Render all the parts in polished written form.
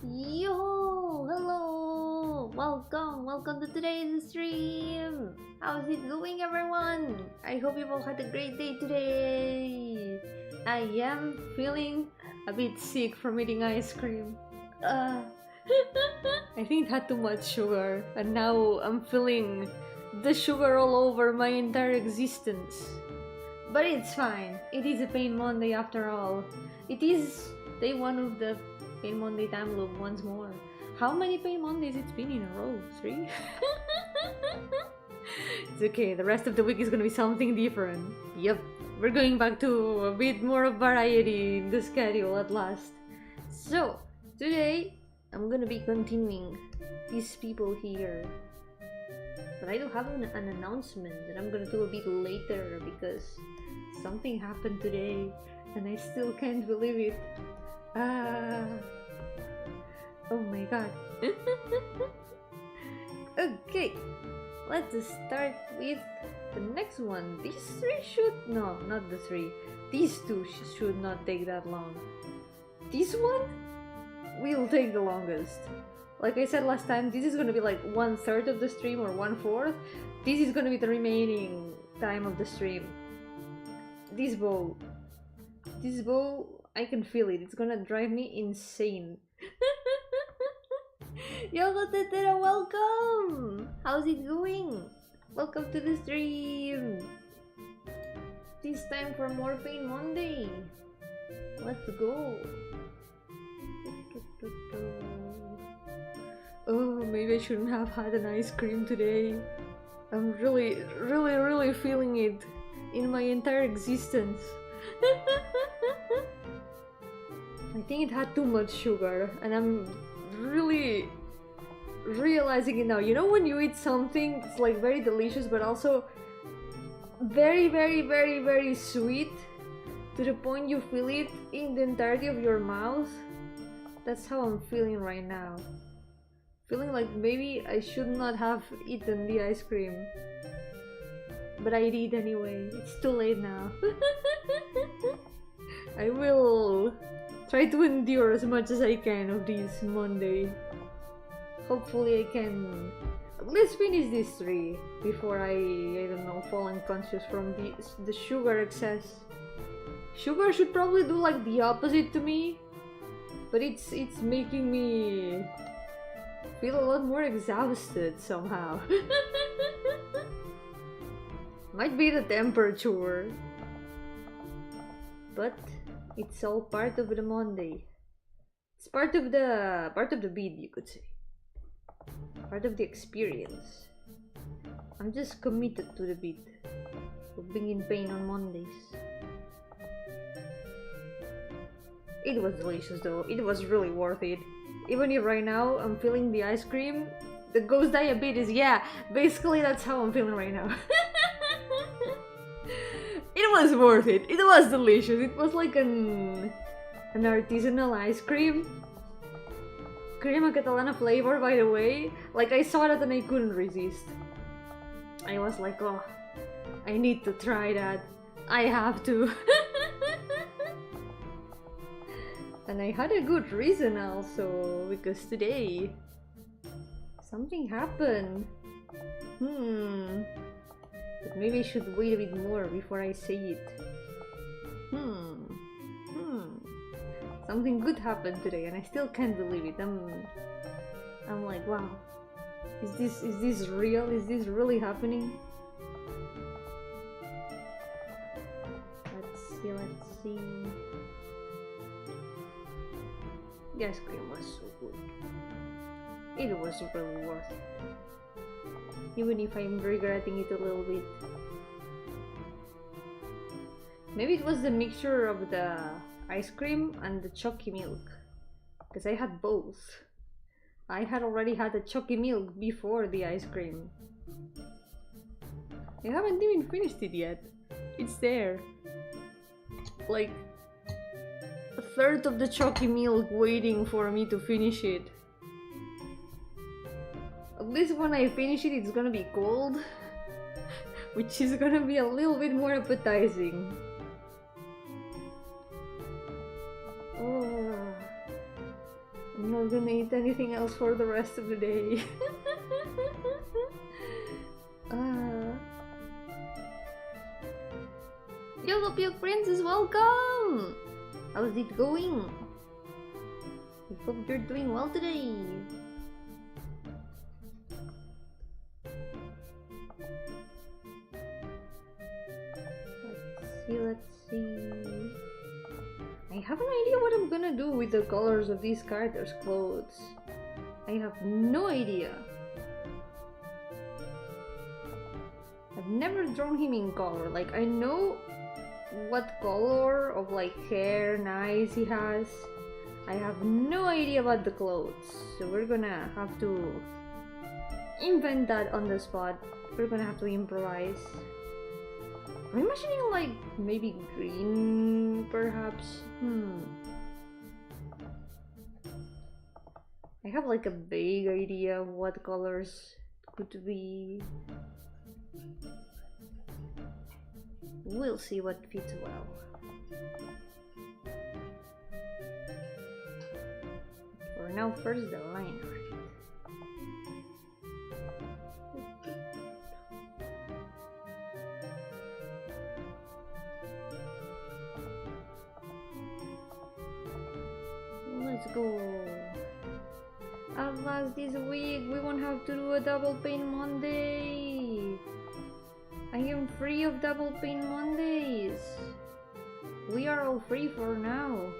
Yo, hello, welcome to today's stream. How's it going, everyone? I hope you all had a great day today. I am feeling a bit sick from eating ice cream. I think it had too much sugar, and now I'm feeling the sugar all over my entire existence. But it's fine. It is a Pain Monday after all. It is day one of the Pain Monday time loop once more. How many Pain Mondays it's been in a row? 3? It's okay, the rest of the week is gonna be something different. Yep, we're going back to a bit more of variety in the schedule at last. So, today I'm gonna be continuing these people here. But I do have an announcement that I'm gonna do a bit later because something happened today and I still can't believe it. Oh my god. Okay, let's start with the next one. These three should... no, not the three. These two should not take that long. This one will take the longest. Like I said last time, this is gonna be like 1/3 of the stream or 1/4. This is gonna be the remaining time of the stream. This bow, I can feel it. It's gonna drive me insane. Yo, welcome! How's it going? Welcome to the stream! This time for more Pain Monday! Let's go! Oh, maybe I shouldn't have had an ice cream today. I'm really feeling it in my entire existence. I think it had too much sugar, and I'm really realizing it now. You know when you eat something, it's like very delicious but also very sweet to the point you feel it in the entirety of your mouth? That's how I'm feeling right now. Feeling like maybe I should not have eaten the ice cream. But I did anyway. It's too late now. I will try to endure as much as I can of this Monday. Hopefully I can at least finish these 3 before I don't know, fall unconscious from the sugar excess. Sugar should probably do like the opposite to me, but it's making me feel a lot more exhausted somehow. Might be the temperature, but it's all part of the Monday. It's part of the beat, you could say. Part of the experience. I'm just committed to the beat of being in pain on Mondays. It was delicious though. It was really worth it. Even if right now I'm feeling the ice cream, the ghost diabetes, yeah, basically that's how I'm feeling right now. It was worth it. It was delicious. It was like an artisanal ice cream. Crema Catalana flavor, by the way. Like, I saw that and I couldn't resist. I was like, oh, I need to try that. I have to. And I had a good reason also, because today something happened. But maybe I should wait a bit more before I say it. Something good happened today and I still can't believe it. I'm like, wow. Is this real? Is this really happening? Let's see. The ice cream was so good. It was really worth it. Even if I'm regretting it a little bit. Maybe it was the mixture of the ice cream and the chalky milk. Because I had both. I had already had the chalky milk before the ice cream. I haven't even finished it yet. It's there. Like 1/3 of the chalky milk waiting for me to finish it. At least when I finish it, it's gonna be cold, which is gonna be a little bit more appetizing. Oh, I'm not gonna eat anything else for the rest of the day. Yo, Puke Princess, welcome! How's it going? I hope you're doing well today. Let's see. I have an idea what I'm gonna do with the colors of these characters' clothes. I have no idea. I've never drawn him in color. Like, I know what color of like hair and eyes he has. I have no idea about the clothes. So we're gonna have to invent that on the spot. We're gonna have to improvise. I'm imagining like maybe green, perhaps. I have like a vague idea of what colors could be. We'll see what fits well. For now, first the line art. Let's go. At last this week we won't have to do a double paint Monday. I am free of double paint Mondays. We are all free for now.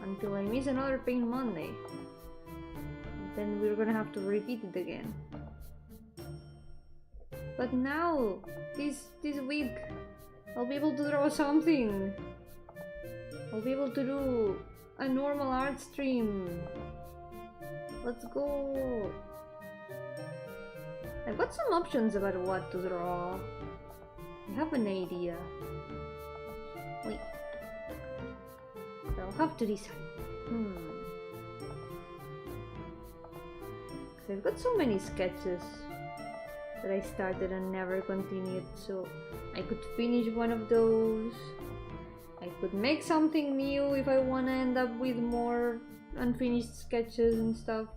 Until I miss another paint Monday. Then we're gonna have to repeat it again. But now, this week, I'll be able to draw something. I'll be able to do a normal art stream. Let's go. I've got some options about what to draw. I have an idea. Wait. I'll have to decide. I've got so many sketches that I started and never continued, so I could finish one of those. I could make something new if I want to end up with more unfinished sketches and stuff.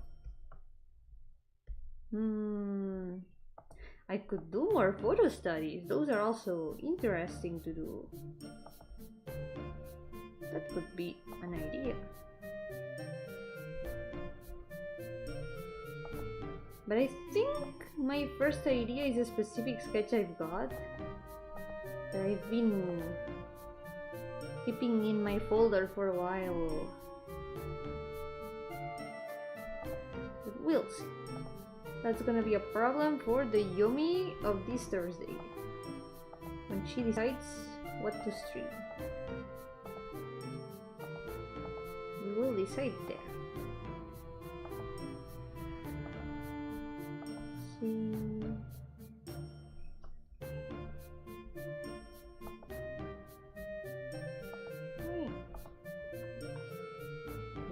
I could do more photo studies. Those are also interesting to do. That could be an idea. But I think my first idea is a specific sketch I've got that I've been keeping in my folder for a while. But we'll see. That's gonna be a problem for the Yomi of this Thursday, when she decides what to stream. We will decide there. Let's see.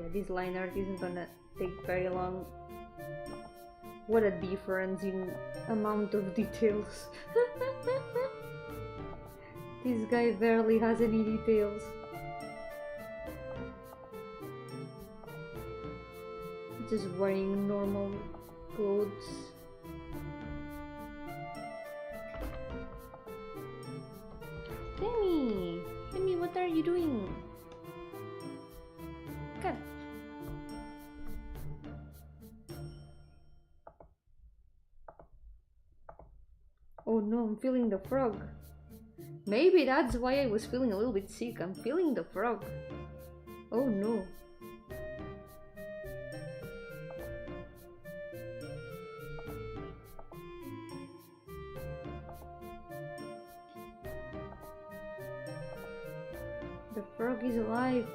Yeah, this line art isn't gonna take very long. What a difference in amount of details. This guy barely has any details. Just wearing normal clothes. Timmy! Timmy, what are you doing? Cut. Oh no, I'm feeling the frog. Maybe that's why I was feeling a little bit sick. I'm feeling the frog. Oh no. The frog is alive.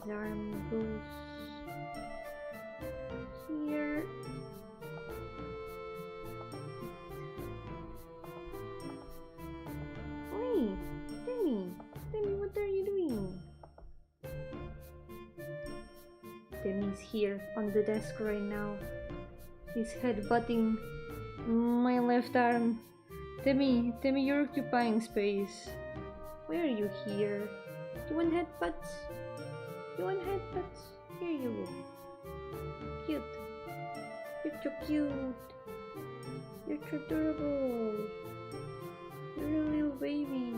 His arm goes here. Oi, Timmy! Timmy, what are you doing? Timmy's here on the desk right now. He's headbutting My left arm. Timmy, you're occupying space. Why are you here? You want headbutts? You want headbutts? Here you go. Cute. You're so cute. You're so adorable. You're a little baby.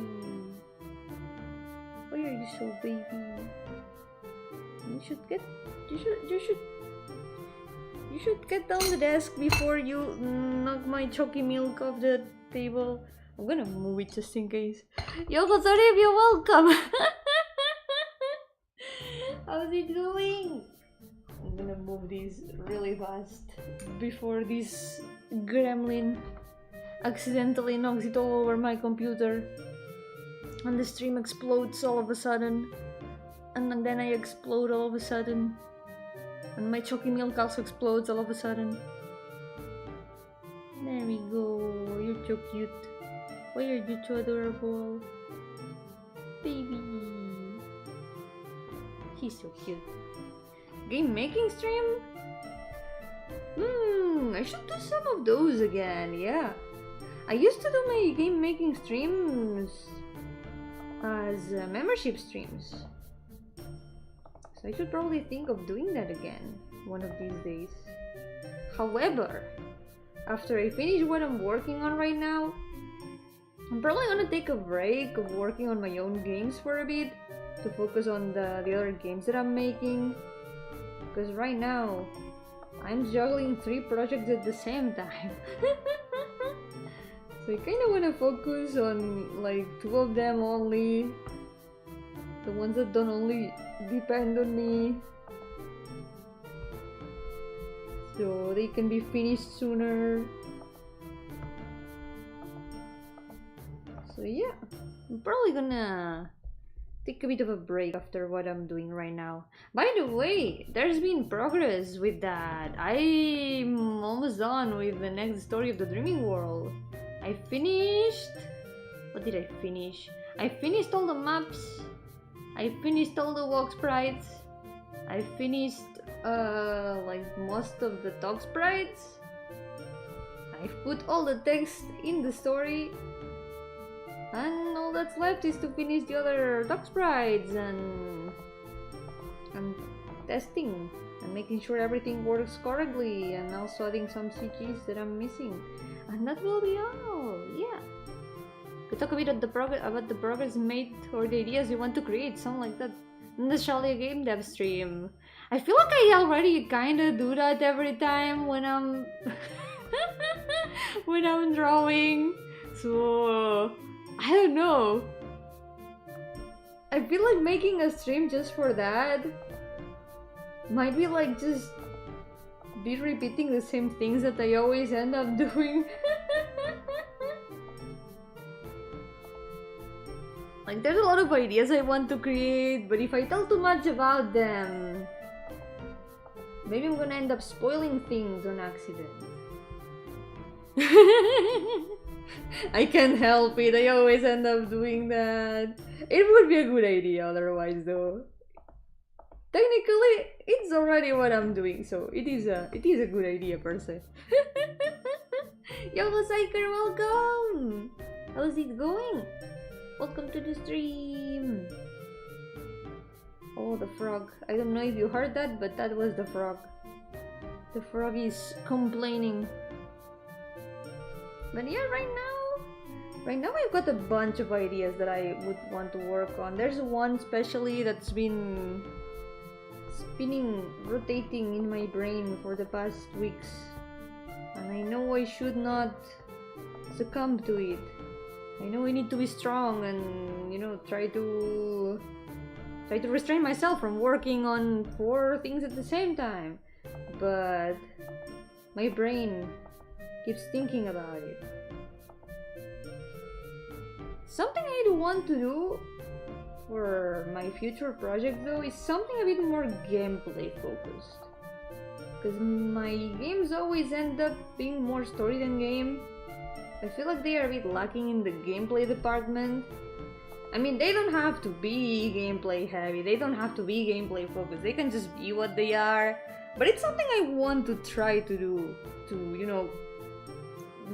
Why are you so baby? You should get down the desk before you knock my chalky milk off the table. I'm gonna move it just in case. Yoko Torib, you're welcome! How's it doing? I'm gonna move this really fast before this gremlin accidentally knocks it all over my computer and the stream explodes all of a sudden, and then I explode all of a sudden, and my chalky milk also explodes all of a sudden. There we go. You're so cute. Why are you so adorable? Baby. He's so cute. Game making stream? I should do some of those again, yeah. I used to do my game making streams as membership streams. So I should probably think of doing that again one of these days. However, after I finish what I'm working on right now, I'm probably gonna take a break of working on my own games for a bit to focus on the other games that I'm making. Because right now, I'm juggling 3 projects at the same time. So I kinda wanna focus on like 2 of them only. The ones that don't only depend on me. So they can be finished sooner. So yeah, I'm probably gonna take a bit of a break after what I'm doing right now. By the way, there's been progress with that. I'm almost done with the next story of the Dreaming World. I finished... What did I finish? I finished all the maps. I finished all the walk sprites. I finished like most of the talk sprites. I've put all the text in the story. And all that's left is to finish the other talk sprites and testing and making sure everything works correctly, and also adding some CGs that I'm missing. And that will be all. Yeah. We talk a bit about the progress made or the ideas you want to create, something like that. In the Shalia game dev stream. I feel like I already kinda do that every time when I'm when I'm drawing. So I don't know. I feel like making a stream just for that might be like just be repeating the same things that I always end up doing. Like there's a lot of ideas I want to create, but if I tell too much about them, maybe I'm gonna end up spoiling things on accident. I can't help it, I always end up doing that. It would be a good idea otherwise though. Technically, it's already what I'm doing, so it is a good idea per se. Yo, Psyker, welcome! How's it going? Welcome to the stream! Oh, the frog. I don't know if you heard that, but that was the frog. The frog is complaining. But yeah, right now I've got a bunch of ideas that I would want to work on. There's one especially that's been spinning, rotating in my brain for the past weeks. And I know I should not succumb to it. I know I need to be strong and, you know, try to restrain myself from working on 4 things at the same time. But my brain keeps thinking about it. Something I'd want to do for my future project though is something a bit more gameplay focused. Because my games always end up being more story than game. I feel like they are a bit lacking in the gameplay department. I mean, they don't have to be gameplay heavy, they don't have to be gameplay focused, they can just be what they are. But it's something I want to try to do, to, you know,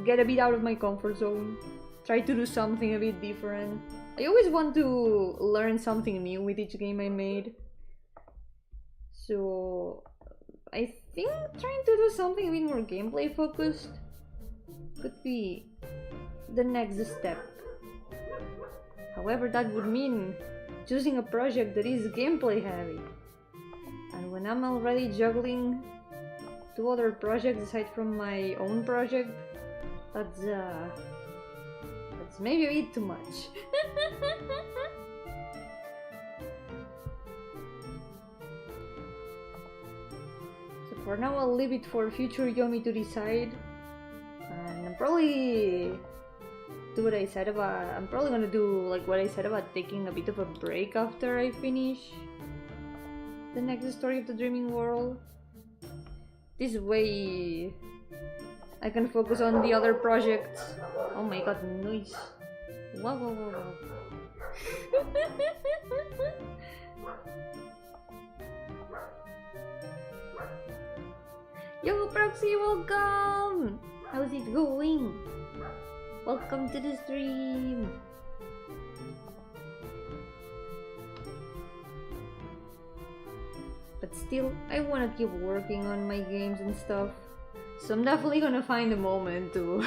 get a bit out of my comfort zone. Try to do something a bit different. I always want to learn something new with each game I made. So I think trying to do something a bit more gameplay focused could be the next step. However, that would mean choosing a project that is gameplay heavy. And when I'm already juggling 2 other projects aside from my own project, that's maybe a bit too much. So for now I'll leave it for future Yomi to decide. And I'm probably do what I said about, I'm probably gonna do like what I said about taking a bit of a break after I finish the next story of the dreaming world. This way I can focus on the other projects. Oh my god, noise. Wow, wow, wow, wow. Yo, Proxy, welcome! How's it going? Welcome to the stream! But still, I wanna keep working on my games and stuff. So I'm definitely gonna find a moment to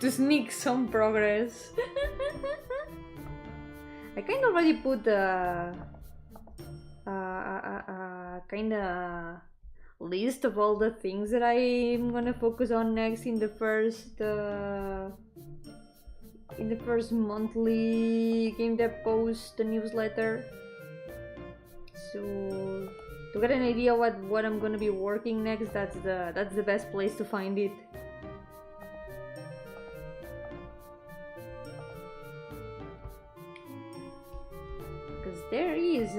to sneak some progress. I kinda already put a kinda list of all the things that I'm gonna focus on next in the first monthly game dev post, the newsletter. So to get an idea what I'm gonna be working next, that's the best place to find it. Because there is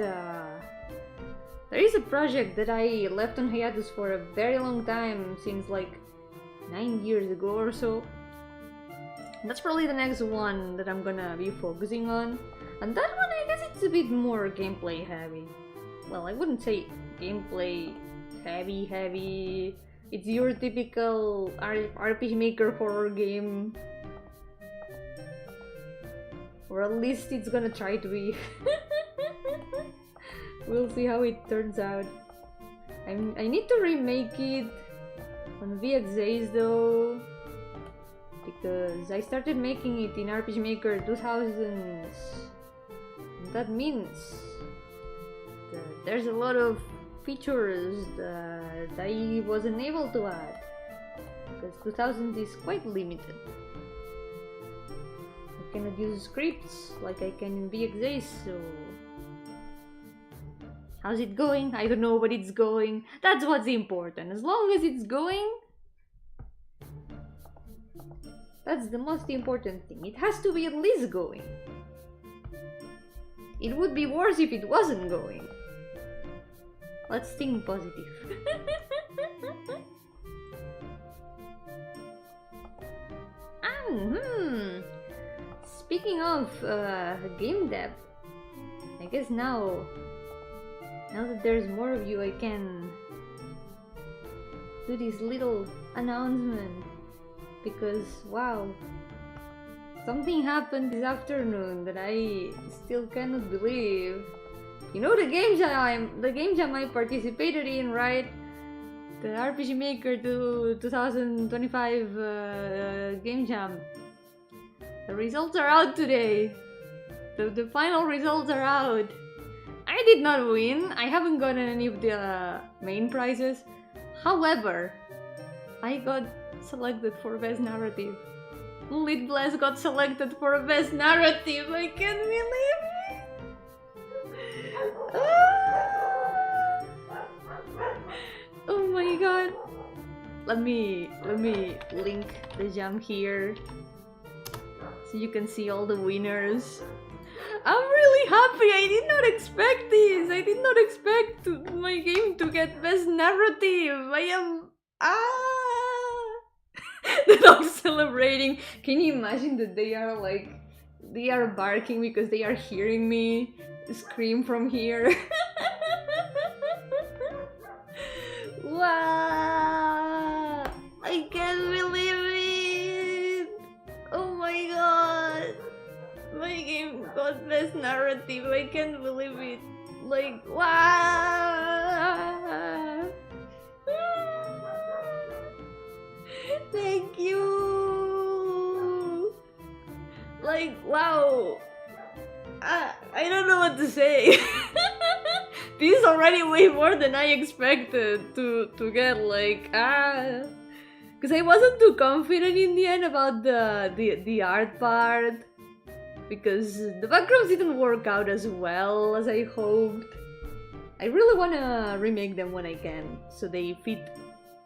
a project that I left on hiatus for a very long time, since like 9 years ago or so. That's probably the next one that I'm gonna be focusing on. And that one, I guess it's a bit more gameplay heavy. Well, I wouldn't say gameplay heavy. It's your typical RPG Maker horror game. Or at least it's gonna try to be. We'll see how it turns out. I need to remake it on VXAs though, because I started making it in RPG Maker 2000s. That means that there's a lot of features that I wasn't able to add, because 2000 is quite limited. I cannot use scripts like I can in VXAs, so... How's it going? I don't know, but it's going. That's what's important. As long as it's going, that's the most important thing. It has to be at least going. It would be worse if it wasn't going. Let's think positive. Speaking of game dev, I guess now that there's more of you, I can do this little announcement, because wow, something happened this afternoon that I still cannot believe. You know the game jam I participated in, right? The RPG Maker 2025 game jam. The results are out today. The final results are out. I did not win. I haven't gotten any of the main prizes. However, I got selected for best narrative. Lead Blast got selected for best narrative. I can't believe it. Oh my god. Let me link the jam here so you can see all the winners. I'm really happy. I did not expect this. I did not expect my game to get best narrative. I am the dog's celebrating. Can you imagine that they are barking because they are hearing me scream from here? Wow! I can't believe got best narrative. I can't believe it. Like, wow! Thank you! Like, wow! I don't know what to say. This is already way more than I expected to get, like, because I wasn't too confident in the end about the art part, because the backgrounds didn't work out as well as I hoped. I really want to remake them when I can, so they fit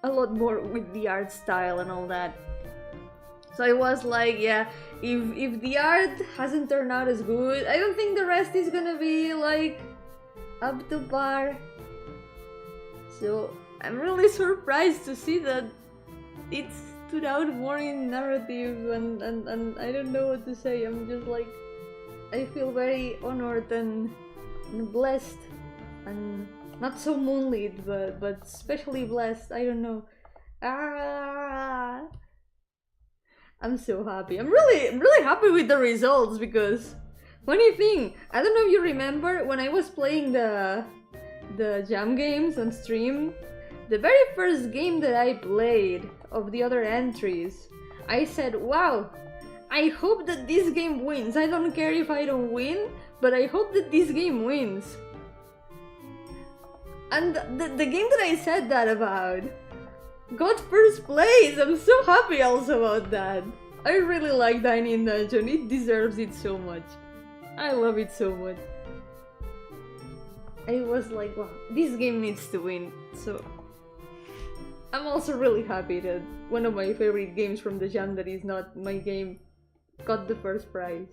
a lot more with the art style and all that. So I was like, yeah, if the art hasn't turned out as good, I don't think the rest is gonna be like up to par. So I'm really surprised to see that it stood out more in narrative, and I don't know what to say. I'm just like, I feel very honored and blessed, and not so moonlit, but especially blessed. I don't know. I'm so happy. I'm really happy with the results, because funny thing, I don't know if you remember when I was playing the jam games on stream, the very first game that I played of the other entries, I said, wow, I hope that this game wins. I don't care if I don't win, but I hope that this game wins. And the game that I said that about got first place. I'm so happy also about that. I really like Dining Dungeon. It deserves it so much. I love it so much. I was like, wow, this game needs to win. So I'm also really happy that one of my favorite games from the jam that is not my game got the first prize.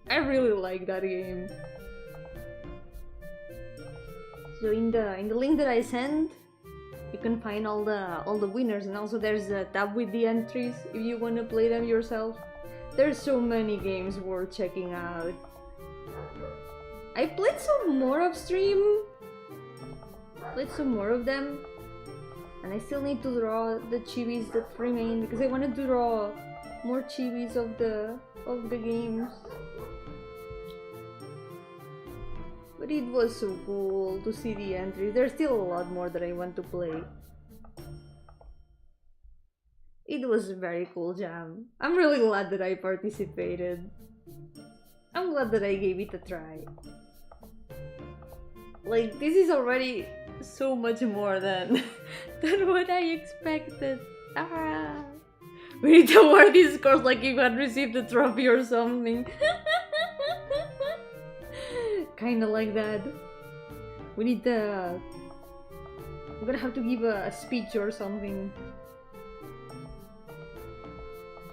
I really like that game. So in the link that I sent, you can find all the winners, and also there's a tab with the entries if you want to play them yourself. There's so many games worth checking out. I played some more off stream. Played some more of them, and I still need to draw the chibis that remain, because I wanted to draw more chibis of the games. But it was so cool to see the entries. There's still a lot more that I want to play. It was a very cool jam. I'm really glad that I participated. I'm glad that I gave it a try. Like, this is already so much more than what I expected. We need to award these scores like you had received a trophy or something. Kinda like that. We need we're gonna have to give a speech or something.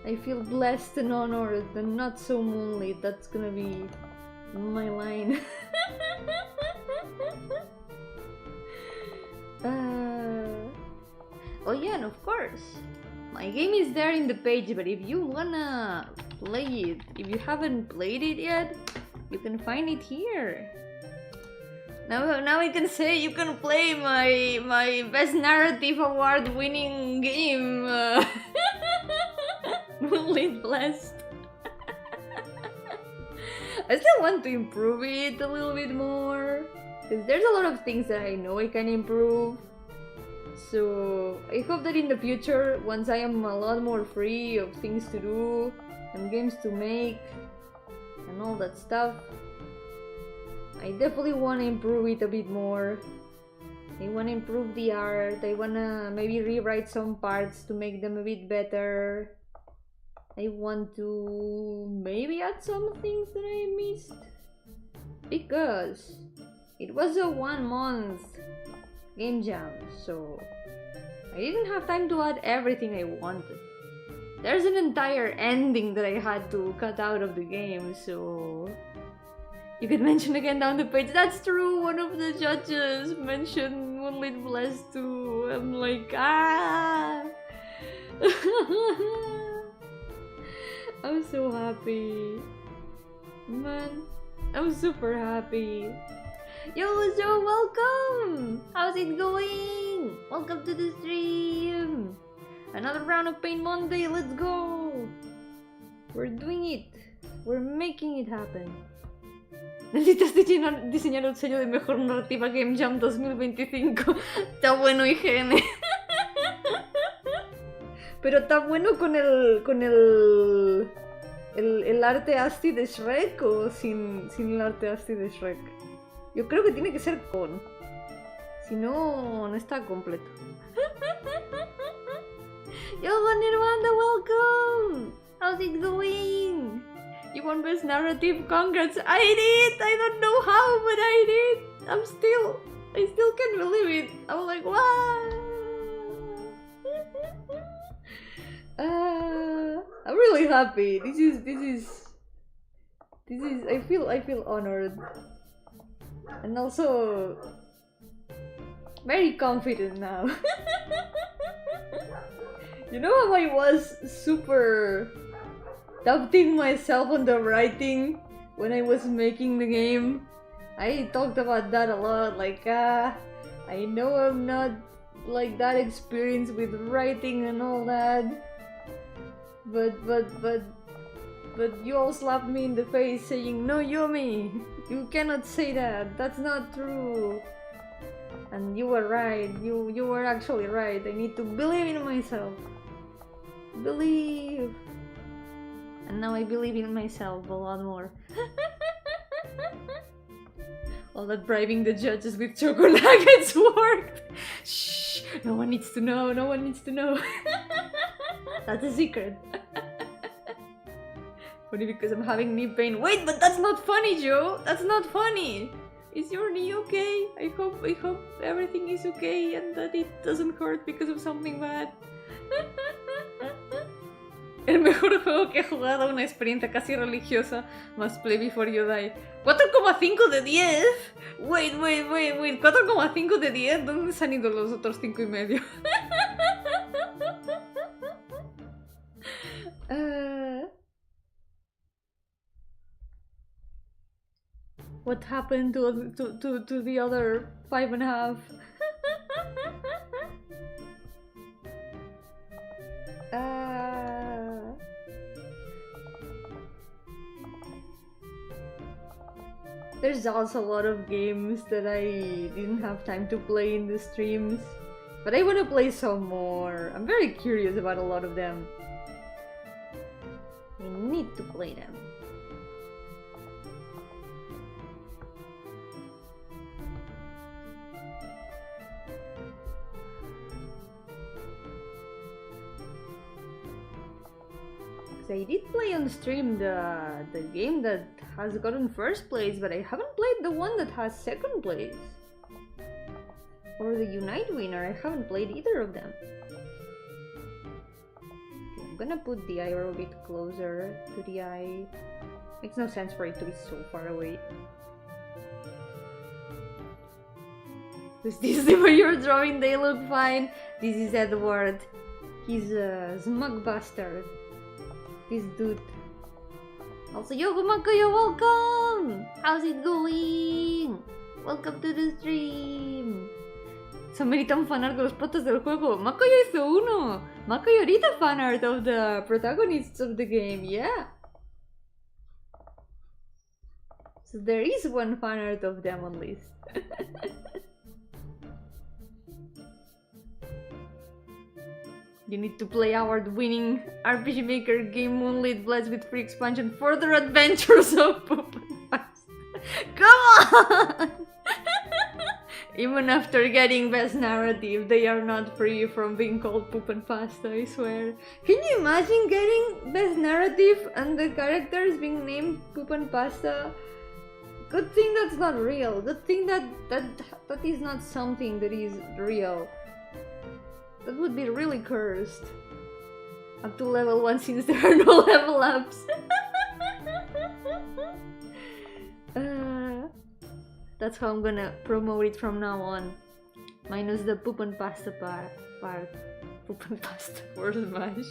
I feel blessed and honored and not so moonlit. That's gonna be my line. Oh yeah, and of course, my game is there in the page, but if you wanna play it, if you haven't played it yet, you can find it here. Now I can say you can play my best narrative award winning game. Moonlit Blessed. I still want to improve it a little bit more, because there's a lot of things that I know I can improve. So I hope that in the future, once I am a lot more free of things to do and games to make and all that stuff, I definitely want to improve it a bit more. I want to improve the art. I want to maybe rewrite some parts to make them a bit better. I want to maybe add some things that I missed, because it was a 1 month game jam, so I didn't have time to add everything I wanted. There's an entire ending that I had to cut out of the game, so you could mention again down the page. That's true, one of the judges mentioned Moonlit Blessed too. I'm like, I'm so happy. Man, I'm super happy. Yo, Joe, welcome! How's it going? Welcome to the stream! Another round of Paint Monday, let's go! We're doing it! We're making it happen. Necesitas diseñar un sello de mejor narrativa Game Jam 2025. Está bueno, IGN. Pero está bueno con el arte asti de Shrek o sin el arte asti de Shrek. Yo creo que tiene que ser con. Si no, no está completo. Yo, Nirvana, welcome! How's it going? You won best narrative, congrats! I did! I don't know how, but I did! I still can't believe it! I'm like, what? I'm really happy. This is I feel honored. And also very confident now. You know how I was super doubting myself on the writing when I was making the game? I talked about that a lot, like I know I'm not like that experienced with writing and all that, but you all slapped me in the face saying, "No, Yomi, you cannot say that, that's not true." And you were right, you were actually right. I need to believe in myself. Believe. And now I believe in myself a lot more. All that bribing the judges with chocolate nuggets worked. Shh, no one needs to know, no one needs to know. That's a secret. Funny because I'm having knee pain. Wait, but that's not funny, Joe. That's not funny. Is your knee okay? I hope everything is okay and that it doesn't hurt because of something bad. El mejor juego que he jugado, una experiencia casi religiosa. Must play before you die. 4,5 de 10. Wait. 4,5 de 10. ¿Dónde se han ido los otros 5,5? What happened to the other 5.5? There's also a lot of games that I didn't have time to play in the streams, but I want to play some more. I'm very curious about a lot of them. I need to play them. I did play on stream the game that has gotten first place, but I haven't played the one that has second place. Or the Unite winner, I haven't played either of them. Okay, I'm gonna put the arrow a bit closer to the eye. Makes no sense for it to be so far away. Is this the way you're drawing? They look fine. This is Edward. He's a smug bastard. This dude. Also, Makoyo, welcome! How's it going? Welcome to the stream. Se ameritan fanart de los protas del juego. Makoyo hizo uno. Makoyo ahorita fanart of the protagonists of the game, yeah. So there is one fanart of them at least. You need to play award-winning RPG Maker game Moonlit Blast with free expansion Further Adventures of Poop and Pasta. Come on! Even after getting best narrative, they are not free from being called Poop and Pasta, I swear. Can you imagine getting best narrative and the characters being named Poop and Pasta? Good thing that's not real. Good thing that is not something that is real. That would be really cursed. Up to level 1 since there are no level ups. That's how I'm gonna promote it from now on. Minus the poop and pasta part. Poop and pasta for Smash.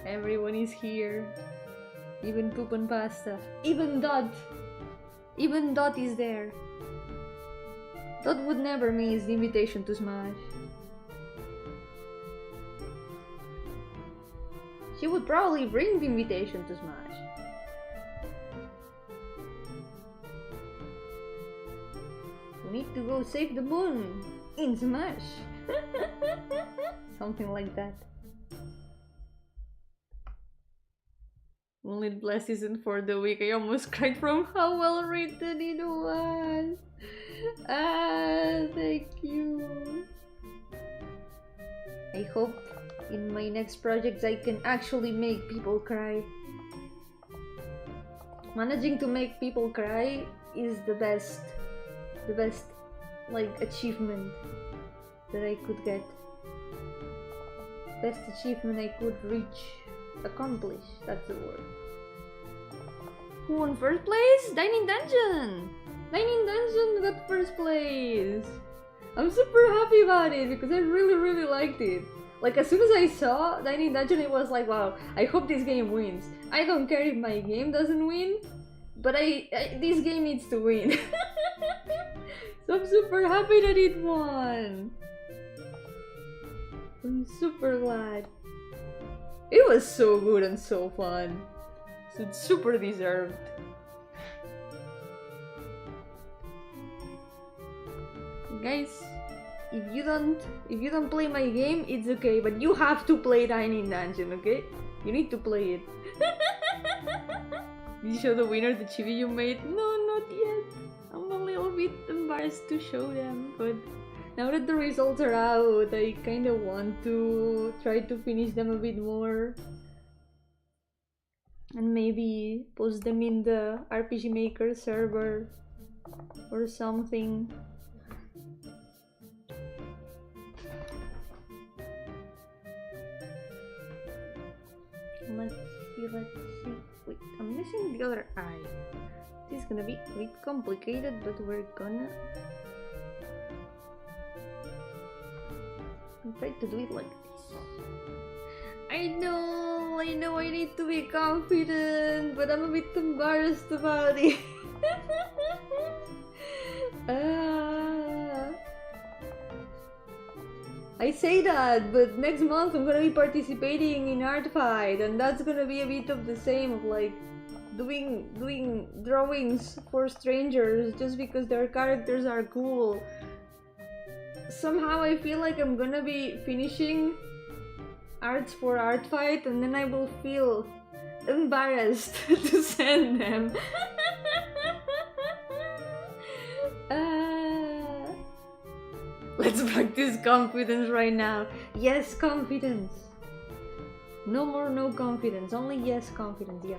Everyone is here. Even poop and pasta. Even Dot. Even Dot is there. Dot would never miss the invitation to Smash. She would probably bring the invitation to Smash. We need to go save the moon in Smash. Something like that. Only blessed season for the week. I almost cried from how well written it was. Ah, thank you. I hope in my next projects I can actually make people cry. Managing to make people cry is the best like achievement that I could get. Best achievement I could reach. Accomplish, that's the word. Who won first place? Dining Dungeon! Dining Dungeon got first place! I'm super happy about it because I really liked it. Like as soon as I saw Dining Dungeon, it was like, wow, I hope this game wins. I don't care if my game doesn't win, but this game needs to win. So I'm super happy that it won. I'm super glad. It was so good and so fun. So it's super deserved. Guys, if you don't play my game, it's okay, but you have to play Dining Dungeon, okay? You need to play it. Did you show the winner the chibi you made? No, not yet. I'm a little bit embarrassed to show them, but now that the results are out, I kinda want to try to finish them a bit more. And maybe post them in the RPG Maker server or something. Let's see. Wait, I'm missing the other eye. This is gonna be a bit complicated, but we're gonna try to do it like this. I know I need to be confident, but I'm a bit embarrassed about it. I say that, but next month I'm gonna be participating in Art Fight, and that's gonna be a bit of the same, of like doing drawings for strangers just because their characters are cool. Somehow I feel like I'm gonna be finishing arts for Art Fight, and then I will feel embarrassed to send them. Let's practice confidence right now. Yes, confidence. No more no confidence, only yes confidence. Yep.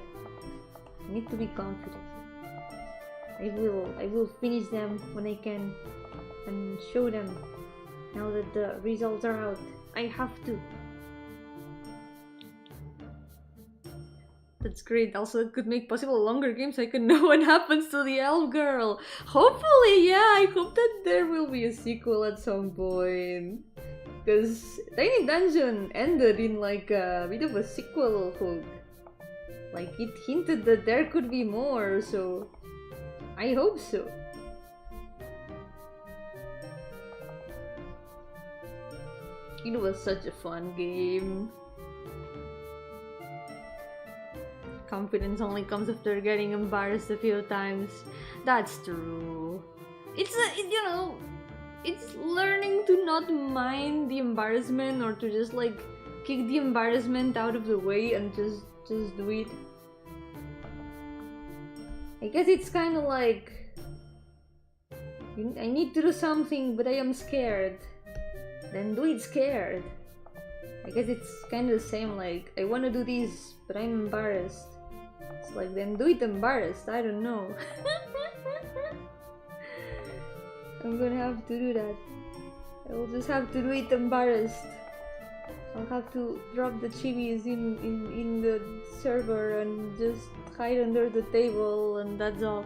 I need to be confident. I will finish them when I can and show them now that the results are out. I have to. That's great. Also, it could make possible longer games so I can know what happens to the elf girl. Hopefully, yeah, I hope that there will be a sequel at some point. Because Tiny Dungeon ended in like a bit of a sequel hook. Like, it hinted that there could be more, so I hope so. It was such a fun game. Confidence only comes after getting embarrassed a few times. That's true. It's it's learning to not mind the embarrassment, or to just like kick the embarrassment out of the way and just do it. I guess it's kind of like I need to do something, but I am scared. Then do it scared. I guess it's kind of the same. Like, I want to do this, but I'm embarrassed. It's like, then do it embarrassed. I don't know. I'm gonna have to do that. I will just have to do it embarrassed. I'll have to drop the chibis in the server and just hide under the table, and that's all.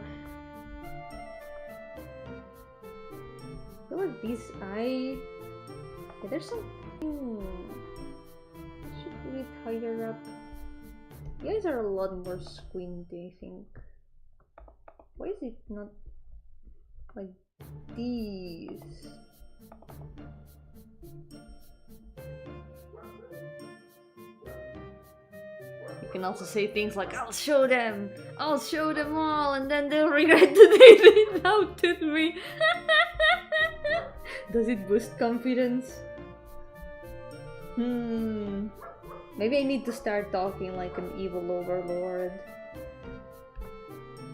I feel like this eye... Yeah, there's something... should put it higher up. The eyes are a lot more squinty, I think. Why is it not like these? can also say things like, I'll show them all, and then they'll regret that they doubted me. Does it boost confidence? Maybe I need to start talking like an evil overlord.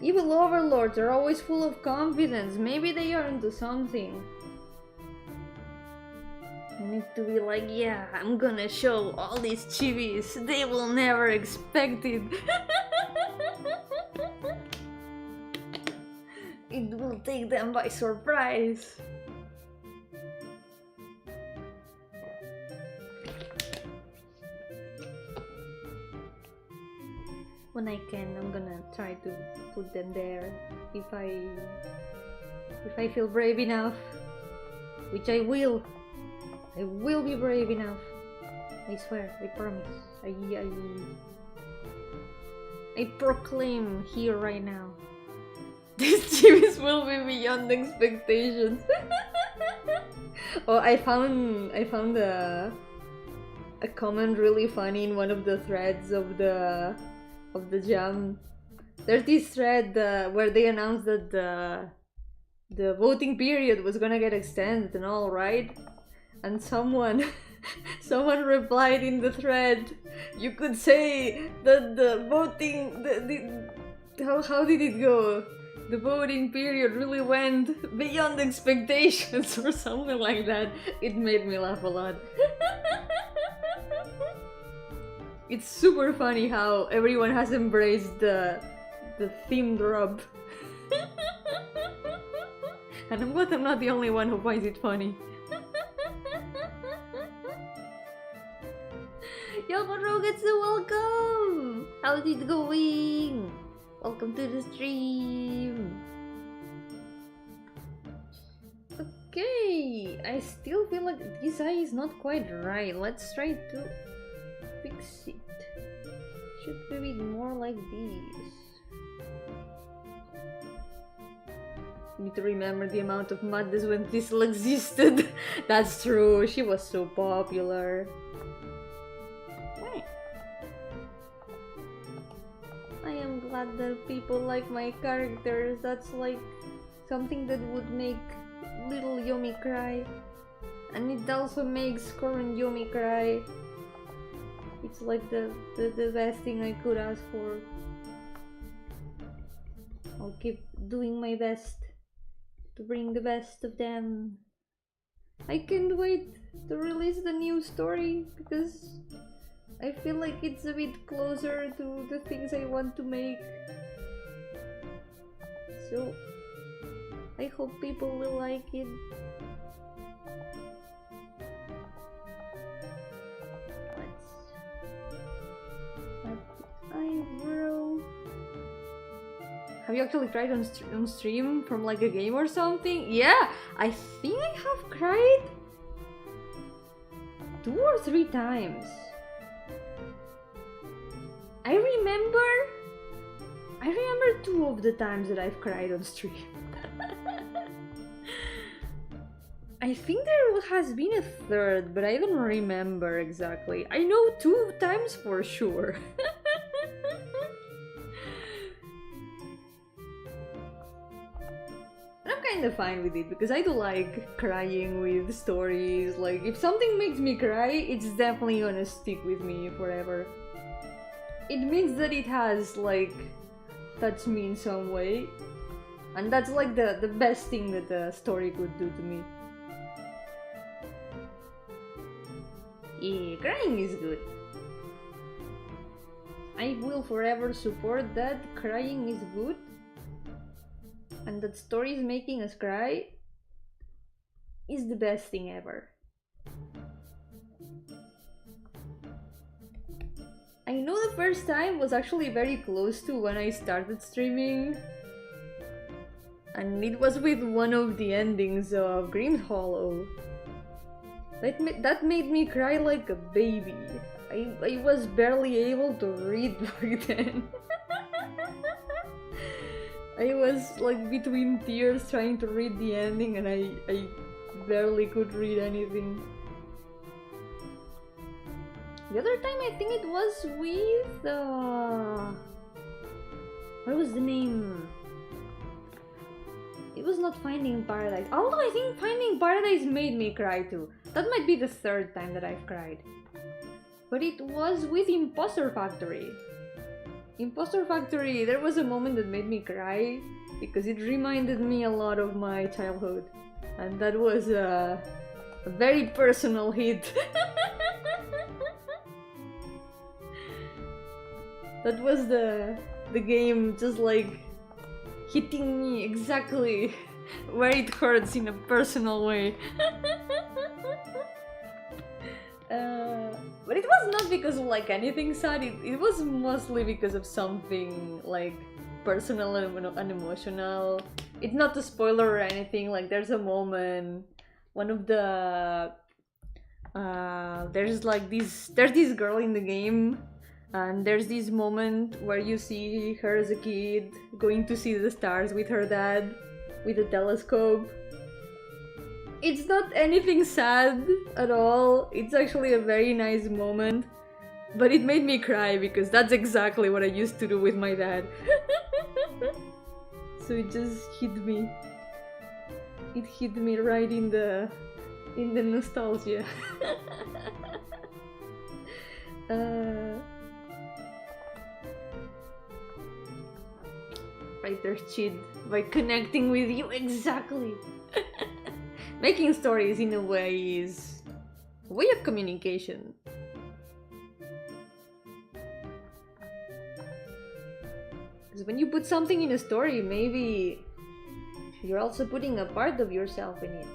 Evil overlords are always full of confidence. Maybe they are into something. I need to be like, yeah, I'm gonna show all these chibis. They will never expect it. It will take them by surprise. When I can, I'm gonna try to put them there. If I feel brave enough, which I will be brave enough. I swear, I promise. I proclaim here right now. These chibis will be beyond expectations. Oh, I found a comment really funny in one of the threads of the jam. There's this thread where they announced that the voting period was gonna get extended and all, right? And someone replied in the thread, you could say that the voting, how did it go? The voting period really went beyond expectations or something like that. It made me laugh a lot. It's super funny how everyone has embraced the theme drop. And I'm glad I'm not the only one who finds it funny. Yo-hooo gets a welcome! How's it going? Welcome to the stream! Okay, I still feel like this eye is not quite right. Let's try to fix it. Should be more like this. Need to remember the amount of madness when Thistle existed. That's true, she was so popular. I am glad that people like my characters. That's like something that would make little Yomi cry. And it also makes current Yomi cry. It's like the best thing I could ask for. I'll keep doing my best to bring the best of them. I can't wait to release the new story because I feel like it's a bit closer to the things I want to make. So I hope people will like it. Eyebrow. Have you actually cried on stream from like a game or something? Yeah, I think I have cried 2 or 3 times. I remember 2 of the times that I've cried on stream. I think there has been a 3rd, but I don't remember exactly. I know 2 times for sure. And I'm kind of fine with it because I do like crying with stories. Like, if something makes me cry, it's definitely gonna stick with me forever. It means that it has, like, touched me in some way. And that's like the best thing that a story could do to me. Yeah, crying is good. I will forever support that crying is good. And that stories making us cry is the best thing ever. I know the first time was actually very close to when I started streaming. And it was with one of the endings of Grimm's Hollow. That made me cry like a baby. I was barely able to read back then. I was like between tears trying to read the ending and I barely could read anything. The other time I think it was with what was the name? It was not Finding Paradise. Although I think Finding Paradise made me cry too. That might be the third time that I've cried. But it was with Imposter Factory. Imposter Factory, there was a moment that made me cry because it reminded me a lot of my childhood. And that was a very personal hit. That was the game just like hitting me exactly where it hurts in a personal way. But it was not because of like anything sad, it was mostly because of something like personal and emotional. It's not a spoiler or anything, like there's a moment, one of the there's this girl in the game, and there's this moment where you see her as a kid going to see the stars with her dad with a telescope. It's not anything sad at all, it's actually a very nice moment, but it made me cry because that's exactly what I used to do with my dad. So it just hit me. It hit me right in the nostalgia. Right there's cheat by connecting with you, exactly. Making stories in a way is a way of communication. Because when you put something in a story, maybe you're also putting a part of yourself in it.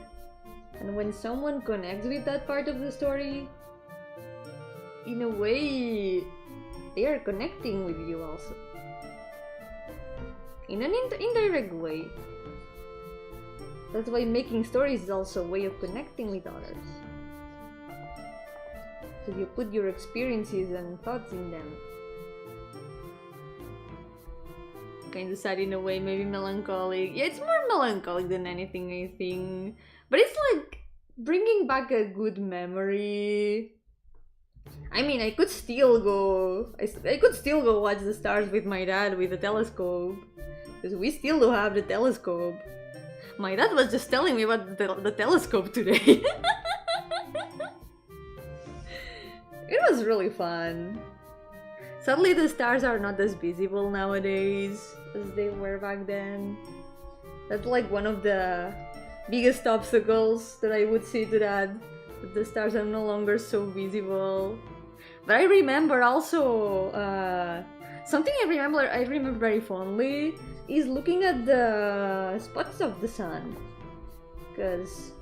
And when someone connects with that part of the story, in a way, they are connecting with you also. In an indirect way. That's why making stories is also a way of connecting with others. So you put your experiences and thoughts in them. Kind of sad in a way, maybe melancholic. Yeah, it's more melancholic than anything, I think. But it's like bringing back a good memory. I mean, I could still go watch the stars with my dad with a telescope. Because we still do have the telescope. My dad was just telling me about the telescope today. It was really fun. Sadly, the stars are not as visible nowadays as they were back then. That's like one of the biggest obstacles that I would say to that the stars are no longer so visible. But I remember also something I remember very fondly is looking at the spots of the sun, because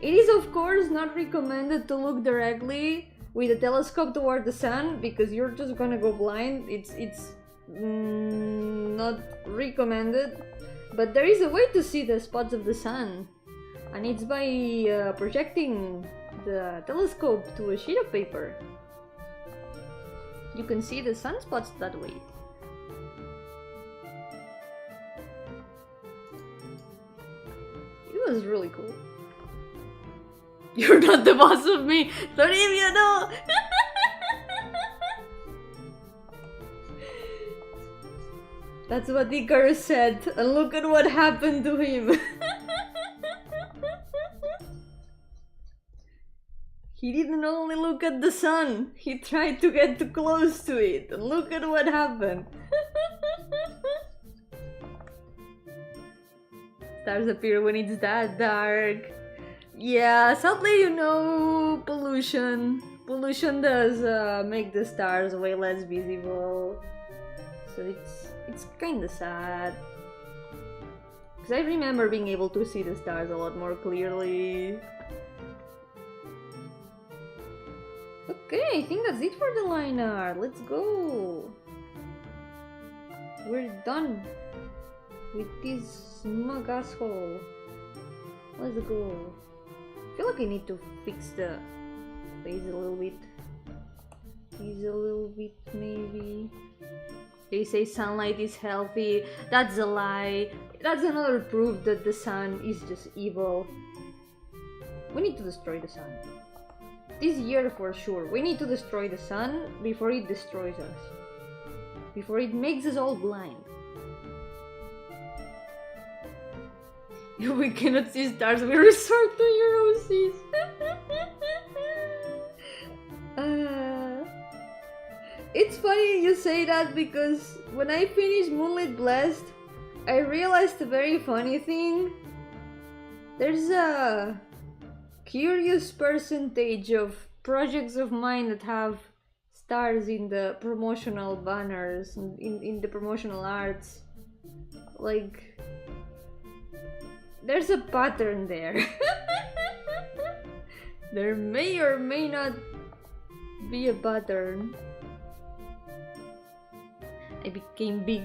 it is of course not recommended to look directly with a telescope toward the sun because you're just gonna go blind. It's not recommended, but there is a way to see the spots of the sun, and it's by projecting the telescope to a sheet of paper. You can see the sunspots that way. It was really cool. You're not the boss of me, Toribia, no! That's what Icarus said, and look at what happened to him. He didn't only look at the sun, he tried to get too close to it, and look at what happened. Stars appear when it's that dark. Yeah, sadly, you know, pollution. Pollution does make the stars way less visible. So it's kinda sad. Because I remember being able to see the stars a lot more clearly. Okay, I think that's it for the line art. Let's go. We're done with this smug asshole. Let's go. I feel like I need to fix the face a little bit. He's a little bit, maybe. They say sunlight is healthy. That's a lie. That's another proof that the sun is just evil. We need to destroy the sun. this year for sure. We need to destroy the sun before it destroys us. Before it makes us all blind. If we cannot see stars, we resort to Euroseas. It's funny you say that because when I finished Moonlit Blessed, I realized a very funny thing. There's a curious percentage of projects of mine that have stars in the promotional banners, in the promotional arts. Like, there's a pattern there. There may or may not be a pattern. I became big.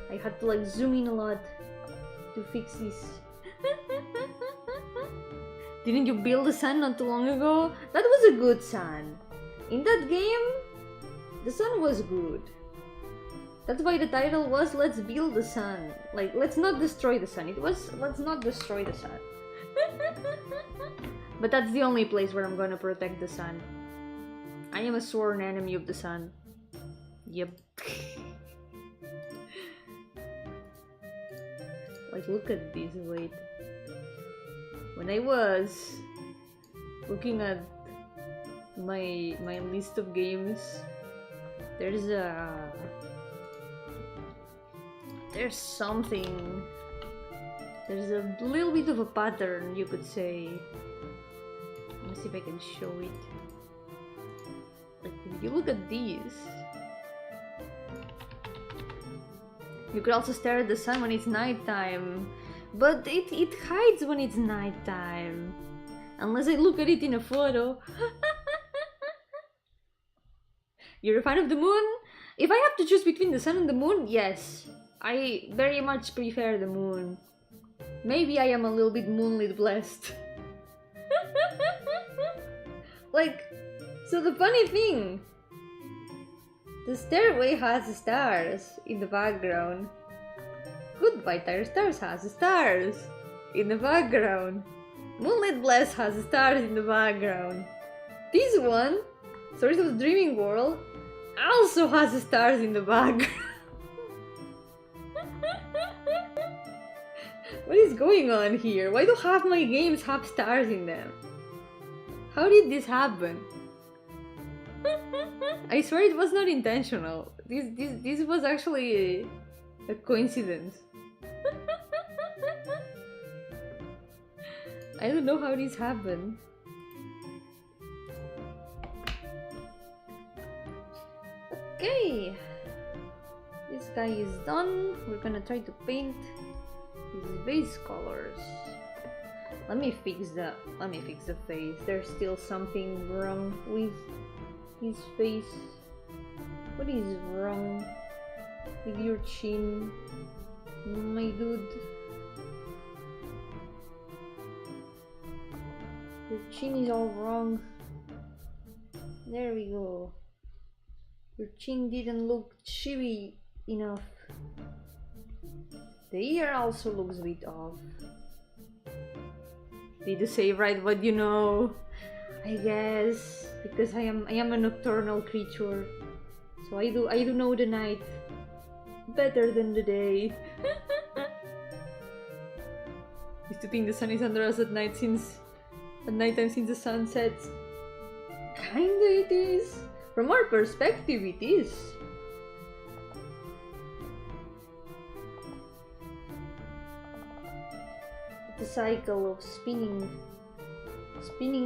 I had to like zoom in a lot to fix this. Didn't you build a sun not too long ago? That was a good sun. In that game, the sun was good. That's why the title was Let's Build the Sun. Like, let's not destroy the sun. It was let's not destroy the sun. But that's the only place where I'm gonna protect the sun. I am a sworn enemy of the sun. Yep. Like, look at this, wait. When I was looking at my list of games, there's something. There's a little bit of a pattern, you could say. Let me see if I can show it. Like, if you look at these, you could also stare at the sun when it's nighttime, but it hides when it's nighttime. Unless I look at it in a photo. You're a fan of the moon? If I have to choose between the sun and the moon, yes. I very much prefer the moon. Maybe I am a little bit moonlit blessed. Like, so the funny thing, the stairway has stars in the background. Goodbye Tire Stars has stars in the background. Moonlit Bless has stars in the background. This one, Stories of the Dreaming World, also has stars in the background. What is going on here? Why do half my games have stars in them? How did this happen? I swear it was not intentional. This was actually a coincidence. I don't know how this happened. Okay, this guy is done. We're gonna try to paint his base colors. Let me fix the face. There's still something wrong with his face. What is wrong with your chin, my dude? Your chin is all wrong. There we go. Your chin didn't look chibi enough. The ear also looks a bit off. Did you say right what you know? I guess because I am a nocturnal creature, so I do know the night better than the day. Used to think the sun is under us at nighttime since the sun sets. Kinda it is. From our perspective, it is. The cycle of spinning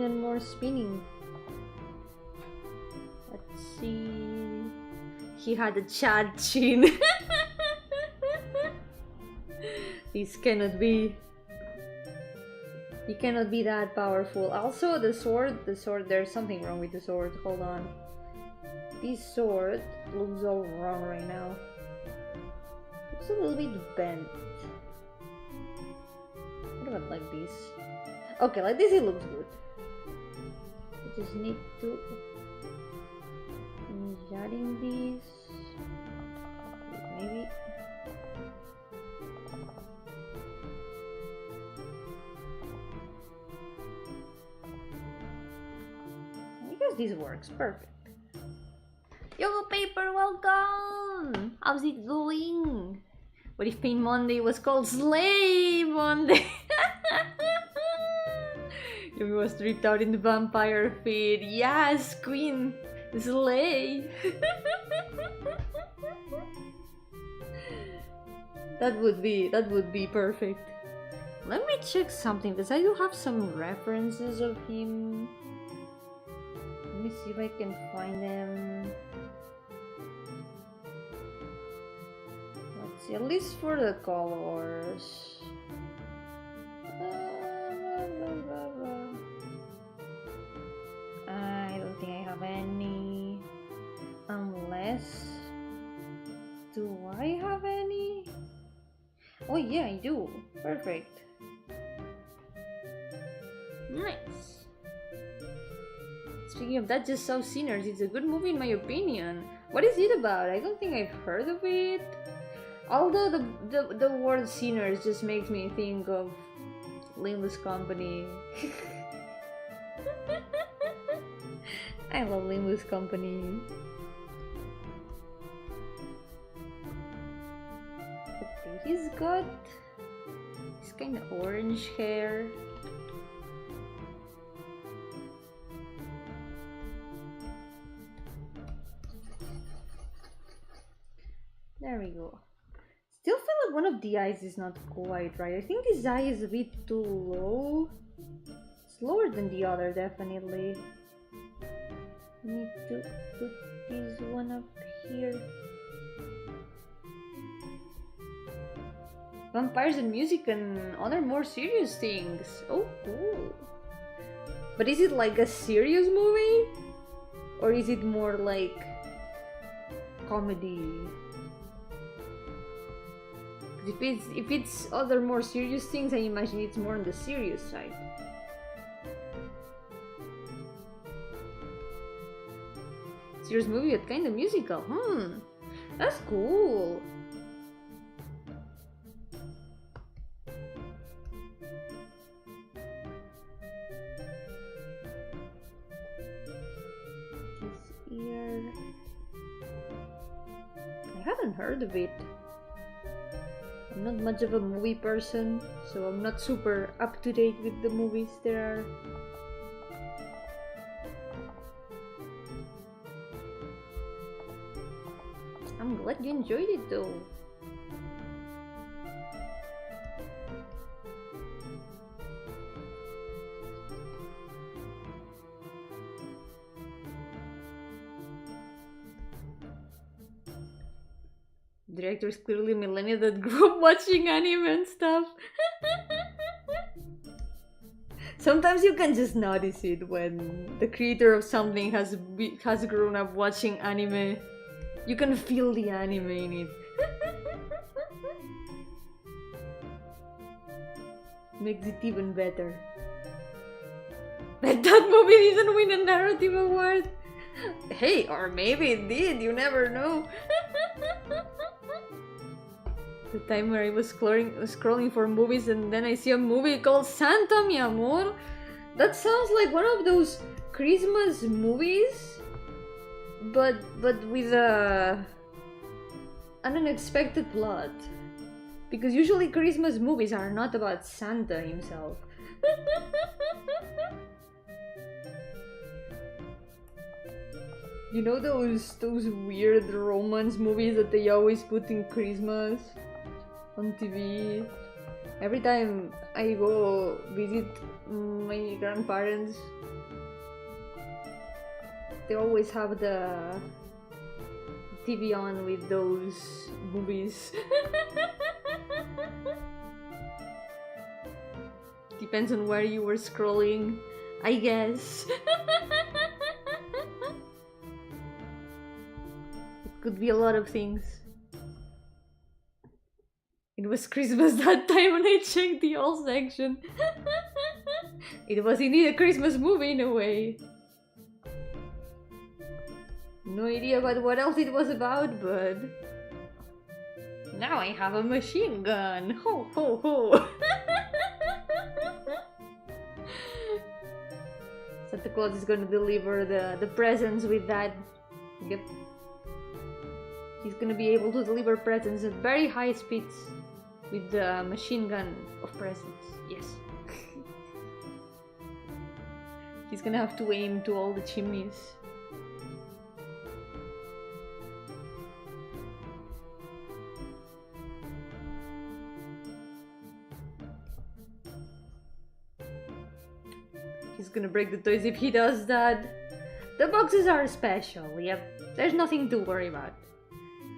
and more spinning. Let's see. He had a Chad chin. This cannot be. He cannot be that powerful. Also, the sword. There's something wrong with the sword. Hold on. This sword looks all wrong right now. It's a little bit bent. What about like this? Okay, like this it looks good. I just need to finish adding this. Maybe. this works. Perfect. Yo, paper, welcome! How's it going? What if Pain Monday was called Slay Monday? Yomi was tripped out in the vampire feed. Yes, Queen! Slay! That would be perfect. Let me check something because I do have some references of him. Let me see if I can find them. Let's see, at least for the colors. I don't think I have any. Unless... Do I have any? Oh yeah, I do. Perfect. Nice. Speaking of that, Just Saw Sinners. It's a good movie in my opinion. What is it about? I don't think I've heard of it. Although the word sinners just makes me think of Limbless Company. I love Limbless Company. Okay, he's got this kind of orange hair. There we go. Still feel like one of the eyes is not quite right. I think this eye is a bit too low. It's lower than the other, definitely. Need to put this one up here. Vampires and music and other more serious things. Oh, cool. But is it like a serious movie? Or is it more like comedy? If it's other more serious things, I imagine it's more on the serious side. Serious movie but kind of musical. That's cool. This ear. I haven't heard of it. I'm not much of a movie person, so I'm not super up to date with the movies there are. I'm glad you enjoyed it though. Director is clearly a millennial that grew up watching anime and stuff. Sometimes you can just notice it when the creator of something has grown up watching anime. You can feel the anime in it. Makes it even better. But that movie didn't win a narrative award. Hey, or maybe it did, you never know. The time where I was scrolling for movies and then I see a movie called Santa Mi Amor. That sounds like one of those Christmas movies, but with an unexpected plot. Because usually Christmas movies are not about Santa himself. You know those weird romance movies that they always put in Christmas on TV? Every time I go visit my grandparents, they always have the TV on with those movies. Depends on where you were scrolling, I guess. It could be a lot of things. It was Christmas that time when I checked the all section. It was indeed a Christmas movie in a way. No idea about what else it was about, but now I have a machine gun. Ho ho ho. Santa Claus is gonna deliver the presents with that. Yep. He's gonna be able to deliver presents at very high speeds with the machine gun of presents. Yes. He's gonna have to aim to all the chimneys. He's gonna break the toys if he does that. The boxes are special, yep. There's nothing to worry about.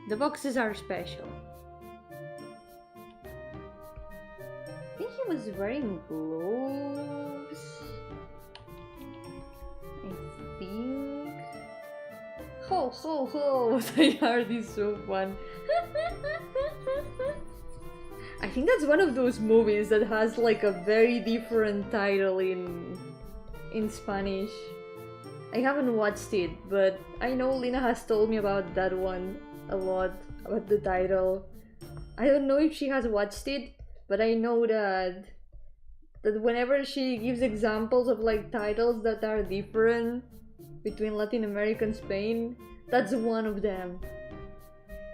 The boxes are special. I think he was wearing gloves. I think. Ho ho ho! The yard is so fun. I think that's one of those movies that has like a very different title in Spanish. I haven't watched it, but I know Lina has told me about that one a lot, about the title. I don't know if she has watched it, but I know that whenever she gives examples of like titles that are different between Latin America and Spain, that's one of them.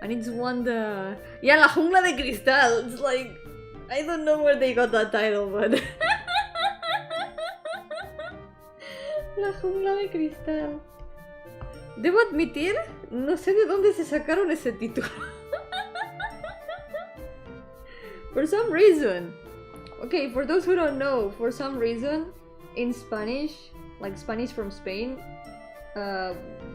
And it's one yeah, La Jungla de Cristal. It's like, I don't know where they got that title, but La Jungla de Cristal. Debo admitir, no sé de dónde se sacaron ese título. For some reason. Okay, for those who don't know, for some reason, in Spanish, like Spanish from Spain,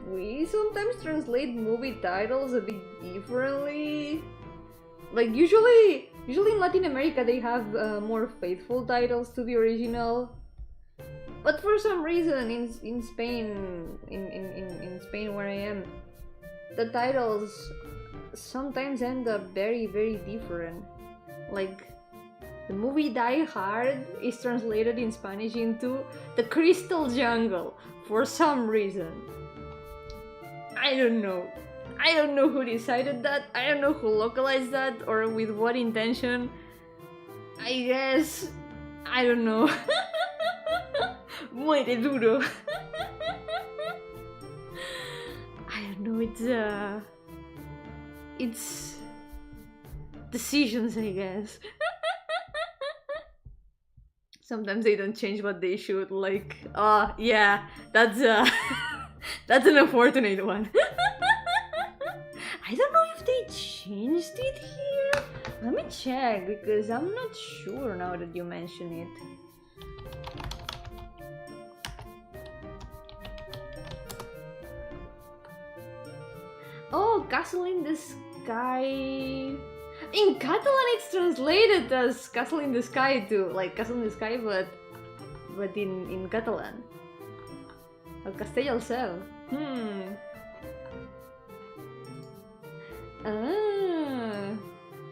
we sometimes translate movie titles a bit differently. Like usually in Latin America they have more faithful titles to the original. But for some reason in Spain, in Spain where I am, the titles sometimes end up very, very different. Like, the movie Die Hard is translated in Spanish into The Crystal Jungle for some reason. I don't know. I don't know who decided that. I don't know who localized that or with what intention. I guess... I don't know. Muere duro. I don't know, it's decisions, I guess. Sometimes they don't change what they should, like, yeah, that's that's an unfortunate one. I don't know if they changed it here. Let me check, because I'm not sure now that you mention it. Oh, Castle in the Sky. In Catalan it's translated as Castle in the Sky too, like Castle in the Sky, but in Catalan. El Castell al Cel. Ah.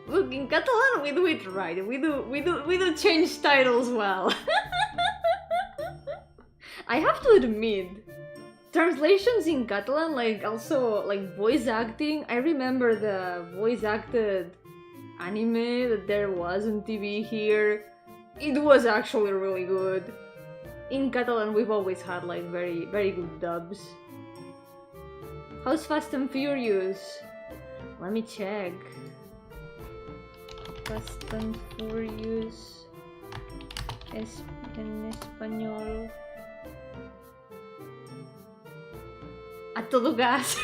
Look, in Catalan we do it right. We do change titles well. I have to admit, translations in Catalan, like also like voice acting. I remember the voice acted anime that there was on TV here. It was actually really good. In Catalan we've always had like very, very good dubs. How's Fast and Furious? Let me check. Fast and Furious en español. A todo gas.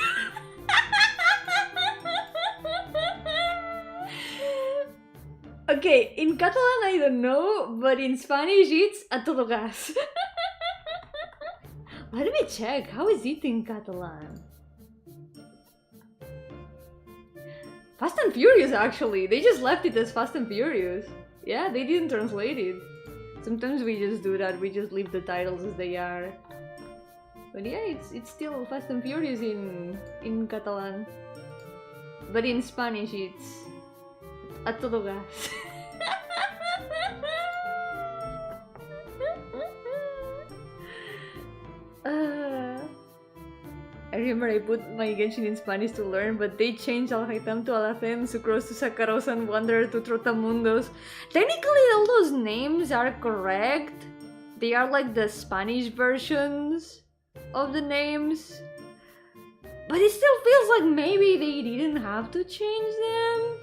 Okay, in Catalan I don't know, but in Spanish it's a todo gas. Let me check, how is it in Catalan? Fast and Furious, actually. They just left it as Fast and Furious. Yeah, they didn't translate it. Sometimes we just do that, we just leave the titles as they are. But yeah, it's still Fast and Furious in Catalan. But in Spanish it's a todo gas. I remember I put my Genshin in Spanish to learn, but they changed Alhaitham to Alacem, Sucrose to Saccharose, and Wanderer to Trotamundos. Technically all those names are correct, they are like the Spanish versions of the names. But it still feels like maybe they didn't have to change them.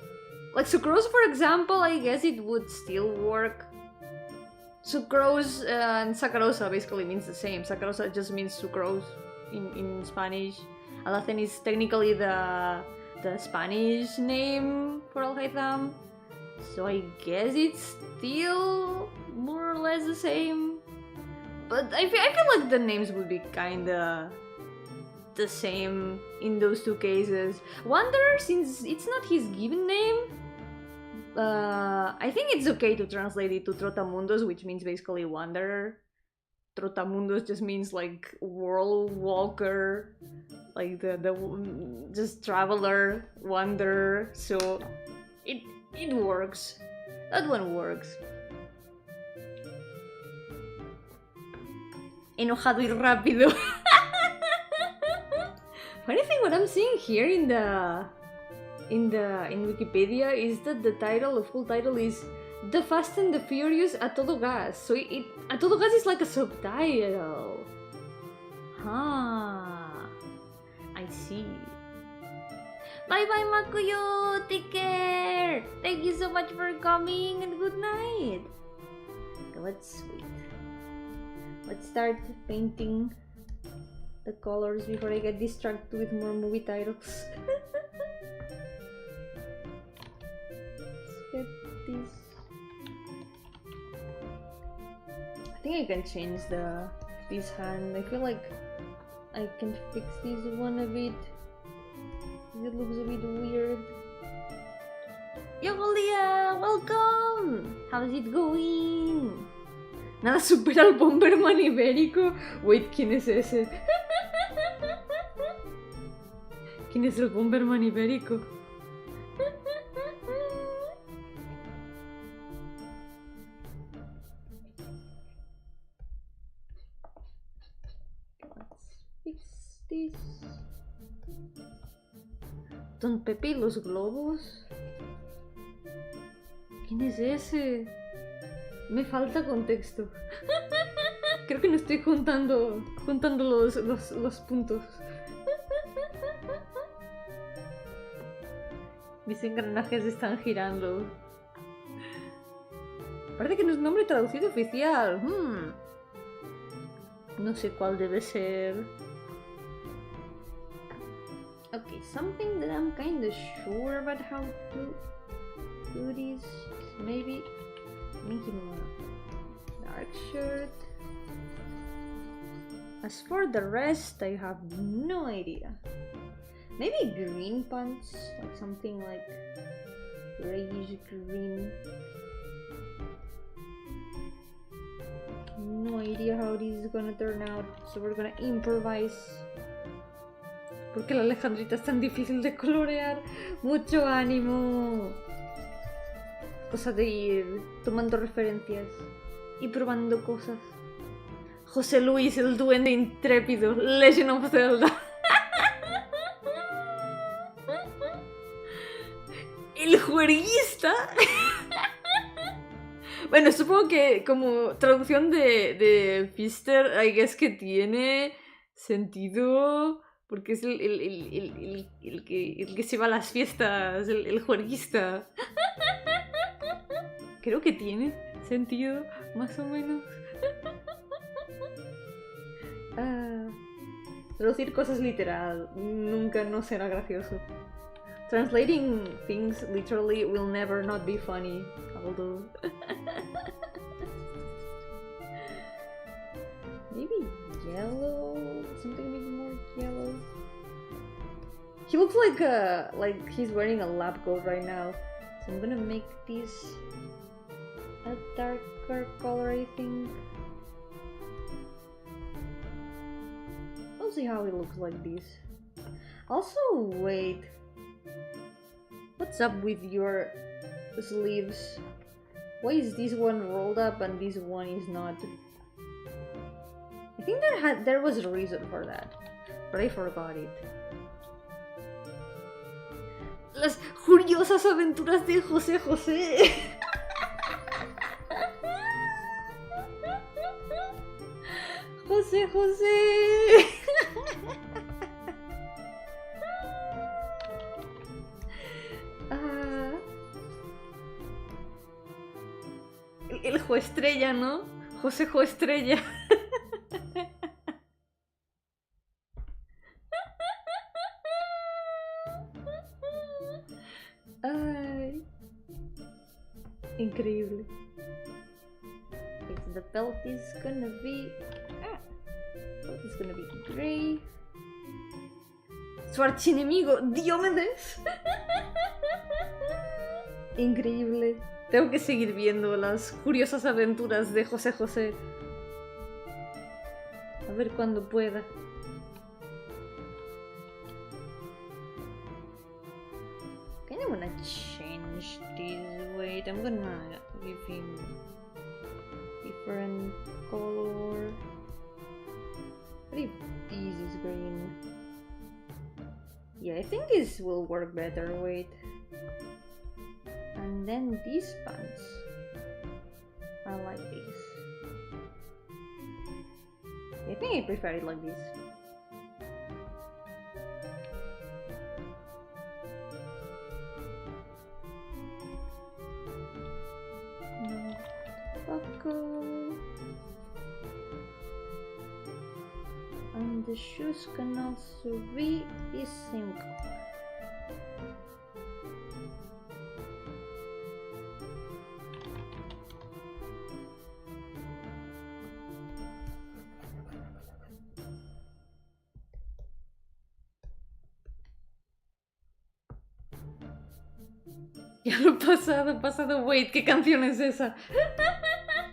Like sucrose, for example, I guess it would still work. Sucrose and sacarosa basically means the same. Sacarosa just means sucrose in Spanish. Alacen is technically the Spanish name for algaitam. So I guess it's still more or less the same. But I feel like the names would be kinda the same in those two cases. Wanderer, since it's not his given name, I think it's okay to translate it to Trotamundos, which means basically wanderer. Trotamundos just means like world walker, like the just traveler, wanderer. So it works. That one works. Enojado y rápido. Funny thing, what I'm seeing here in Wikipedia is that the full title is The Fast and the Furious a todo gas. So a todo gas is like a subtitle. Huh. I see. Bye bye Makuyo, take care. Thank you so much for coming and good night. Okay, let's wait. Let's start painting the colors before I get distracted with more movie titles. Let's get this. I think I can change this hand. I feel like I can fix this one a bit. It looks a bit weird. Yo, Julia, welcome! How's it going? Nada supera al Bomberman ibérico. Wait, ¿quién es ese? ¿Quién es el Bomberman ibérico? Let's fix this. Don Pepe y los globos. ¿Quién es ese? Me falta contexto. Creo que no estoy juntando los puntos. Mis engranajes están girando. Parece que no es nombre traducido oficial. No sé cuál debe ser. Okay, something that I'm kinda sure about how to do this. Maybe make him a dark shirt. As for the rest, I have no idea. Maybe green pants, like something like grayish green. No idea how this is gonna turn out, so we're gonna improvise. Porque la Alejandrita es tan difícil de colorear. Mucho ánimo. Cosa de ir tomando referencias y probando cosas. José Luis, el duende intrépido, Legend of Zelda. El juerguista. Bueno, supongo que como traducción de Fister, I guess que tiene sentido, porque es el que se va a las fiestas, el juerguista. Creo que tiene sentido, más o menos. Traducir cosas literal nunca no será gracioso. Translating things literally will never not be funny, although... Maybe yellow? Something a bit more yellow? He looks like he's wearing a lab coat right now. So I'm gonna make this a darker color, I think. We'll see how it looks like this. Also, wait. What's up with your sleeves? Why is this one rolled up and this one is not? I think there was a reason for that, but I forgot it. Las curiosas aventuras de José José. José José. Ah, el Jo Estrella, ¿no? José Jo Estrella. Ay, increíble. The belt is gonna be... belt is gonna be gray. Su archienemigo, Diomedes. Increíble. Tengo que seguir viendo las curiosas aventuras de José José. A ver cuando pueda. Kinda wanna change this. Wait, I'm gonna give him different color. What if this is green? Yeah, I think this will work better. Wait. And then these pants. I like this. I think I prefer it like this. Buckle. And the shoes can also be the same color. Ya lo he pasado. Wait, ¿qué canción es esa?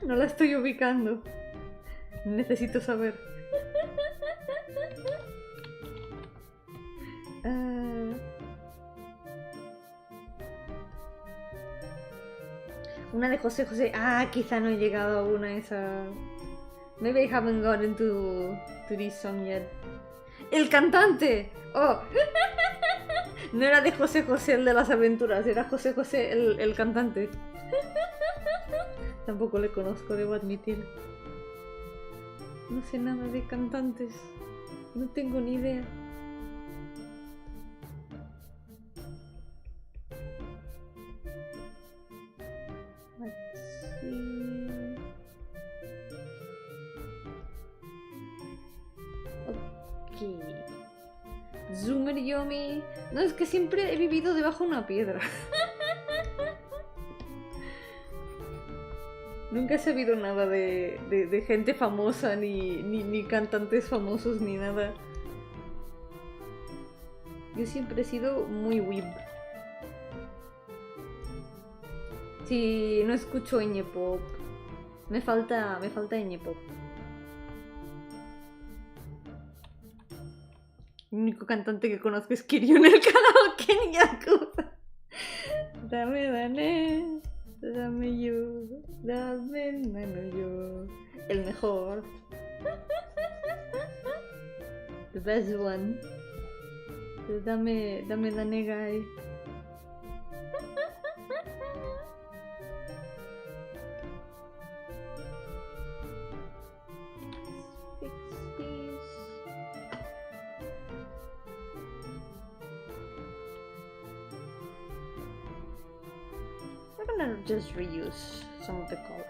No la estoy ubicando. Necesito saber. Una de José José. Ah, quizá no he llegado aún a esa. Maybe I haven't gotten to this song yet. ¡El cantante! ¡Oh! No era de José José el de las aventuras, era José José el cantante. Tampoco le conozco, debo admitir. No sé nada de cantantes. No tengo ni idea. Let's see. Ok. Zoomer Yomi. No, es que siempre he vivido debajo de una piedra. Nunca he sabido nada de gente famosa, ni cantantes famosos, ni nada. Yo siempre he sido muy weeb. Sí, no escucho ñ-pop. Me falta ñ-pop. El único cantante que conozco es Kiryu en el karaoke en Yakuza. Dame yo, dame mano yo. El mejor. The best one. Dame Danegai. I'm gonna just reuse some of the colors.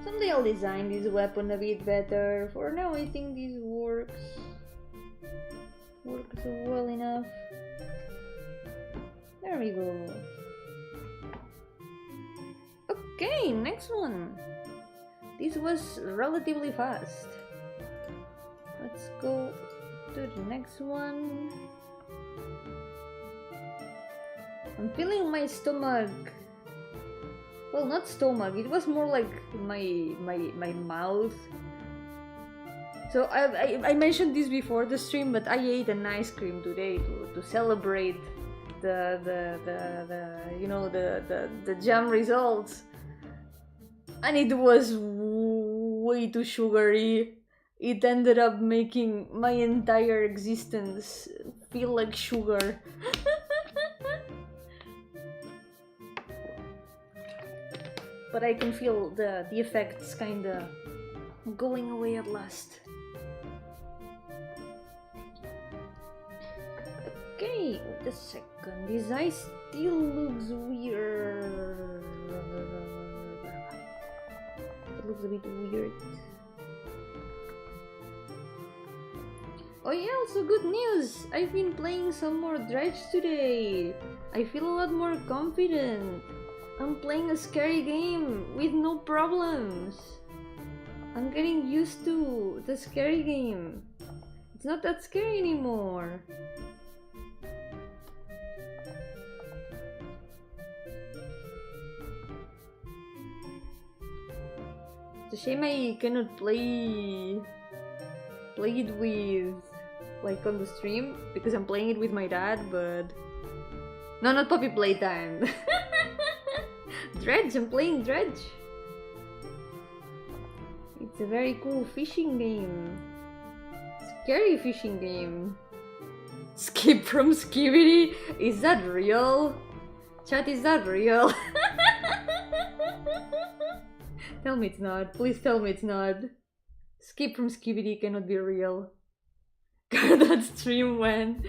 Someday I'll design this weapon a bit better. For now I think this works well enough. There we go. Okay, next one. This was relatively fast. Let's go to the next one. I'm feeling my stomach. Well, not stomach, it was more like my mouth. So I mentioned this before the stream, but I ate an ice cream today to celebrate the jam results. And it was way too sugary. It ended up making my entire existence feel like sugar. but I can feel the effects kinda going away at last. Okay, wait a second. This eye still looks weird. It looks a bit weird. Oh yeah, also good news! I've been playing some more Dredge today. I feel a lot more confident. I'm playing a scary game with no problems. I'm getting used to the scary game. It's not that scary anymore. It's a shame I cannot play it with, like, on the stream, because I'm playing it with my dad, but... No, not puppy playtime. Dredge, I'm playing Dredge. It's a very cool fishing game. Scary fishing game. Skip from Skibidi? Is that real? Chat, is that real? Tell me it's not. Please tell me it's not. Skip from Skibidi cannot be real. God, that stream went.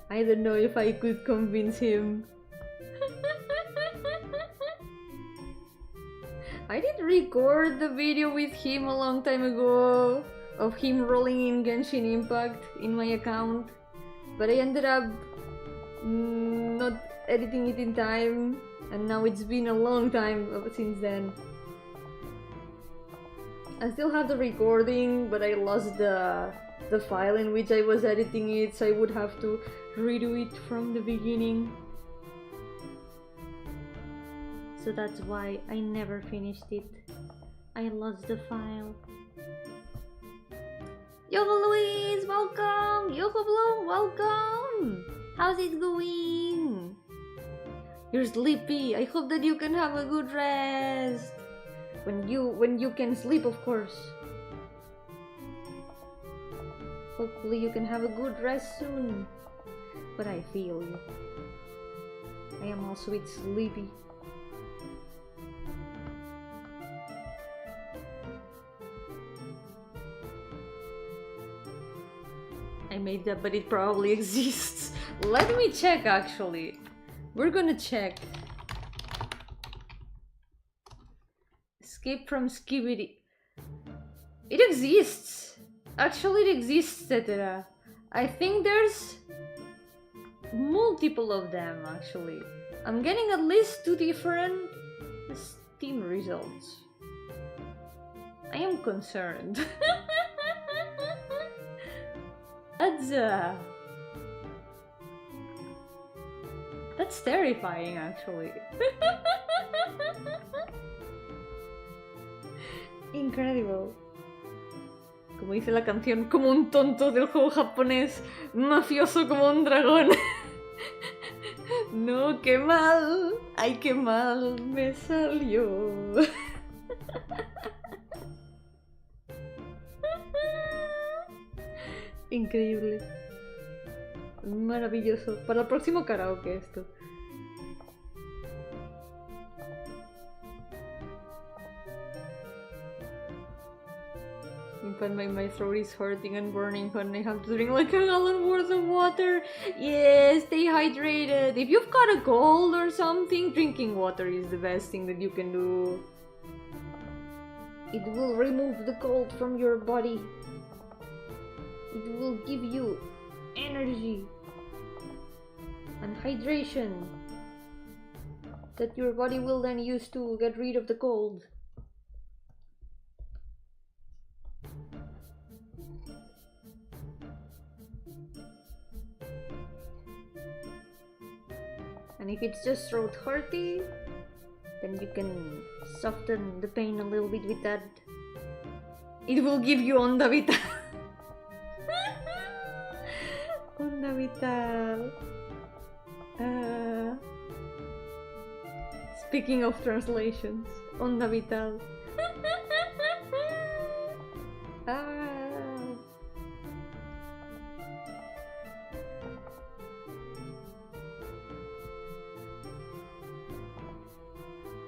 I don't know if I could convince him. I did record the video with him a long time ago of him rolling in Genshin Impact in my account, but I ended up not editing it in time, and now it's been a long time since then. I still have the recording, but I lost the file in which I was editing it, so I would have to redo it from the beginning. So that's why I never finished it. I lost the file. Yo-hooo Luis, welcome! Yo-hooo Bloom, welcome! How's it going? You're sleepy. I hope that you can have a good rest. When you can sleep, of course. Hopefully you can have a good rest soon. But I feel you. I am also a bit sleepy. I made that, but it probably exists. Let me check, actually. We're gonna check. Escape from Skibidi. It exists! Actually, it exists, etc. I think there's multiple of them, actually. I'm getting at least 2 different Steam results. I am concerned. That's terrifying, actually. Incredible. Como dice la canción, como un tonto del juego japonés, mafioso como un dragón. No, qué mal. Ay, qué mal me salió. Increíble. Maravilloso. Para el próximo karaoke esto. In fact, my throat is hurting and burning and I have to drink like a gallon worth of water. Yes, stay hydrated. If you've got a cold or something, drinking water is the best thing that you can do. It will remove the cold from your body. It will give you energy and hydration that your body will then use to get rid of the cold. And if it's just throat hurty, then you can soften the pain a little bit with that. It will give you onda vital. Onda vital. Speaking of translations, onda vital.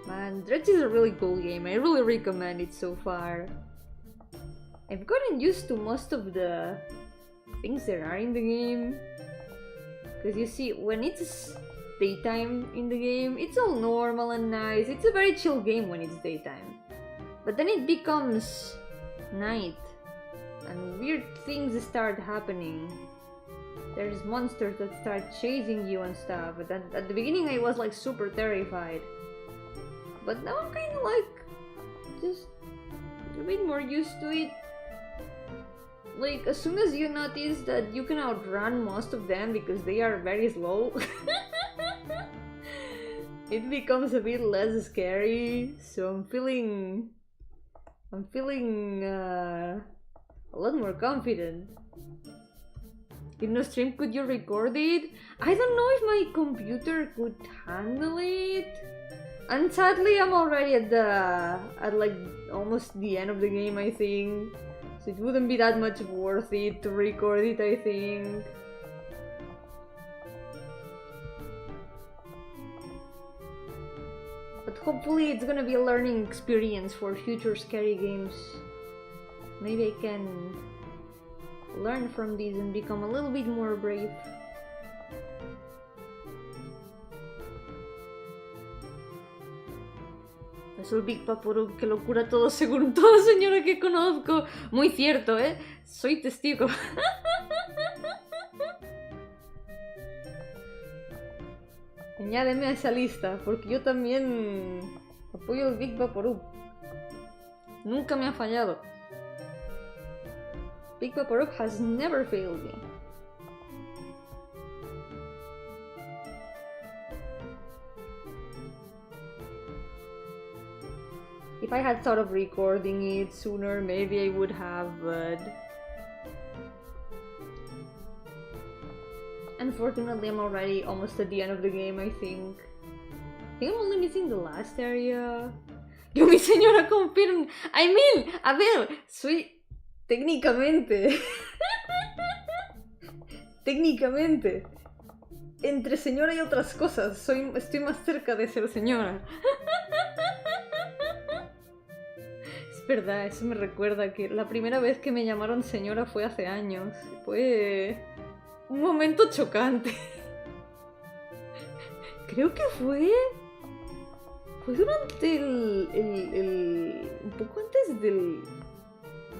Man, Dredge is a really cool game. I really recommend it so far. I've gotten used to most of the things there are in the game. Because you see, when it's daytime in the game, it's all normal and nice. It's a very chill game when it's daytime. But then it becomes night. And weird things start happening. There's monsters that start chasing you and stuff. But at the beginning I was like super terrified. But now I'm kind of like just a bit more used to it. Like, as soon as you notice that you can outrun most of them because they are very slow, it becomes a bit less scary. So I'm feeling a lot more confident. In no stream, could you record it? I don't know if my computer could handle it. And sadly, I'm already at like almost the end of the game, I think. So it wouldn't be that much worth it to record it, I think. But hopefully it's gonna be a learning experience for future scary games. Maybe I can learn from these and become a little bit more brave. Eso el Big Paporu que lo cura todo según toda señora que conozco. Muy cierto, ¿eh? Soy testigo. Añádeme a esa lista, porque yo también apoyo el Big Paporu. Nunca me ha fallado. Big Paporu has never failed me. If I had thought of recording it sooner, maybe I would have, but unfortunately I'm already almost at the end of the game, I think. I think I'm only missing the last area. Yo, mi señora, confirm. I mean, a ver, soy técnicamente. Técnicamente. Entre señora y otras cosas, estoy más cerca de ser señora. Es verdad, eso me recuerda que la primera vez que me llamaron señora fue hace años. Fue un momento chocante. Creo que fue durante un poco antes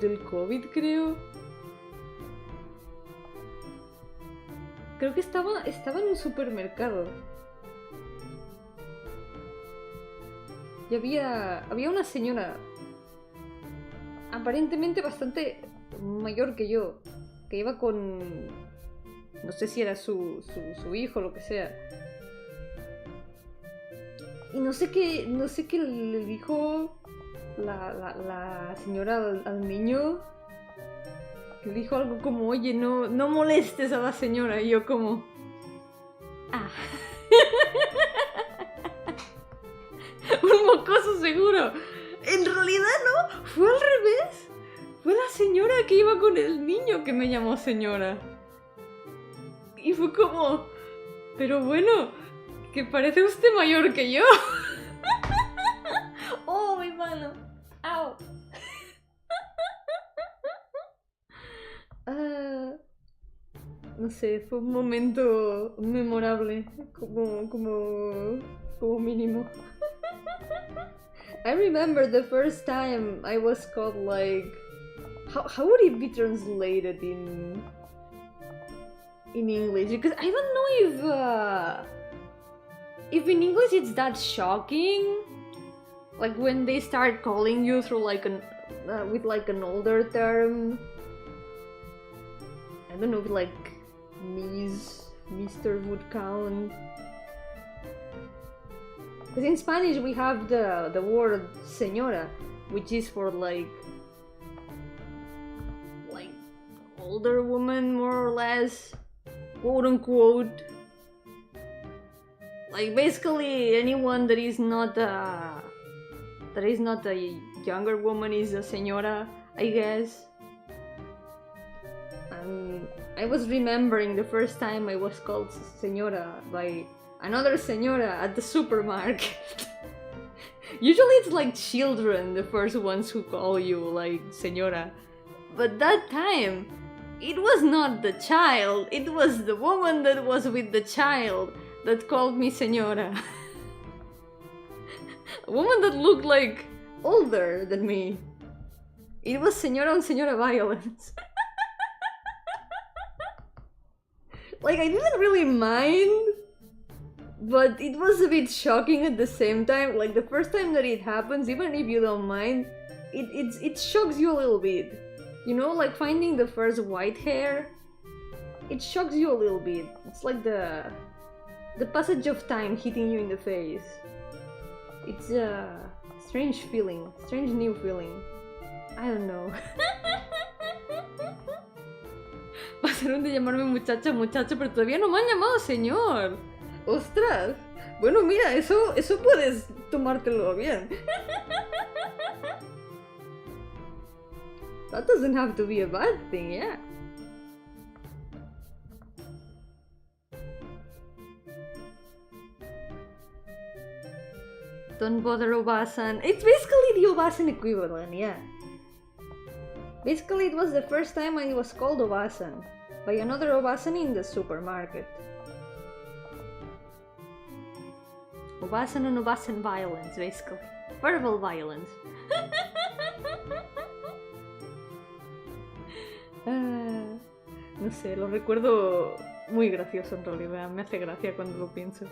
del COVID, creo. Creo que estaba en un supermercado. Y había una señora aparentemente bastante mayor que yo, que iba con, no sé si era su hijo o lo que sea. Y no sé qué le dijo la señora al niño. Que dijo algo como, oye, no molestes a la señora. Y yo como, ah. Un mocoso seguro. En realidad no, fue al revés. Fue la señora que iba con el niño que me llamó señora. Y fue como, pero bueno, que parece usted mayor que yo. Oh, mi mano. Au. No sé, fue un momento memorable, como mínimo. I remember the first time I was called, like, how would it be translated in English? Because I don't know if in English it's that shocking, like when they start calling you through like with like an older term. I don't know if like Mr. would count. Because in Spanish we have the word señora, which is for like older woman, more or less, quote unquote. Like basically anyone that is not a younger woman is a señora, I guess. And I was remembering the first time I was called señora by another señora at the supermarket. Usually it's like children, the first ones who call you like señora. But that time, it was not the child, it was the woman that was with the child that called me señora. A woman that looked like older than me. It was señora on señora violence. Like, I didn't really mind, but it was a bit shocking at the same time. Like, the first time that it happens, even if you don't mind, it shocks you a little bit. You know, like finding the first white hair, it shocks you a little bit. It's like the passage of time hitting you in the face. It's a strange feeling, strange new feeling. I don't know. Pasaron de llamarme muchacha, muchacho, pero todavía no me han llamado señor. ¡Ostras! Bueno, mira, eso puedes tomártelo bien. That doesn't have to be a bad thing, yeah. Don't bother Obasan. It's basically the Obasan equivalent, yeah. Basically, it was the first time I was called Obasan by another Obasan in the supermarket. Obasan and Obasan violence, basically. Verbal violence. No sé, lo recuerdo muy gracioso en realidad. Me hace gracia cuando lo pienso.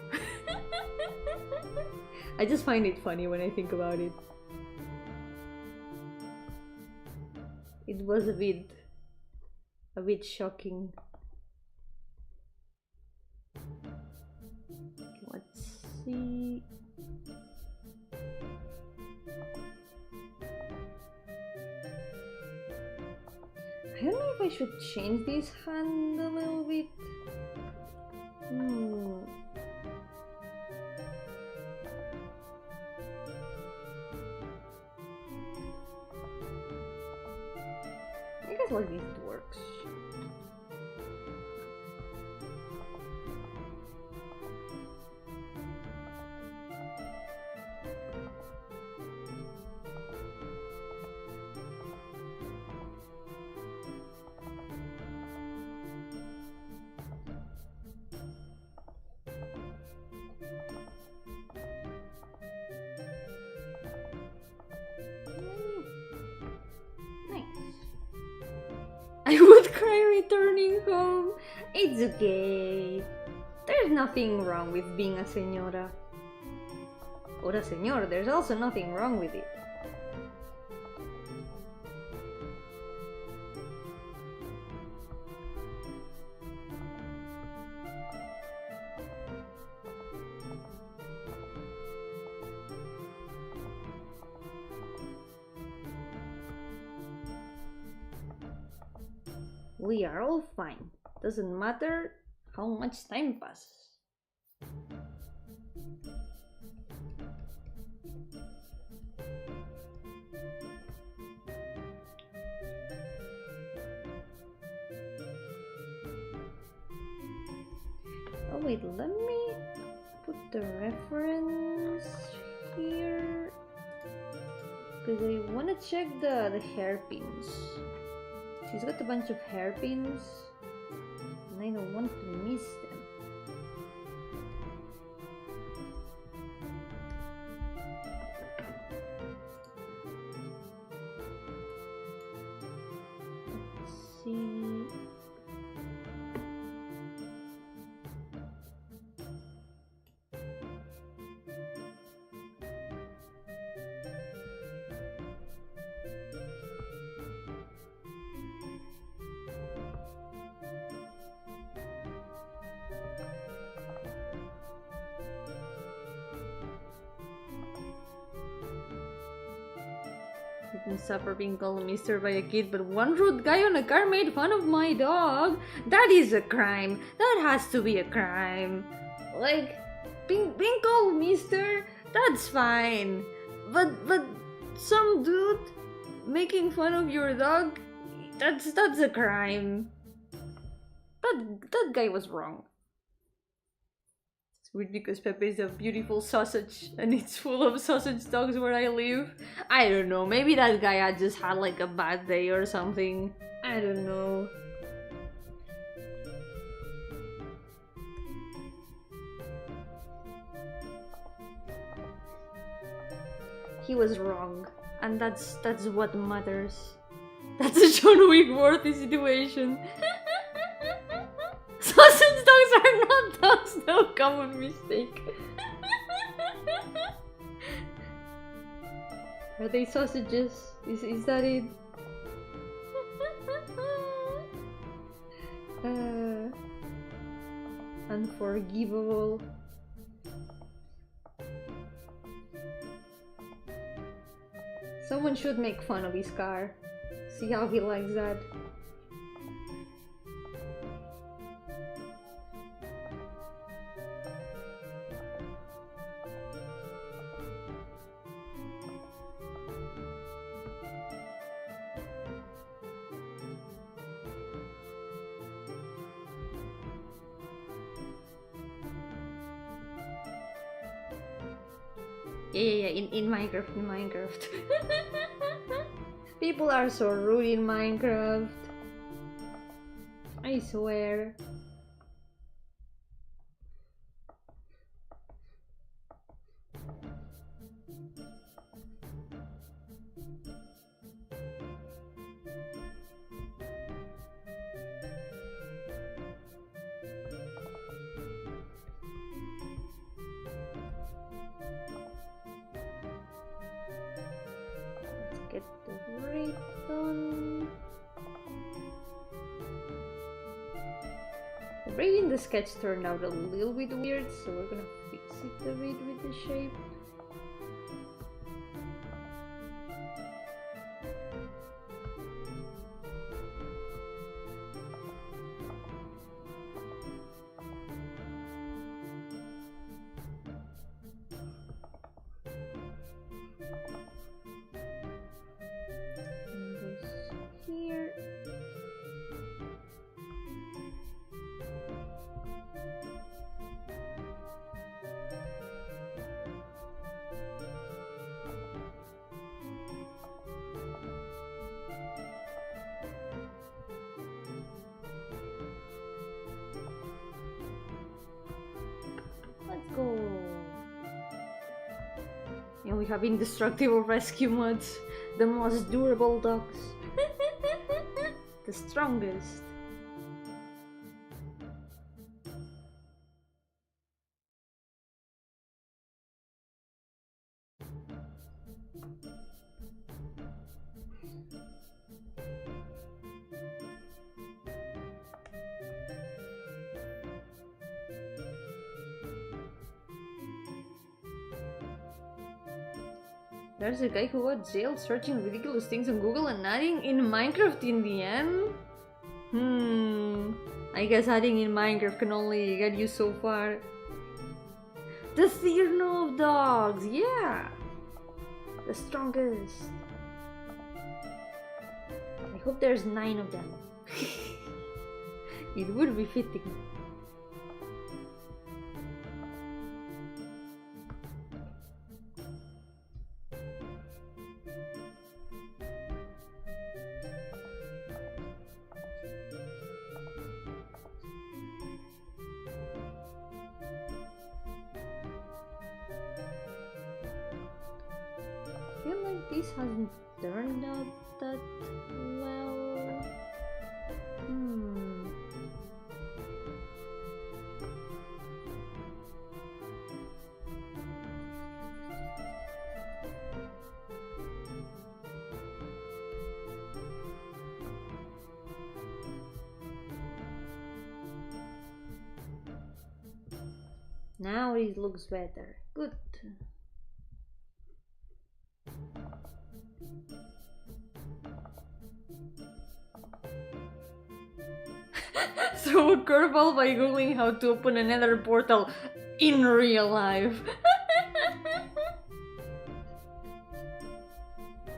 I just find it funny when I think about it. It was a bit shocking. Let's see. I don't know if I should change this hand a little bit. I guess like this works. I would cry returning home. It's okay. There's nothing wrong with being a señora. Or a señor, there's also nothing wrong with it. We are all fine. Doesn't matter how much time passes. Oh wait, let me put the reference here because I want to check the hairpins. She's got a bunch of hairpins and I don't want to miss them. Let's see. Didn't suffer being called Mister by a kid, but one rude guy on a car made fun of my dog. That is a crime. That has to be a crime. Like, being called Mister, that's fine. But some dude making fun of your dog, that's a crime. That guy was wrong. weird because Pepe is a beautiful sausage and it's full of sausage dogs where I live. I don't know, maybe that guy had just had like a bad day or something. I don't know. He was wrong, and that's what matters. That's a John Wick worthy situation. Sausage dogs are not dogs, no common mistake. Are they sausages? Is that it? Unforgivable. Someone should make fun of his car. See how he likes that. Yeah, in Minecraft. People are so rude in Minecraft. I swear. Get the right done. Reading the sketch turned out a little bit weird, so we're gonna fix it a bit with the shape. Let's go. And we have indestructible rescue mods, the most durable dogs, the strongest. There's a guy who got jailed searching ridiculous things on Google and adding in Minecraft in the end? I guess adding in Minecraft can only get you so far. The Theorno of dogs, yeah! The strongest. I hope there's 9 of them. It would be fitting. I feel like this hasn't turned out that well. Now it looks better. Good. Throw a curveball by googling how to open another portal in real life.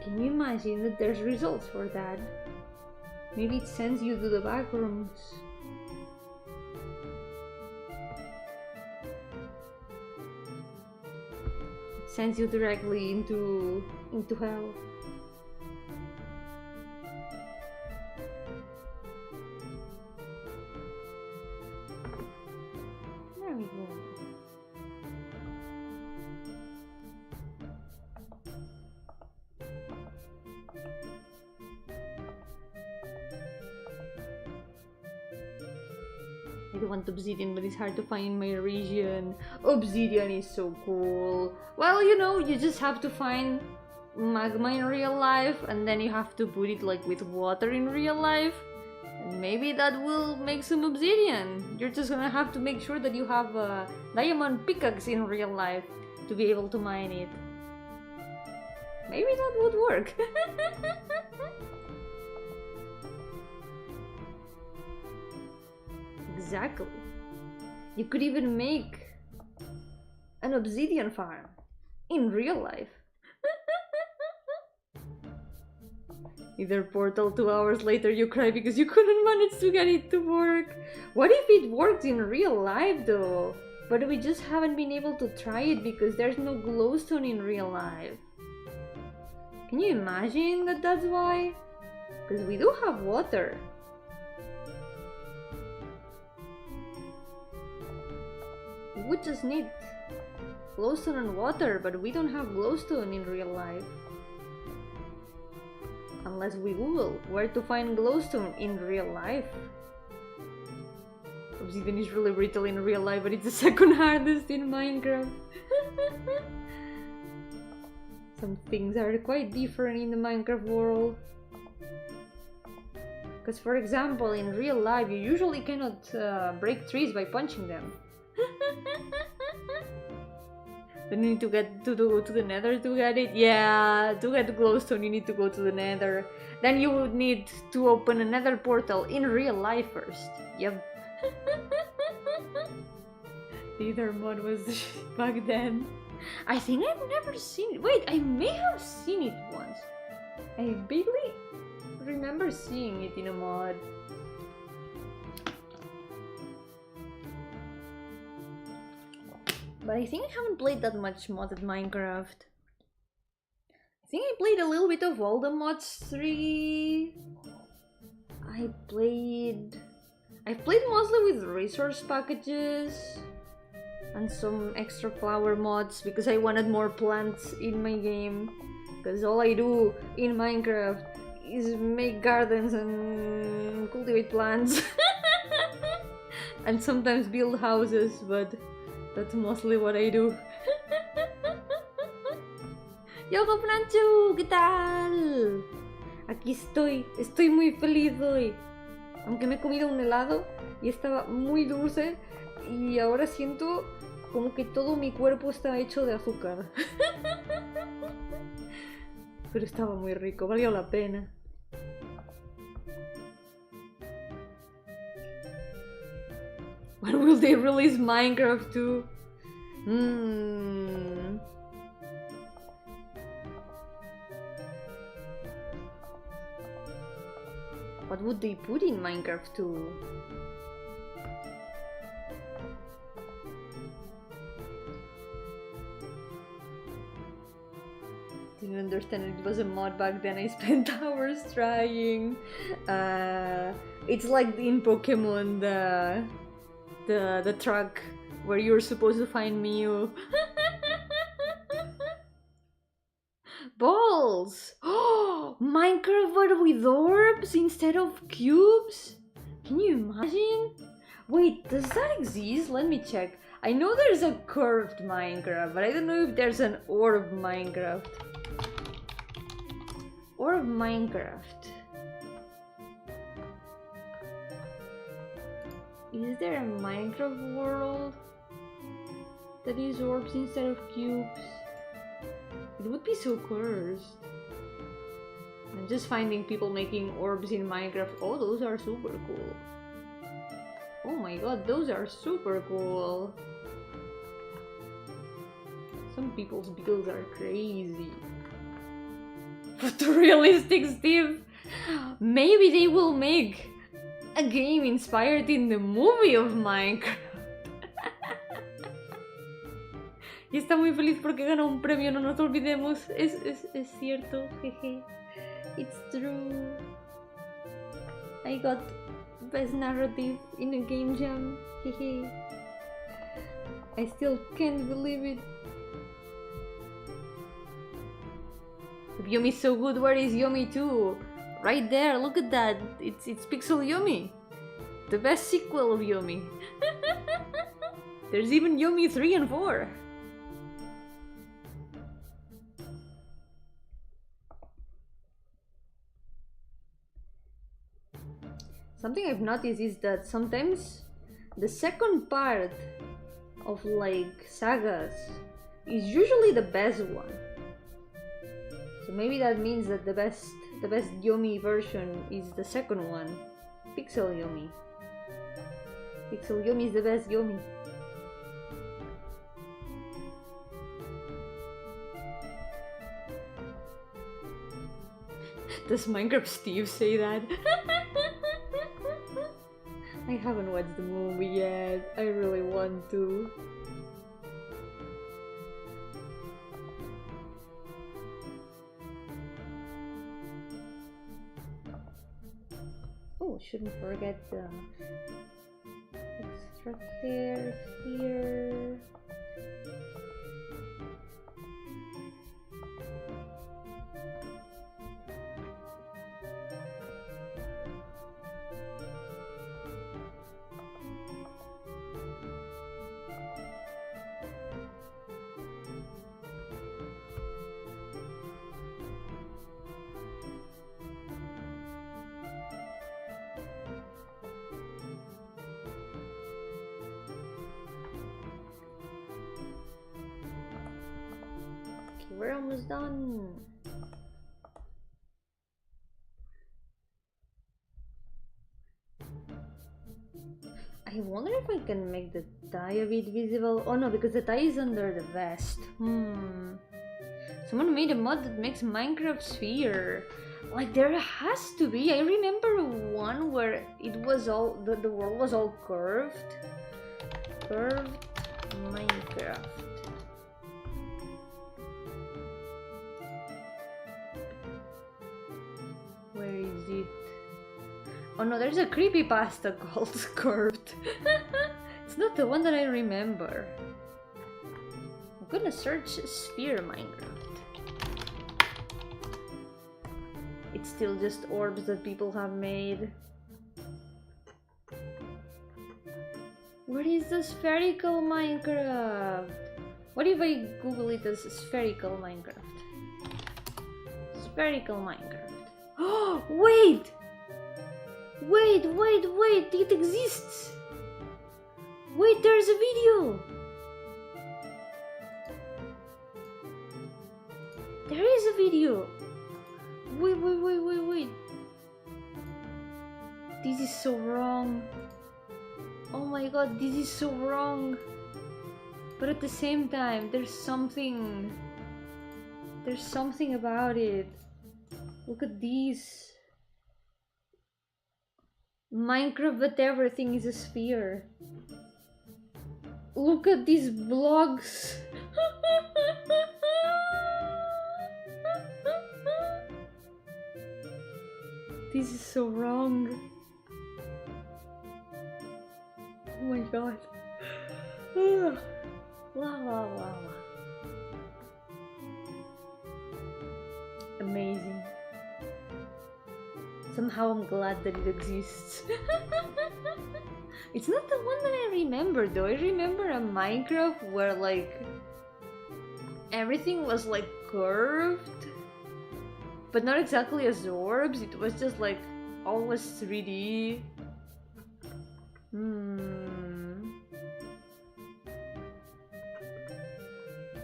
Can you imagine that there's results for that? Maybe it sends you to the back rooms. sends you directly into hell. There we go. I do want obsidian, but it's hard to find in my region. Obsidian is so cool. Well, you know, you just have to find magma in real life, and then you have to put it like with water in real life, and maybe that will make some obsidian. You're just gonna have to make sure that you have a diamond pickaxe in real life to be able to mine it. Maybe that would work. Exactly. You could even make an obsidian farm in real life. Either portal 2 hours later you cry because you couldn't manage to get it to work. What if it works in real life though? But we just haven't been able to try it because there's no glowstone in real life. Can you imagine that that's why? Because we do have water. We would just need glowstone and water, but we don't have glowstone in real life. Unless we Google where to find glowstone in real life. Obsidian is really brittle in real life, but it's the second hardest in Minecraft. Some things are quite different in the Minecraft world. Because for example, in real life you usually cannot break trees by punching them. Then you need to get to the nether to get it. Yeah, to get glowstone you need to go to the nether. Then you would need to open a nether portal in real life first. Yep. The other mod was the shit back then. I think I've never seen it. Wait, I may have seen it once. I vaguely remember seeing it in a mod. But I think I haven't played that much modded Minecraft. I think I played a little bit of all the mods 3. I've played mostly with resource packages and some extra flower mods because I wanted more plants in my game. Because all I do in Minecraft is make gardens and cultivate plants. And sometimes build houses, but that's mostly what I do. Yo, Franchu, ¿qué tal? Aquí estoy muy feliz hoy. Aunque me he comido un helado y estaba muy dulce y ahora siento como que todo mi cuerpo está hecho de azúcar. Pero estaba muy rico, valió la pena. When will they release Minecraft 2? What would they put in Minecraft 2? Didn't understand it was a mod back then. I spent hours trying. It's like in Pokemon, the truck where you're supposed to find Mew. Balls! Oh, Minecraft but with orbs instead of cubes? Can you imagine? Wait, does that exist? Let me check. I know there's a curved Minecraft, but I don't know if there's an orb Minecraft. Orb Minecraft. Is there a Minecraft world that is orbs instead of cubes? It would be so cursed. I'm just finding people making orbs in Minecraft. Oh, those are super cool. Oh my god, those are super cool. Some people's builds are crazy. Photorealistic Steve! Maybe they will make a game inspired in the movie of Minecraft. Y está muy feliz porque ganó un premio, no nos olvidemos. Es cierto, jeje. It's true. I got best narrative in a game jam. Hehe. I still can't believe it. If Yomi's so good, where is Yomi 2? Right there, look at that. It's Pixel Yomi. The best sequel of Yomi. There's even Yomi 3 and 4. Something I've noticed is that sometimes the second part of like sagas is usually the best one. So maybe that means that the best Yomi version is the second one. Pixel Yomi. Pixel Yomi is the best Yomi. Does Minecraft Steve say that? I haven't watched the movie yet. I really want to. Oh, shouldn't forget the extract there, here. We're almost done. I wonder if I can make the tie a bit visible. Oh no, because the tie is under the vest. Someone made a mod that makes Minecraft sphere. Like there has to be. I remember one where it was all the world was all curved. Curved Minecraft. Where is it? Oh no, there's a creepypasta called Curved. It's not the one that I remember. I'm gonna search Sphere Minecraft. It's still just orbs that people have made. Where is the spherical Minecraft? What if I Google it as spherical Minecraft? Spherical Minecraft. Oh, wait! Wait, it exists! Wait, there's a video! There is a video! Wait. This is so wrong. Oh my god, this is so wrong. But at the same time, there's something about it. Look at these. Minecraft, but everything is a sphere. Look at these blocks. This is so wrong. Oh my god. Wow. Amazing. Somehow I'm glad that it exists. It's not the one that I remember though. I remember a Minecraft where like everything was like curved, but not exactly as orbs. It was just like always 3D.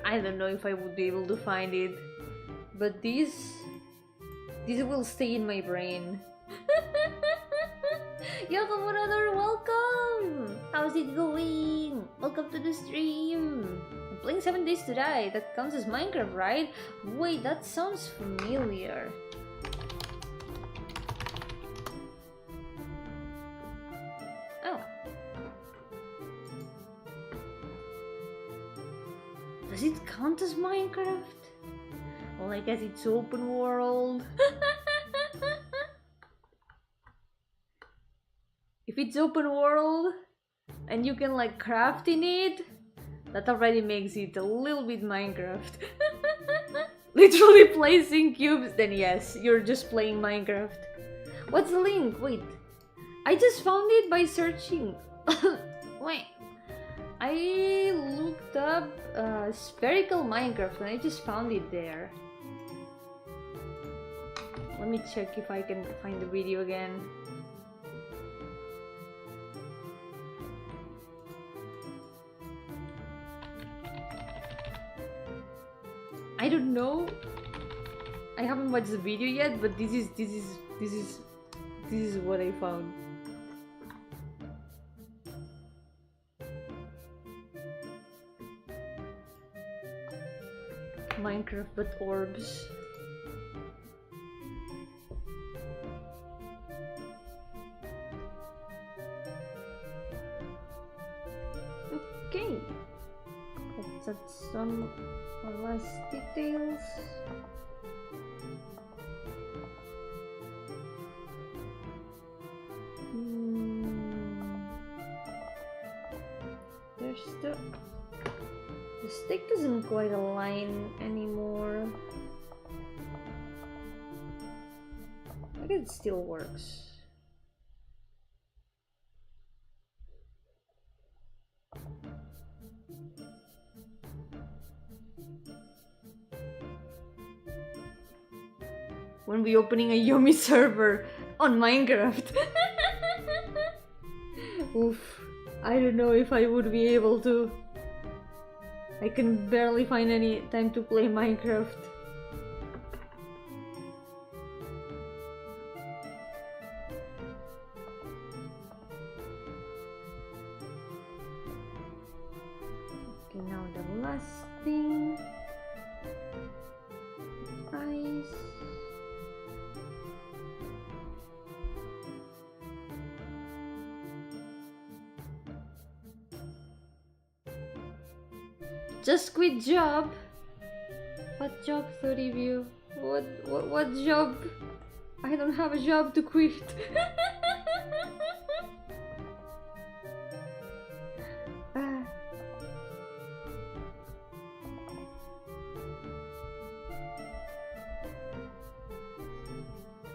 I don't know if I would be able to find it, but this will stay in my brain. Yoko brother, welcome! How's it going? Welcome to the stream! I'm playing 7 Days to Die. That counts as Minecraft, right? Wait, that sounds familiar. count as Minecraft? Well, I guess it's open world. If it's open world and you can like craft in it, that already makes it a little bit Minecraft. Literally placing cubes, then yes, you're just playing Minecraft. What's the link? Wait, I just found it by searching. Wait, I looked up spherical Minecraft and I just found it there. Let me check if I can find the video again. I don't know. I haven't watched the video yet, but this is what I found. Minecraft but orbs. Okay. Let's add some last details. There's the stick doesn't quite align anymore. I guess it still works. When we opening a Yomi server on Minecraft. Oof, I don't know if I would be able to. I can barely find any time to play Minecraft. Okay, now the last thing. Eyes. Just quit job. What job, 30 view? What job? I don't have a job to quit.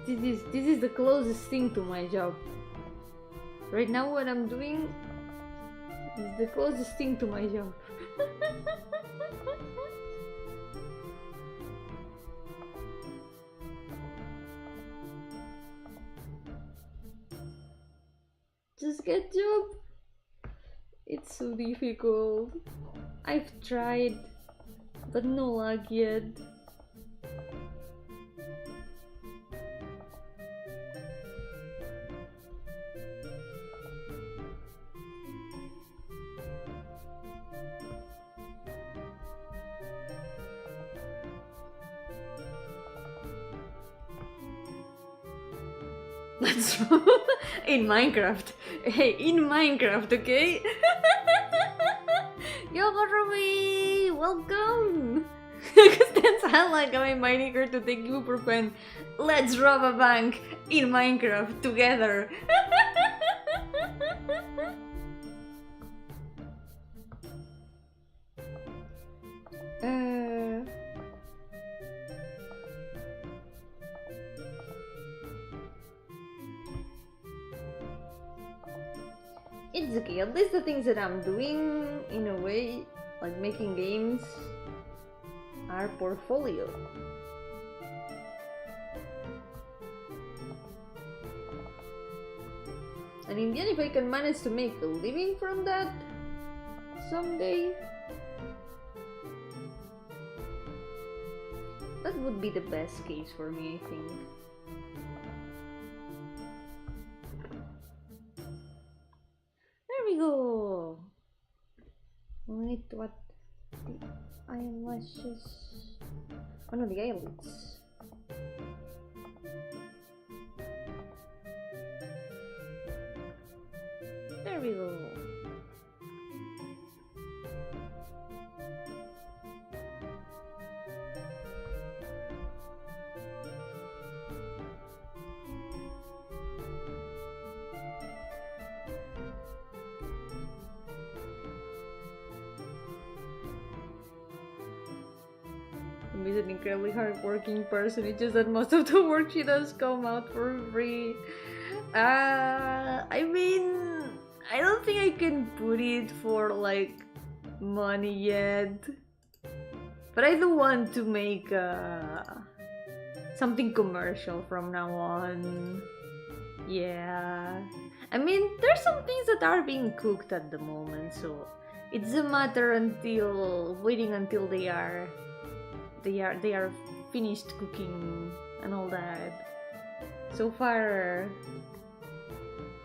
This is the closest thing to my job. Right now what I'm doing is the closest thing to my job. Just get job. It's so difficult. I've tried, but no luck yet. That's in Minecraft. Hey, in Minecraft, okay? Yo-hooo, welcome! That sounds like I'm inviting her to take ibuprofen. Let's rob a bank in Minecraft together. It's okay, at least the things that I'm doing, in a way, like making games, are portfolio. And in the end, if I can manage to make a living from that someday, that would be the best case for me, I think. There we go! We need what? The eyelashes. Oh no, the eyelids. There we go. Mi's an incredibly hardworking person. It's just that most of the work she does come out for free. I mean, I don't think I can put it for like money yet, but I do want to make something commercial from now on. Yeah, I mean, there's some things that are being cooked at the moment, so it's a matter until waiting until they are finished cooking and all that. So far,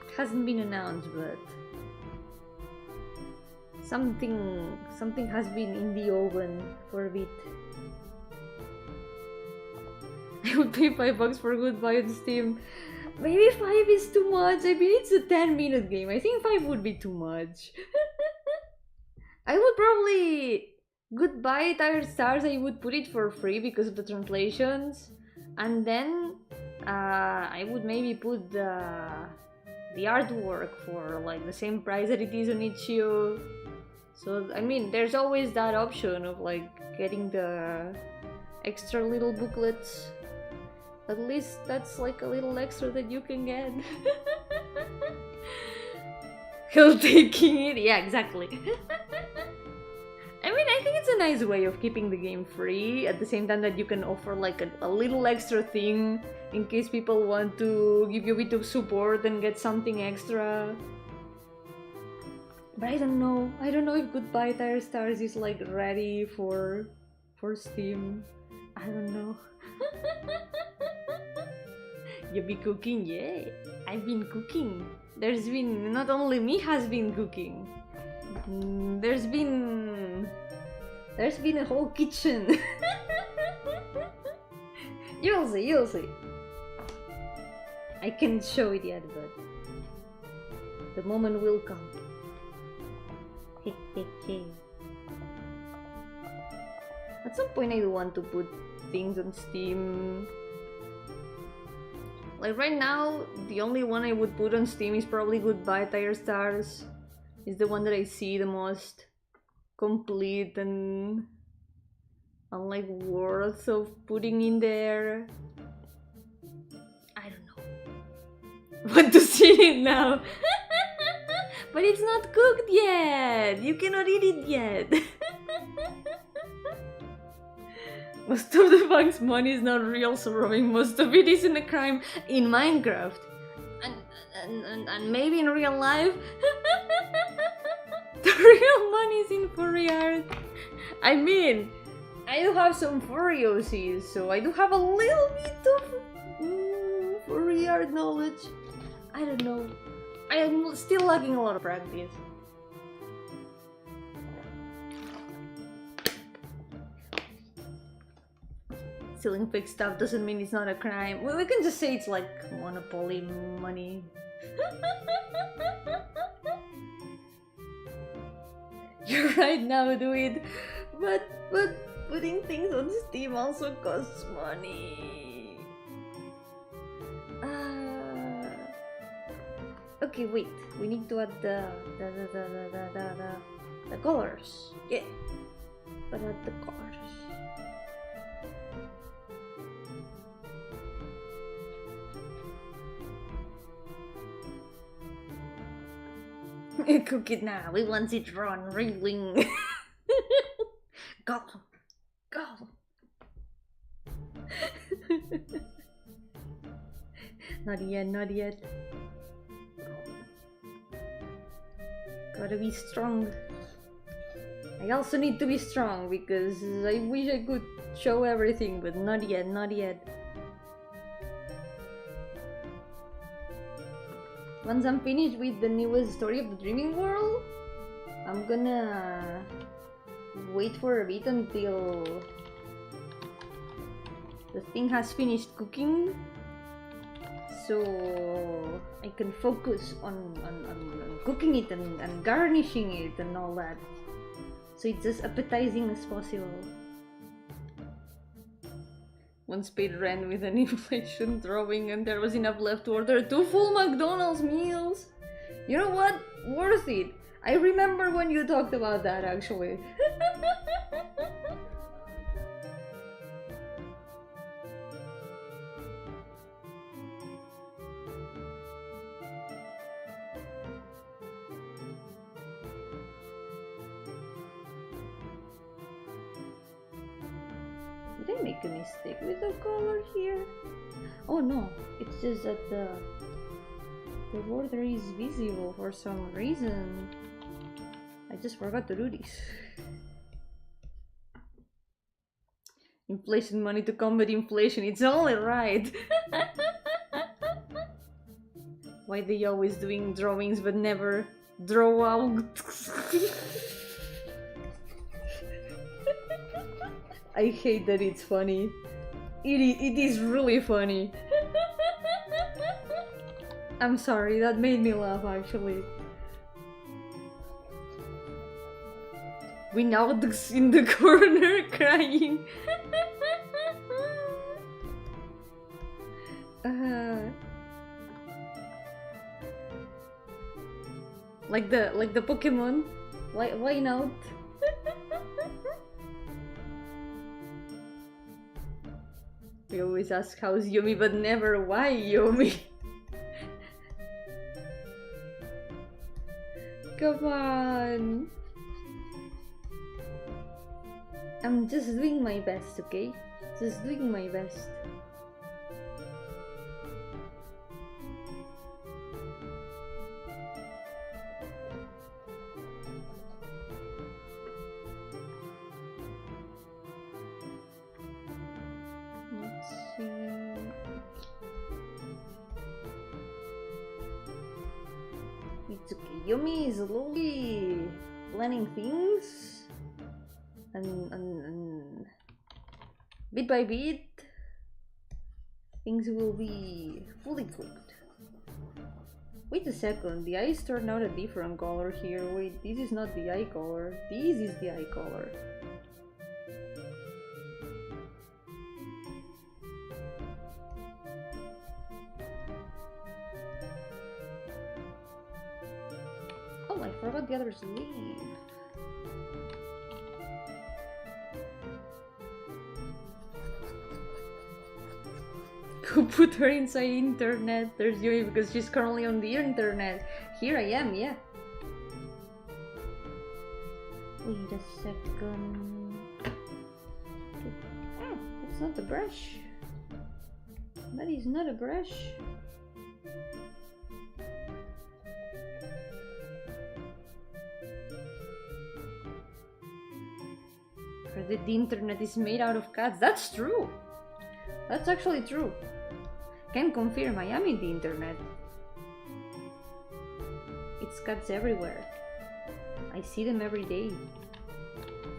it hasn't been announced, but something has been in the oven for a bit. I would pay $5 for Goodbye on Steam. Maybe 5 is too much. I mean, it's a 10-minute game. I think 5 would be too much. I would probably... Goodbye Tired Stars, I would put it for free because of the translations. And then I would maybe put the artwork for like the same price that it is on itch.io. So, I mean, there's always that option of like getting the extra little booklets. At least that's like a little extra that you can get. Hell taking it, yeah, exactly. I mean, I think it's a nice way of keeping the game free at the same time that you can offer like a little extra thing in case people want to give you a bit of support and get something extra. But I don't know if Goodbye Tired Stars is like ready for Steam. I don't know. You be cooking? Yeah, I've been cooking. There's been, not only me has been cooking. There's been a whole kitchen. You'll see. I can't show it yet, but the moment will come. At some point I want to put things on Steam. Like right now, the only one I would put on Steam is probably Goodbye Tired Stars. It's the one that I see the most complete and like worth of putting in there. I don't know. Want to see it now. But it's not cooked yet. You cannot eat it yet. Most of the bank's money is not real, so robbing most of it is in a crime in Minecraft. And maybe in real life. The real money is in furry art. I mean, I do have some furry OCs, so I do have a little bit of furry art knowledge. I don't know. I am still lacking a lot of practice. Stealing fake stuff doesn't mean it's not a crime. Well, we can just say it's like monopoly money. You're right now, do it. But putting things on Steam also costs money. Okay, wait. We need to add the colors. Yeah. But add the colors. Cook it now. We want it raw and wriggling. Go. Not yet. Gotta be strong. I also need to be strong because I wish I could show everything, but not yet. Once I'm finished with the newest story of the Dreaming World, I'm gonna wait for a bit until the thing has finished cooking, so I can focus on cooking it and garnishing it and all that, so it's as appetizing as possible. Once paid rent with an inflation drawing and there was enough left to order 2 full McDonald's meals. You know what? Worth it. I remember when you talked about that actually. Did I make a mistake with the color here? Oh no, it's just that the border is visible for some reason. I just forgot to do this. Inflation money to combat inflation, it's only right. Why they always doing drawings but never draw out? I hate that it's funny. It is really funny. I'm sorry, that made me laugh actually. Winauds in the corner crying. Like the Pokemon. Why not? We always ask how's Yomi, but never why Yomi. Come on. I'm just doing my best, okay? Just doing my best. Let's see. It's okay. Yomi is slowly planning things. And bit by bit, things will be fully cooked. Wait a second, the eyes turned out a different color here. Wait, this is not the eye color. This is the eye color. Oh, I forgot the other sleeve. Who put her inside internet? There's Yomi because she's currently on the internet. Here I am, yeah. Wait a second. Ah, that's not the brush. That is not a brush. Or that the internet is made out of cats. That's true. That's actually true. Can confirm I am in the internet. It's cats everywhere. I see them every day.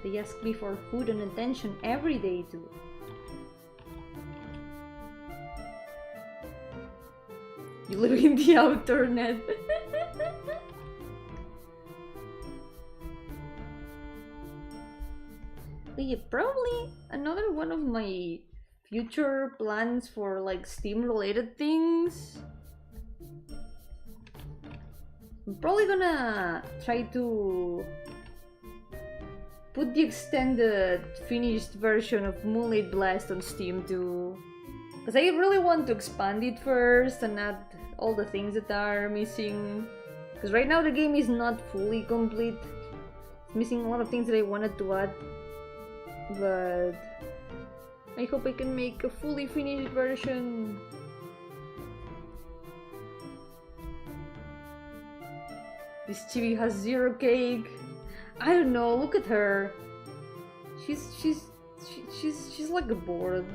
They ask me for food and attention every day too. You live in the outer net. But yeah, probably another one of my future plans for like Steam related things. I'm probably gonna try to put the extended finished version of Moonlight Blast on Steam too, because I really want to expand it first and add all the things that are missing, because right now the game is not fully complete. It's missing a lot of things that I wanted to add, but I hope I can make a fully finished version. This chibi has zero cake. I don't know, look at her. She's like bored.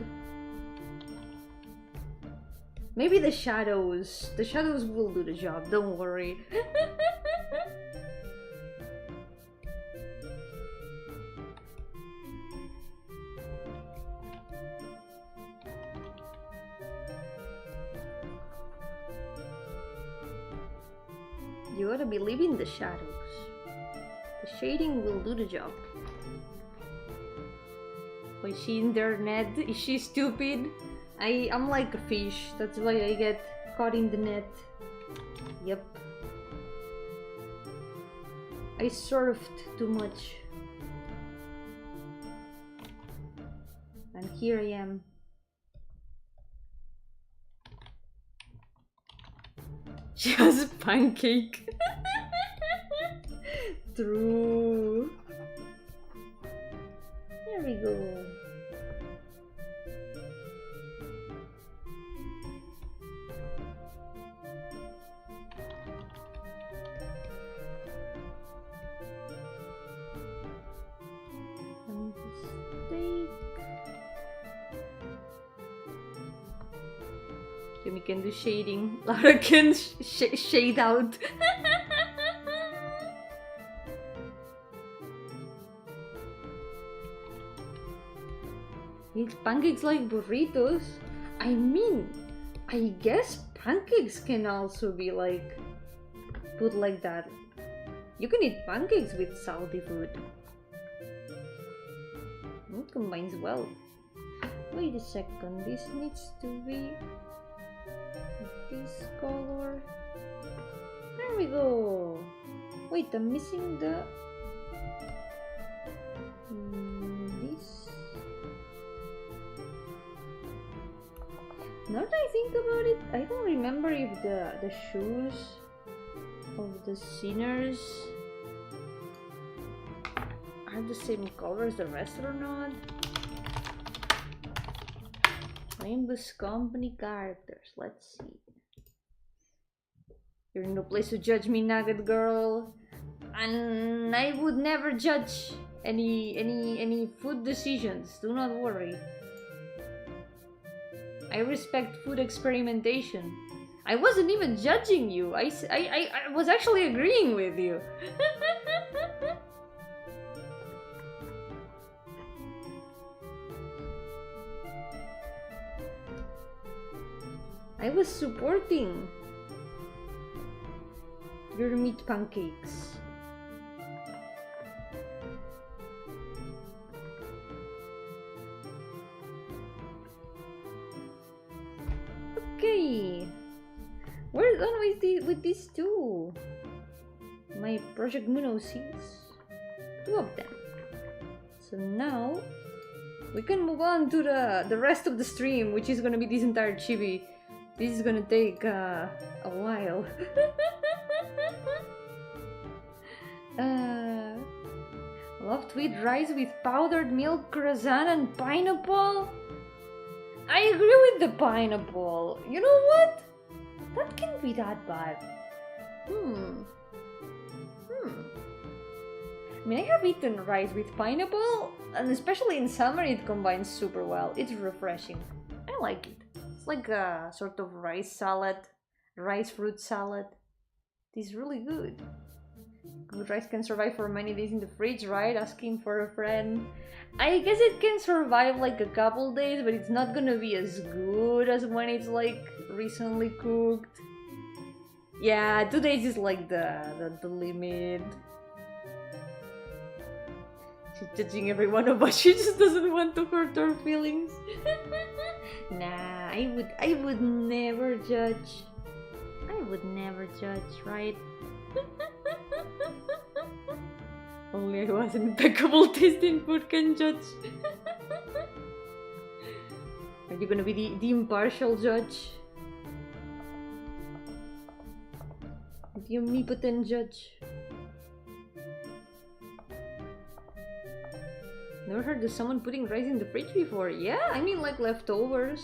Maybe the shadows will do the job, don't worry. You gotta believe in the shadows. The shading will do the job. Was she in their net? Is she stupid? I'm like a fish. That's why I get caught in the net. Yep. I surfed too much. And here I am. She has a pancake. True. There we go. Yomi can do shading. Laura can shade out. Eat pancakes like burritos? I mean, I guess pancakes can also be like put like that. You can eat pancakes with salty food. It combines well. Wait a second, this needs to be this color. There we go. Wait, I'm missing the this. Now that I think about it, I don't remember if the shoes of the sinners are the same color as the rest or not. Rainbow's company characters. Let's see. You're in no place to judge me, Nugget girl, and I would never judge any food decisions. Do not worry. I respect food experimentation. I wasn't even judging you. I was actually agreeing with you. I was supporting your meat pancakes. Okay, we're done with these two. My Project Muno seeds, 2 of them. So now we can move on to the rest of the stream, which is gonna be this entire chibi. This is gonna take a while. Love to eat rice with powdered milk, croissant, and pineapple. I agree with the pineapple. You know what? That can't be that bad. I mean, I have eaten rice with pineapple, and especially in summer, it combines super well. It's refreshing. I like it. It's like a sort of rice salad, rice fruit salad. It is really good. Good rice can survive for many days in the fridge, right? Asking for a friend. I guess it can survive like a couple days, but it's not gonna be as good as when it's like recently cooked. Yeah, 2 days is like the limit. She's judging every one of us. She just doesn't want to hurt our feelings. Nah, I would never judge. I would never judge, right? Only I who has an impeccable taste in food can judge. Are you gonna be the impartial judge? The omnipotent judge? Never heard of someone putting rice in the fridge before. Yeah, I mean like leftovers.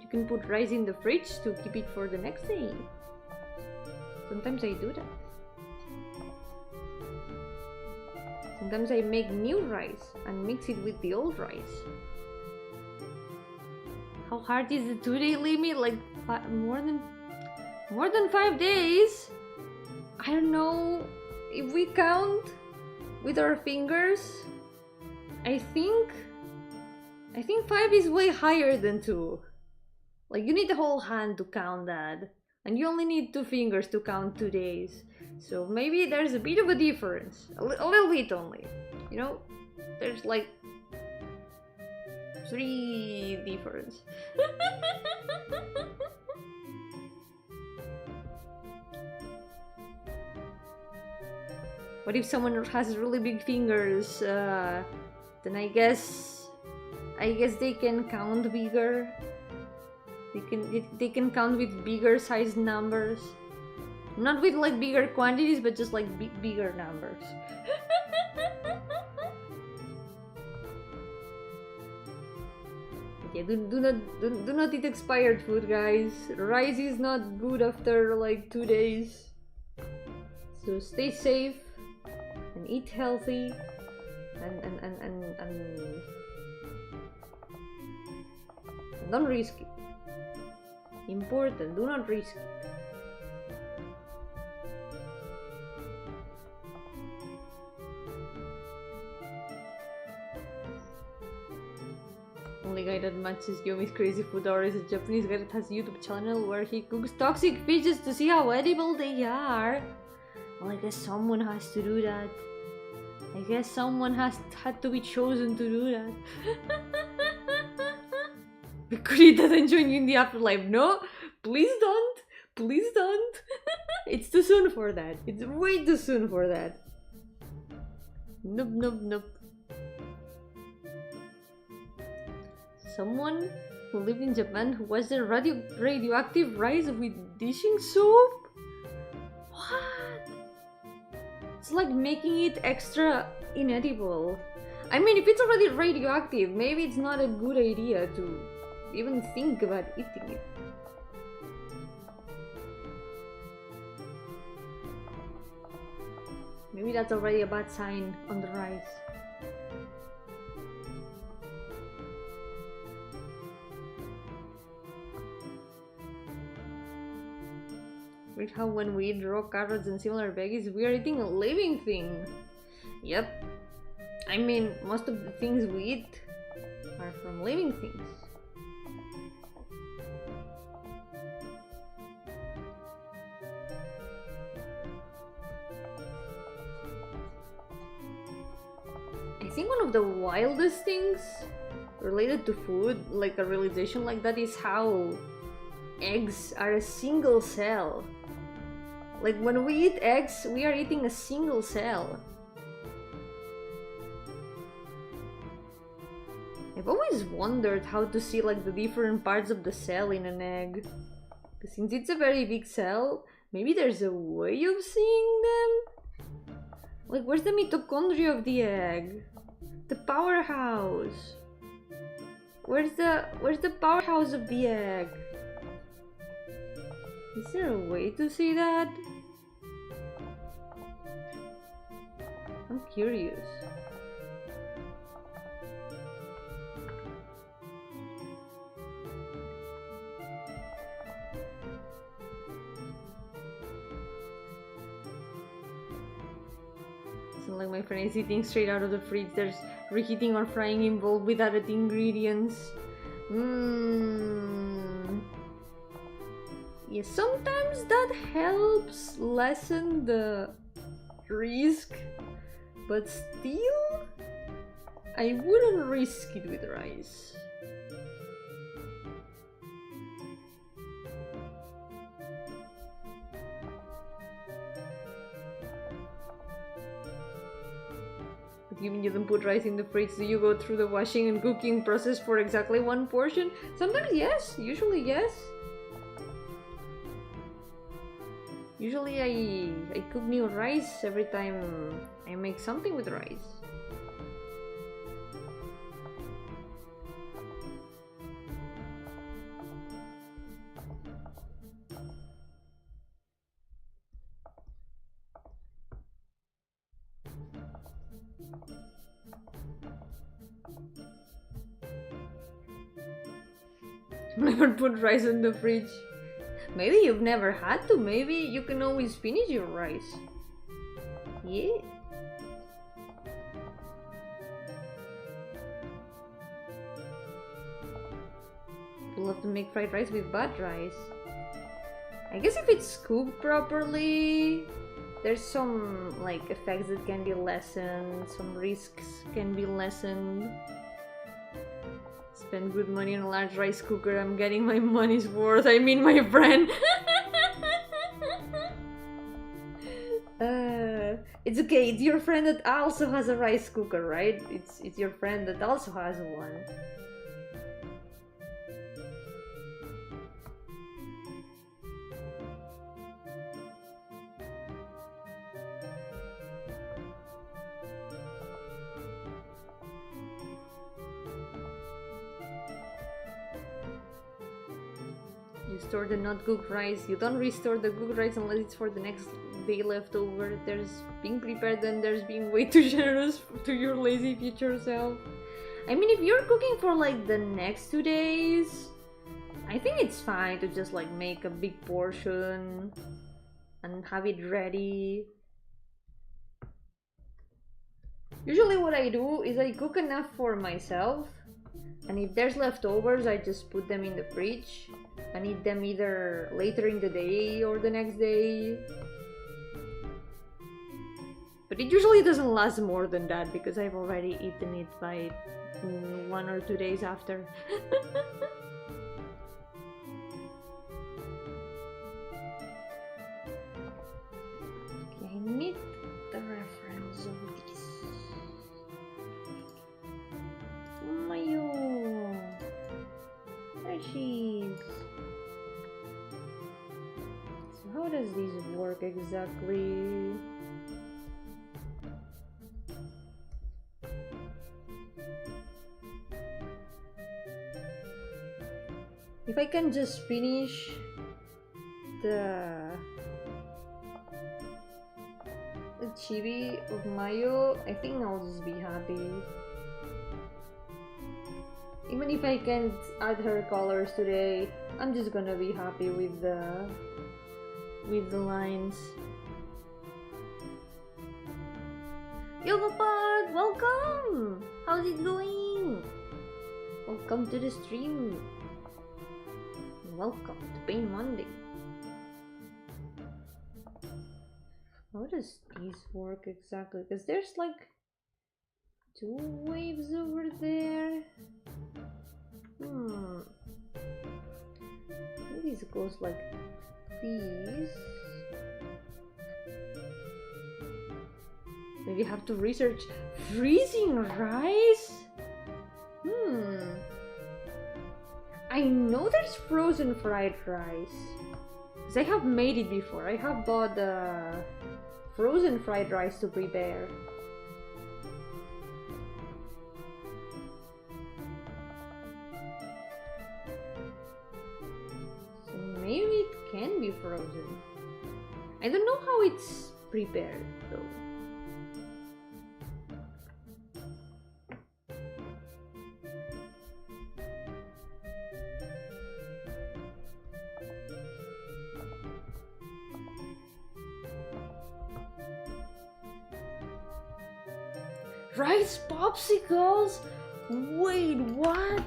You can put rice in the fridge to keep it for the next day. Sometimes I do that. Sometimes I make new rice and mix it with the old rice. How hard is the 2-day limit? Like more than 5 days? I don't know if we count with our fingers. I think 5 is way higher than 2. Like you need the whole hand to count that, and you only need 2 fingers to count 2 days. So maybe there's a bit of a difference, a little bit only. You know, there's like 3 difference. What if someone has really big fingers? Then I guess they can count bigger. They can count with bigger sized numbers. Not with like bigger quantities, but just like bigger numbers. Yeah, do not eat expired food, guys. Rice is not good after like 2 days. So stay safe and eat healthy and Don't risk it. Important, do not risk it. Only guy that matches Yomi's crazy food hour is a Japanese guy that has a YouTube channel where he cooks toxic fishes to see how edible they are. Well, I guess someone has to do that. I guess someone had to be chosen to do that. Because he doesn't join you in the afterlife. No, please don't. Please don't. It's too soon for that. It's way too soon for that. Nope, nope, nope. Someone who lived in Japan who was the radioactive rice with dishing soap? What? It's like making it extra inedible. I mean, if it's already radioactive, maybe it's not a good idea to even think about eating it. Maybe that's already a bad sign on the rice. Read how when we eat raw carrots and similar veggies, we are eating a living thing. Yep. I mean, most of the things we eat are from living things. I think one of the wildest things related to food, like a realization like that, is how eggs are a single cell. Like when we eat eggs, we are eating a single cell. I've always wondered how to see like the different parts of the cell in an egg. Because since it's a very big cell, maybe there's a way of seeing them? Like where's the mitochondria of the egg? The powerhouse. Where's the powerhouse of the egg? Is there a way to see that? I'm curious. It's not like my friend is eating straight out of the fridge. There's reheating or frying involved with added ingredients. Yeah, sometimes that helps lessen the risk, but still, I wouldn't risk it with rice. But you mean you don't put rice in the fridge? Do you go through the washing and cooking process for exactly one portion? Sometimes yes, usually yes. Usually I cook new rice every time I make something with rice. Never put rice in the fridge. Maybe you've never had to. Maybe you can always finish your rice. Yeah. People love to make fried rice with bad rice. I guess if it's cooked properly, there's some like effects that can be lessened, some risks can be lessened. Spend good money on a large rice cooker. I'm getting my money's worth. I mean, my friend. It's okay. It's your friend that also has a rice cooker, right? It's your friend that also has one. Store the not cooked rice. You don't restore the cooked rice unless it's for the next day leftover. There's being prepared and there's being way too generous to your lazy future self. I mean, if you're cooking for like the next 2 days, I think it's fine to just like make a big portion and have it ready. Usually what I do is I cook enough for myself, and if there's leftovers I just put them in the fridge and eat them either later in the day or the next day. But it usually doesn't last more than that because I've already eaten it by 1 or 2 days after. Okay, I need the reference of this. Mayo! There she is. So how does this work exactly? If I can just finish the chibi of Mayo, I think I'll just be happy. Even if I can't add her colors today, I'm just gonna be happy with the lines. Yo Papa, welcome! How's it going? Welcome to the stream. Welcome to Pain Monday. How does this work exactly? Because there's like 2 waves over there. Maybe this goes like this. Maybe I have to research freezing rice? I know there's frozen fried rice. Because I have made it before. I have bought frozen fried rice to prepare. So maybe it can be frozen. I don't know how it's prepared though. Rice popsicles? Wait, what?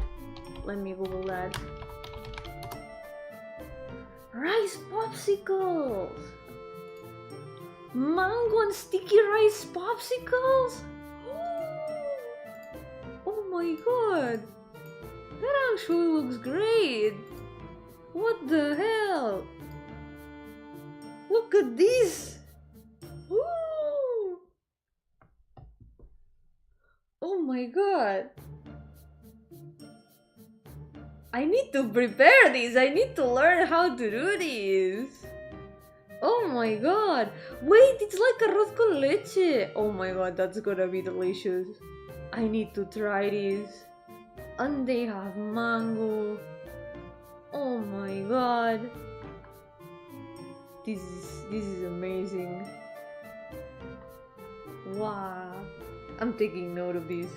Let me Google that. Rice popsicles! Mango and sticky rice popsicles? Oh my god! That actually looks great! What the hell? Look at this! Oh my god! I need to prepare this! I need to learn how to do this! Oh my god! Wait, it's like arroz con leche! Oh my god, that's gonna be delicious! I need to try this! And they have mango! Oh my god! This is amazing! Wow! I'm taking note of this.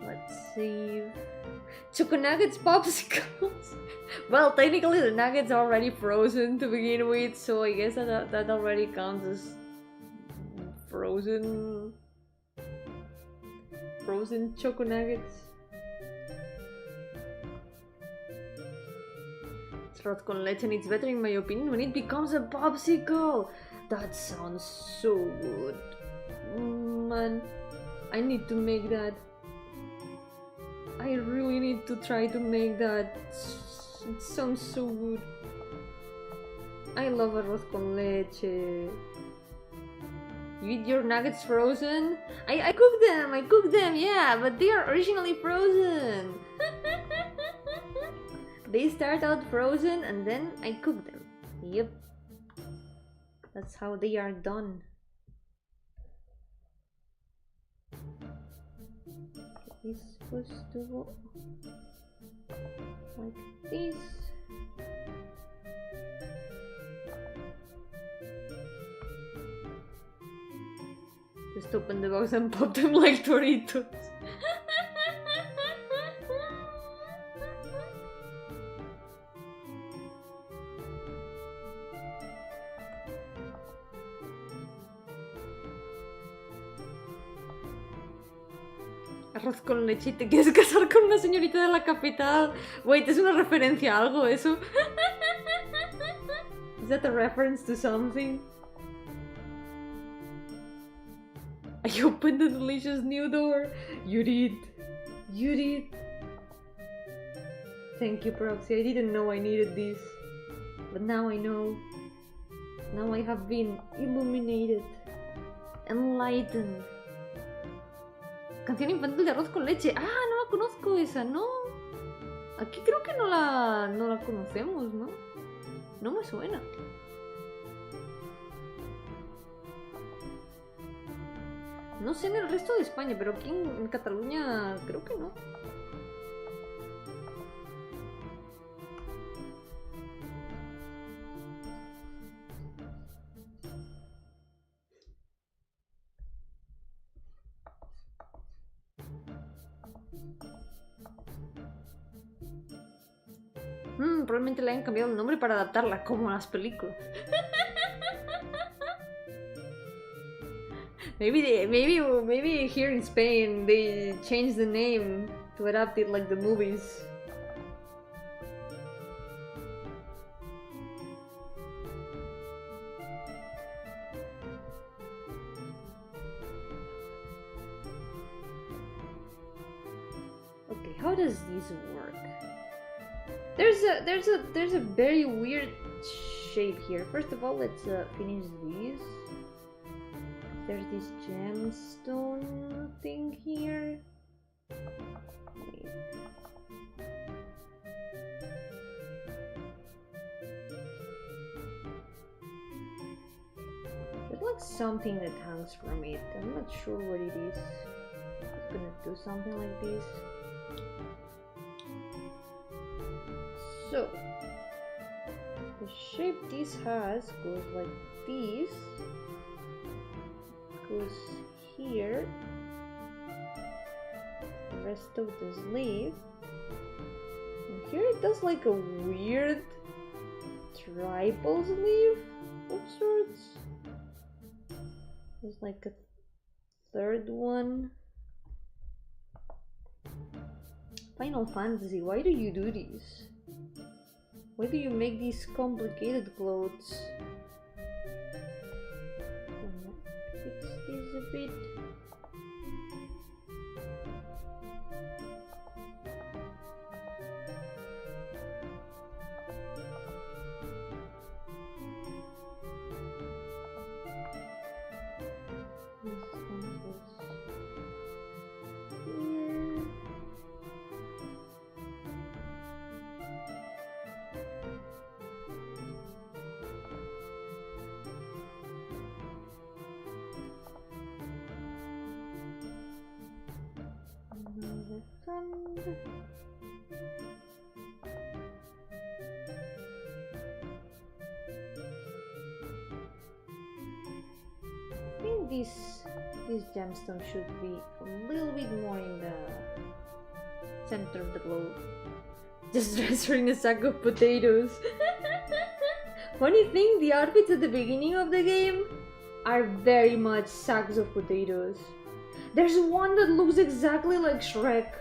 Let's see. Choco nuggets popsicles. Well, technically the nuggets are already frozen to begin with, so I guess that already counts as frozen choco nuggets. It's arroz con leche and it's better in my opinion when it becomes a popsicle. That sounds so good. Man, I need to make that. I really need to try to make that. It sounds so good. I love arroz con leche. You eat your nuggets frozen? I cook them, yeah, but they are originally frozen. They start out frozen and then I cook them. Yep. That's how they are done. This is supposed to go like this. Just open the box and pop them like Doritos. arroz con leche y te quieres casar con una señorita de la capital. Wait, ¿es una referencia a algo eso? Is that a reference to something? I opened the delicious new door. You did. You did. Thank you, Proxy. I didn't know I needed this. But now I know. Now I have been illuminated. Enlightened. Canción infantil de arroz con leche. Ah, no la conozco esa, ¿no? Aquí creo que no la conocemos, ¿no? No me suena. No sé en el resto de España, pero aquí en Cataluña creo que no. Probablemente le hayan cambiado el nombre para adaptarla como a las películas. Maybe here in Spain they changed the name to adapt it like the movies. Okay, how does this work? There's a very weird shape here. First of all, let's finish these. There's this gemstone thing here. Wait. There's like something that hangs from it. I'm not sure what it is. It's gonna do something like this. So, the shape this has goes like this. Goes here, the rest of the sleeve, and here it does like a weird tribal sleeve of sorts. There's like a third one. Final Fantasy, why do you do this? Why do you make these complicated clothes? Fix this a bit. I think this gemstone should be a little bit more in the center of the globe. Just dressed her in a sack of potatoes. Funny thing, the outfits at the beginning of the game are very much sacks of potatoes. There's one that looks exactly like Shrek.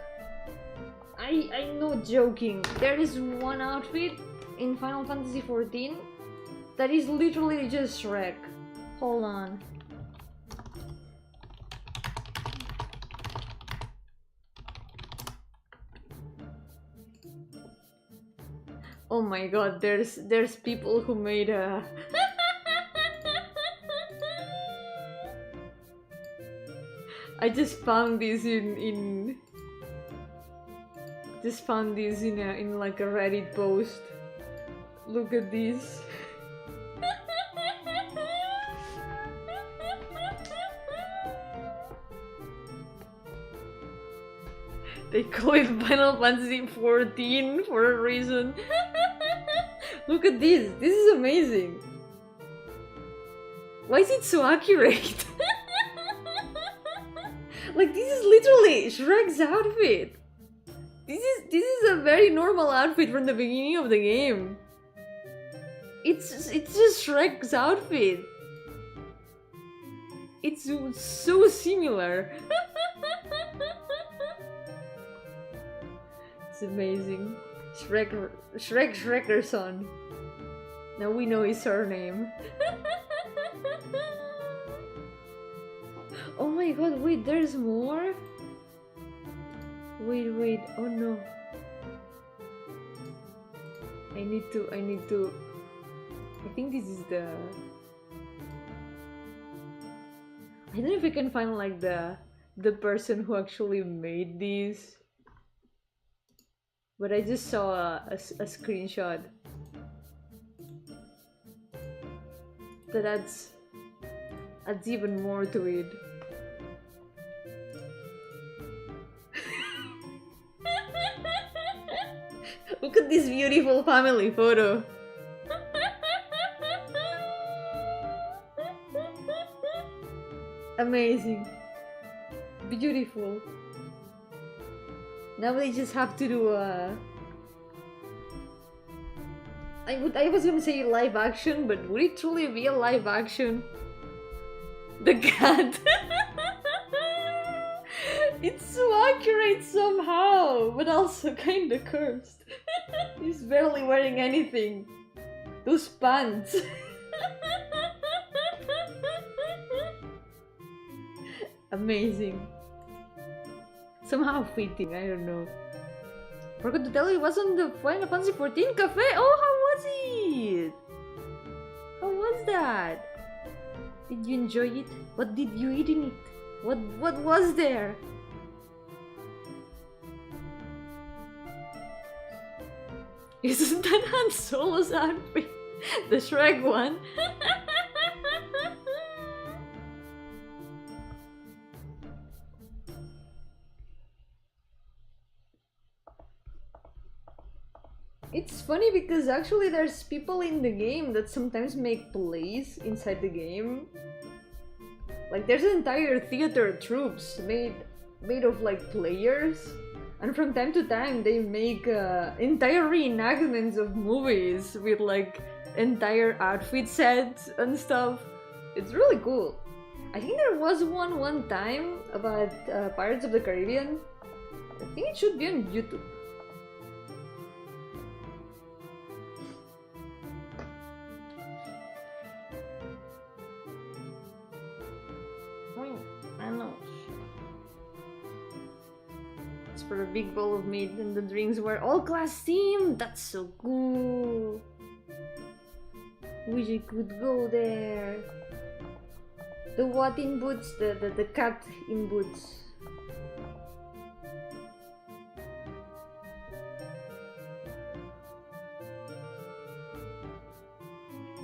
I'm not joking. There is one outfit in Final Fantasy XIV that is literally just Shrek. Hold on. Oh my god, there's people who made a I just found this in like a Reddit post. Look at this. They call it Final Fantasy XIV for a reason. Look at this. This is amazing. Why is it so accurate? Like, this is literally Shrek's outfit. This is a very normal outfit from the beginning of the game. It's just Shrek's outfit. It's so similar. It's amazing. Shrekkerson. Now we know his surname. Oh my god, wait, there's more? Wait, oh no. I need to... I think this is the... I don't know if I can find like the person who actually made these. But I just saw a screenshot. But that's even more to it. Look at this beautiful family photo. Amazing. Beautiful. Now they just have to do a... I was gonna say live action, but would it truly be a live action? The cat! It's so accurate somehow, but also kinda cursed. He's barely wearing anything. Those pants. Amazing. Somehow fitting, I don't know. Forgot to tell you, it was on the Final Fantasy 14 cafe. Oh, how was it? How was that? Did you enjoy it? What did you eat in it? What was there? Isn't that Han Solo's outfit? The Shrek one? It's funny because actually there's people in the game that sometimes make plays inside the game. Like there's entire theater troops made of like players, and from time to time they make entire reenactments of movies with like entire outfit sets and stuff. It's really cool. I think there was one time about Pirates of the Caribbean. I think it should be on YouTube. For a big bowl of meat, and the drinks were all class themed. That's so cool. Wish I could go there. The what in boots? The cat in boots.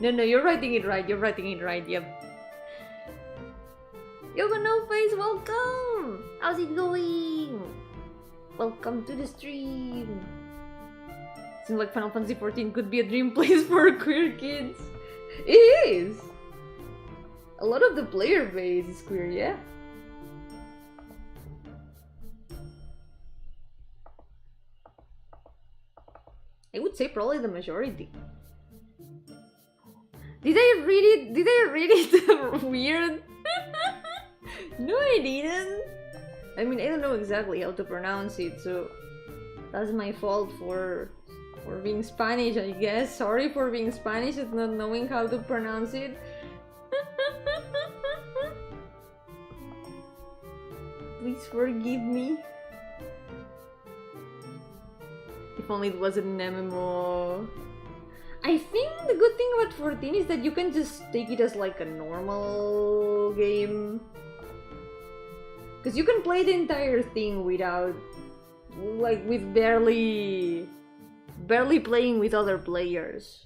No, you're writing it right. You're writing it right. Yep. Yoga No Face, welcome. How's it going? Welcome to the stream! Seems like Final Fantasy 14 could be a dream place for queer kids. It is! A lot of the player base is queer, yeah? I would say probably the majority. Did I read it weird? No, I didn't. I mean, I don't know exactly how to pronounce it, so that's my fault for being Spanish, I guess. Sorry for being Spanish and not knowing how to pronounce it. Please forgive me. If only it wasn't an MMO. I think the good thing about 14 is that you can just take it as like a normal game. Because you can play the entire thing without, like, with barely playing with other players.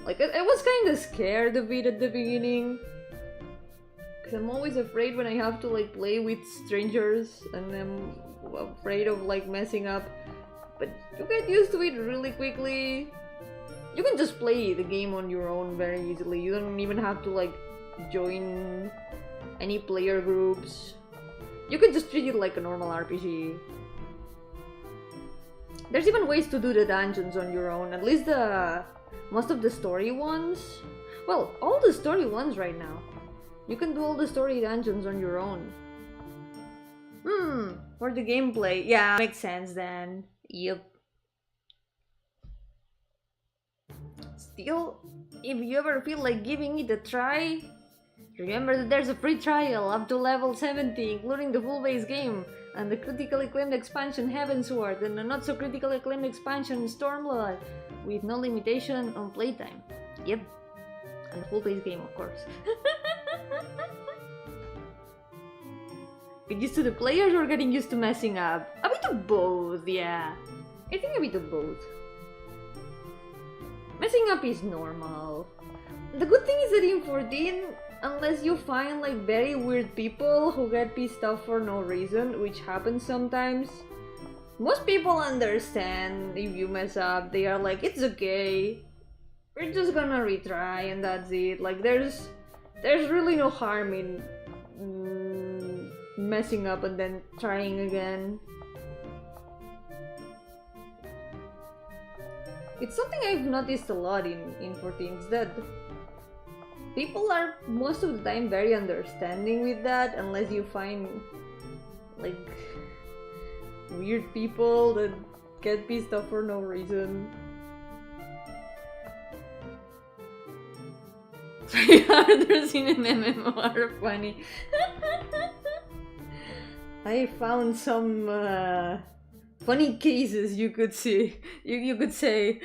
Like, I was kind of scared of it at the beginning. Because I'm always afraid when I have to, like, play with strangers, and I'm afraid of, like, messing up. But you get used to it really quickly. You can just play the game on your own very easily. You don't even have to, like, join any player groups. You can just treat it like a normal RPG. There's even ways to do the dungeons on your own, at least most of the story ones. Well, all the story ones right now. You can do all the story dungeons on your own. For the gameplay. Yeah, makes sense then. Yep. Still, if you ever feel like giving it a try, remember that there's a free trial up to level 70, including the full base game, and the critically acclaimed expansion Heavensward, and the not so critically acclaimed expansion Stormblood, with no limitation on playtime. Yep. And the full base game, of course. Get used to the players or getting used to messing up? A bit of both, yeah. I think a bit of both. Messing up is normal. The good thing is that in 14, unless you find like very weird people who get pissed off for no reason, which happens sometimes, most people understand if you mess up. They are like, it's okay, we're just gonna retry and that's it. Like there's really no harm in messing up and then trying again. It's something I've noticed a lot in 14, is that people are most of the time very understanding with that, unless you find like weird people that get pissed off for no reason. Tryharders in an MMO are funny. I found some funny cases, you could see. You could say.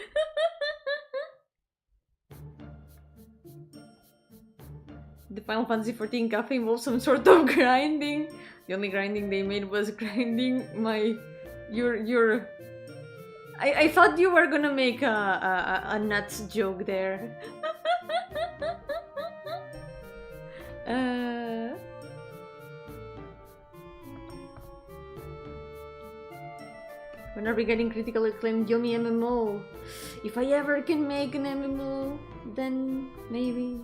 The Final Fantasy XIV cafe involved some sort of grinding. The only grinding they made was grinding my... your... I thought you were gonna make a nuts joke there. When are we getting critically acclaimed Yomi MMO? If I ever can make an MMO, then maybe.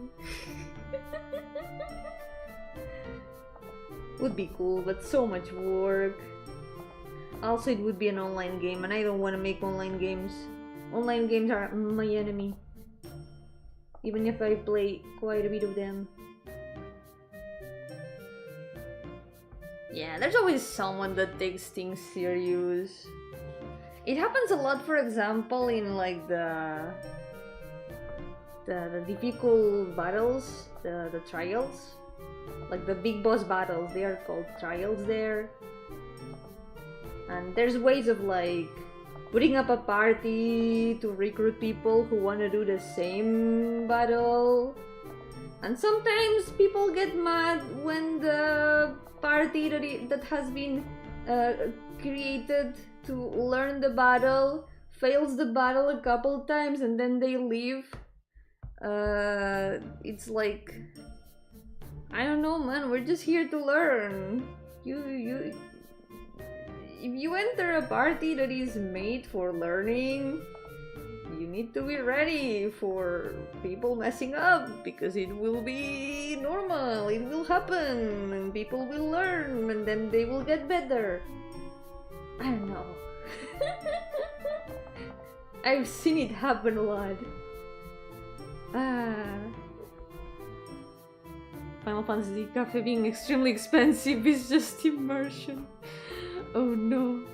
Would be cool, but so much work. Also, it would be an online game, and I don't want to make online games. Online games are my enemy. Even if I play quite a bit of them. Yeah, there's always someone that takes things serious. It happens a lot, for example, in like the difficult battles, the trials. Like the big boss battles, they are called trials there. And there's ways of like putting up a party to recruit people who want to do the same battle. And sometimes people get mad when the party that has been created to learn the battle fails the battle a couple times and then they leave. It's like, I don't know, man, we're just here to learn. If you enter a party that is made for learning, you need to be ready for people messing up, because it will be normal, it will happen, and people will learn, and then they will get better. I don't know. I've seen it happen a lot. Final Fantasy Cafe being extremely expensive is just immersion. Oh no.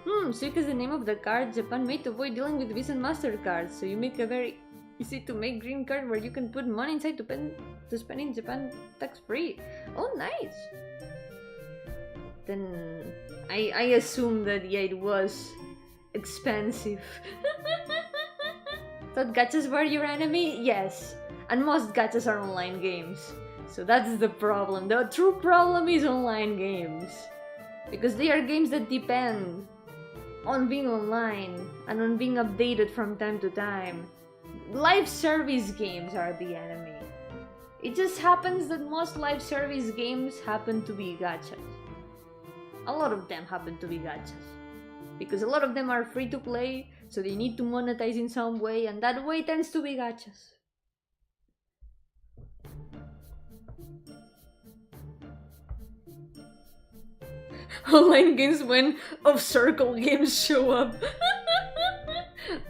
Suica is the name of the card Japan made to avoid dealing with Visa and MasterCard, so you make a very easy to make green card where you can put money inside to spend in Japan tax-free. Oh, nice! Then I assume that, yeah, it was expensive. Thought gachas were your enemy? Yes. And most gachas are online games. So that's the problem. The true problem is online games. Because they are games that depend on being online and on being updated from time to time. Live service games are the enemy. It just happens that most live service games happen to be gachas. A lot of them happen to be gachas. Because a lot of them are free to play, so they need to monetize in some way, and that way tends to be gachas. Online games when off-circle games show up.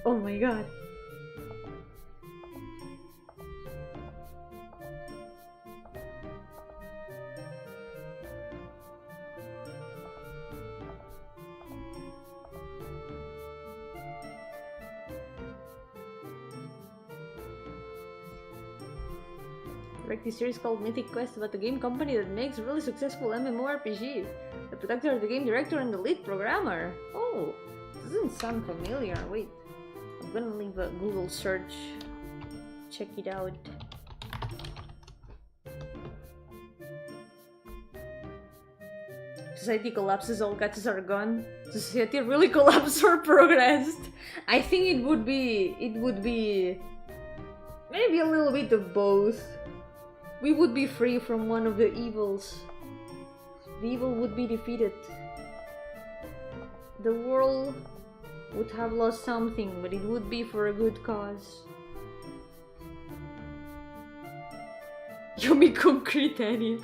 Oh my god. direct this series called Mythic Quest about the game company that makes really successful MMORPGs. The producer, the game director, and the lead programmer. Oh, doesn't sound familiar. Wait, I'm gonna leave a Google search. Check it out. Society collapses, all gachas are gone. Society really collapsed or progressed? I think it would be maybe a little bit of both. We would be free from one of the evils. The evil would be defeated. The world would have lost something, but it would be for a good cause. Yomi concretania.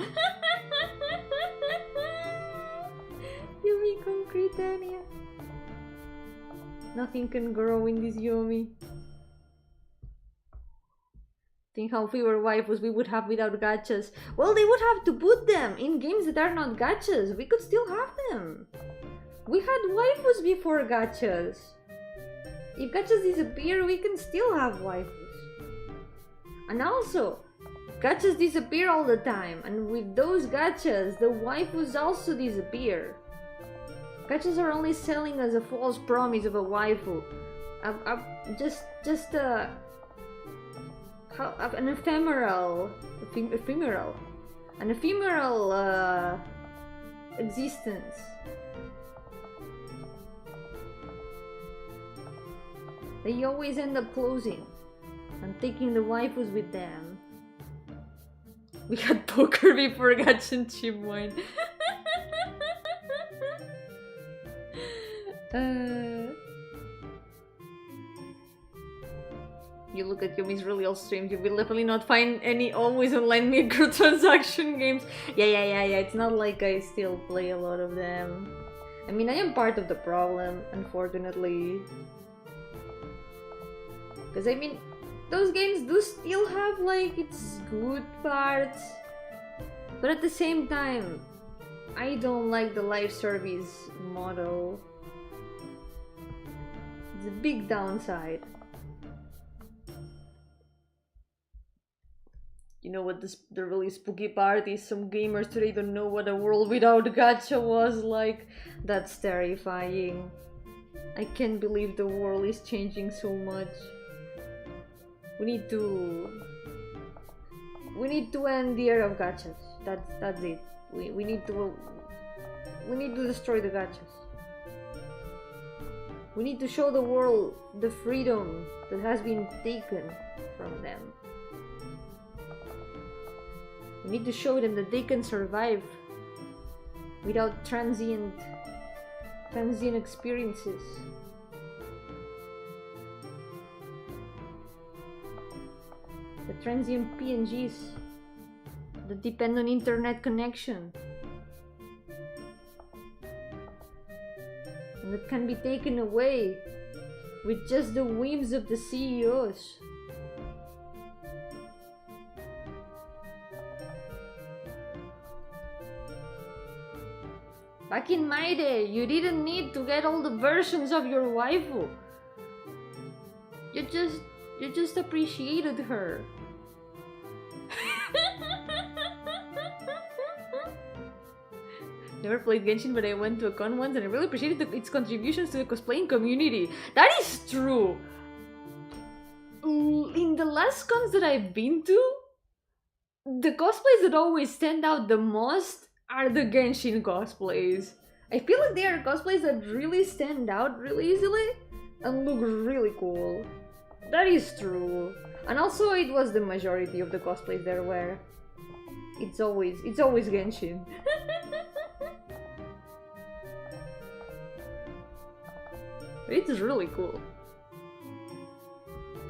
Yomi concretania. Nothing can grow in this Yomi. Think how fewer waifus we would have without gachas. Well, they would have to put them in games that are not gachas. We could still have them. We had waifus before gachas. If gachas disappear, we can still have waifus. And also, gachas disappear all the time. And with those gachas, the waifus also disappear. Gachas are only selling us a false promise of a waifu. An ephemeral existence. They always end up closing and taking the waifus with them. We had poker before gacha and chip wine. You look at Yomi's really old streams, you will definitely not find any always online microtransaction games. Yeah, it's not like I still play a lot of them. I mean, I am part of the problem, unfortunately. Because I mean, those games do still have like its good parts. But at the same time, I don't like the live service model. It's a big downside. You know what the really spooky part is? Some gamers today don't know what a world without gacha was like. That's terrifying. I can't believe the world is changing so much. We need to end the era of gachas. That's it. We need to destroy the gachas. We need to show the world the freedom that has been taken from them. We need to show them that they can survive without transient experiences. The transient PNGs that depend on internet connection and that can be taken away with just the whims of the CEOs. Back in my day, you didn't need to get all the versions of your waifu. You just appreciated her. Never played Genshin, but I went to a con once and I really appreciated its contributions to the cosplaying community. That is true! In the last cons that I've been to, the cosplays that always stand out the most are the Genshin cosplays. I feel like they are cosplays that really stand out really easily and look really cool. That is true. And also it was the majority of the cosplays there were. It's always Genshin. It's really cool.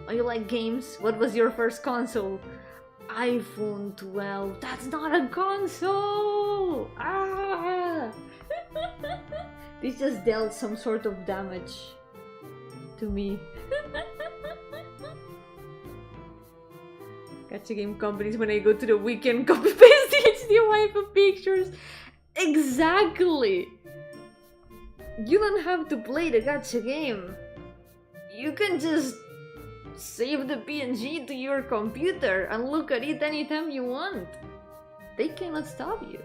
Oh, you like games? What was your first console? iPhone 12. That's not a console! Ah! This just dealt some sort of damage to me. Gacha game companies, when I go to the weekend, copy paste the HDMI for pictures. Exactly! You don't have to play the gacha game. You can just save the PNG to your computer and look at it anytime you want. They cannot stop you.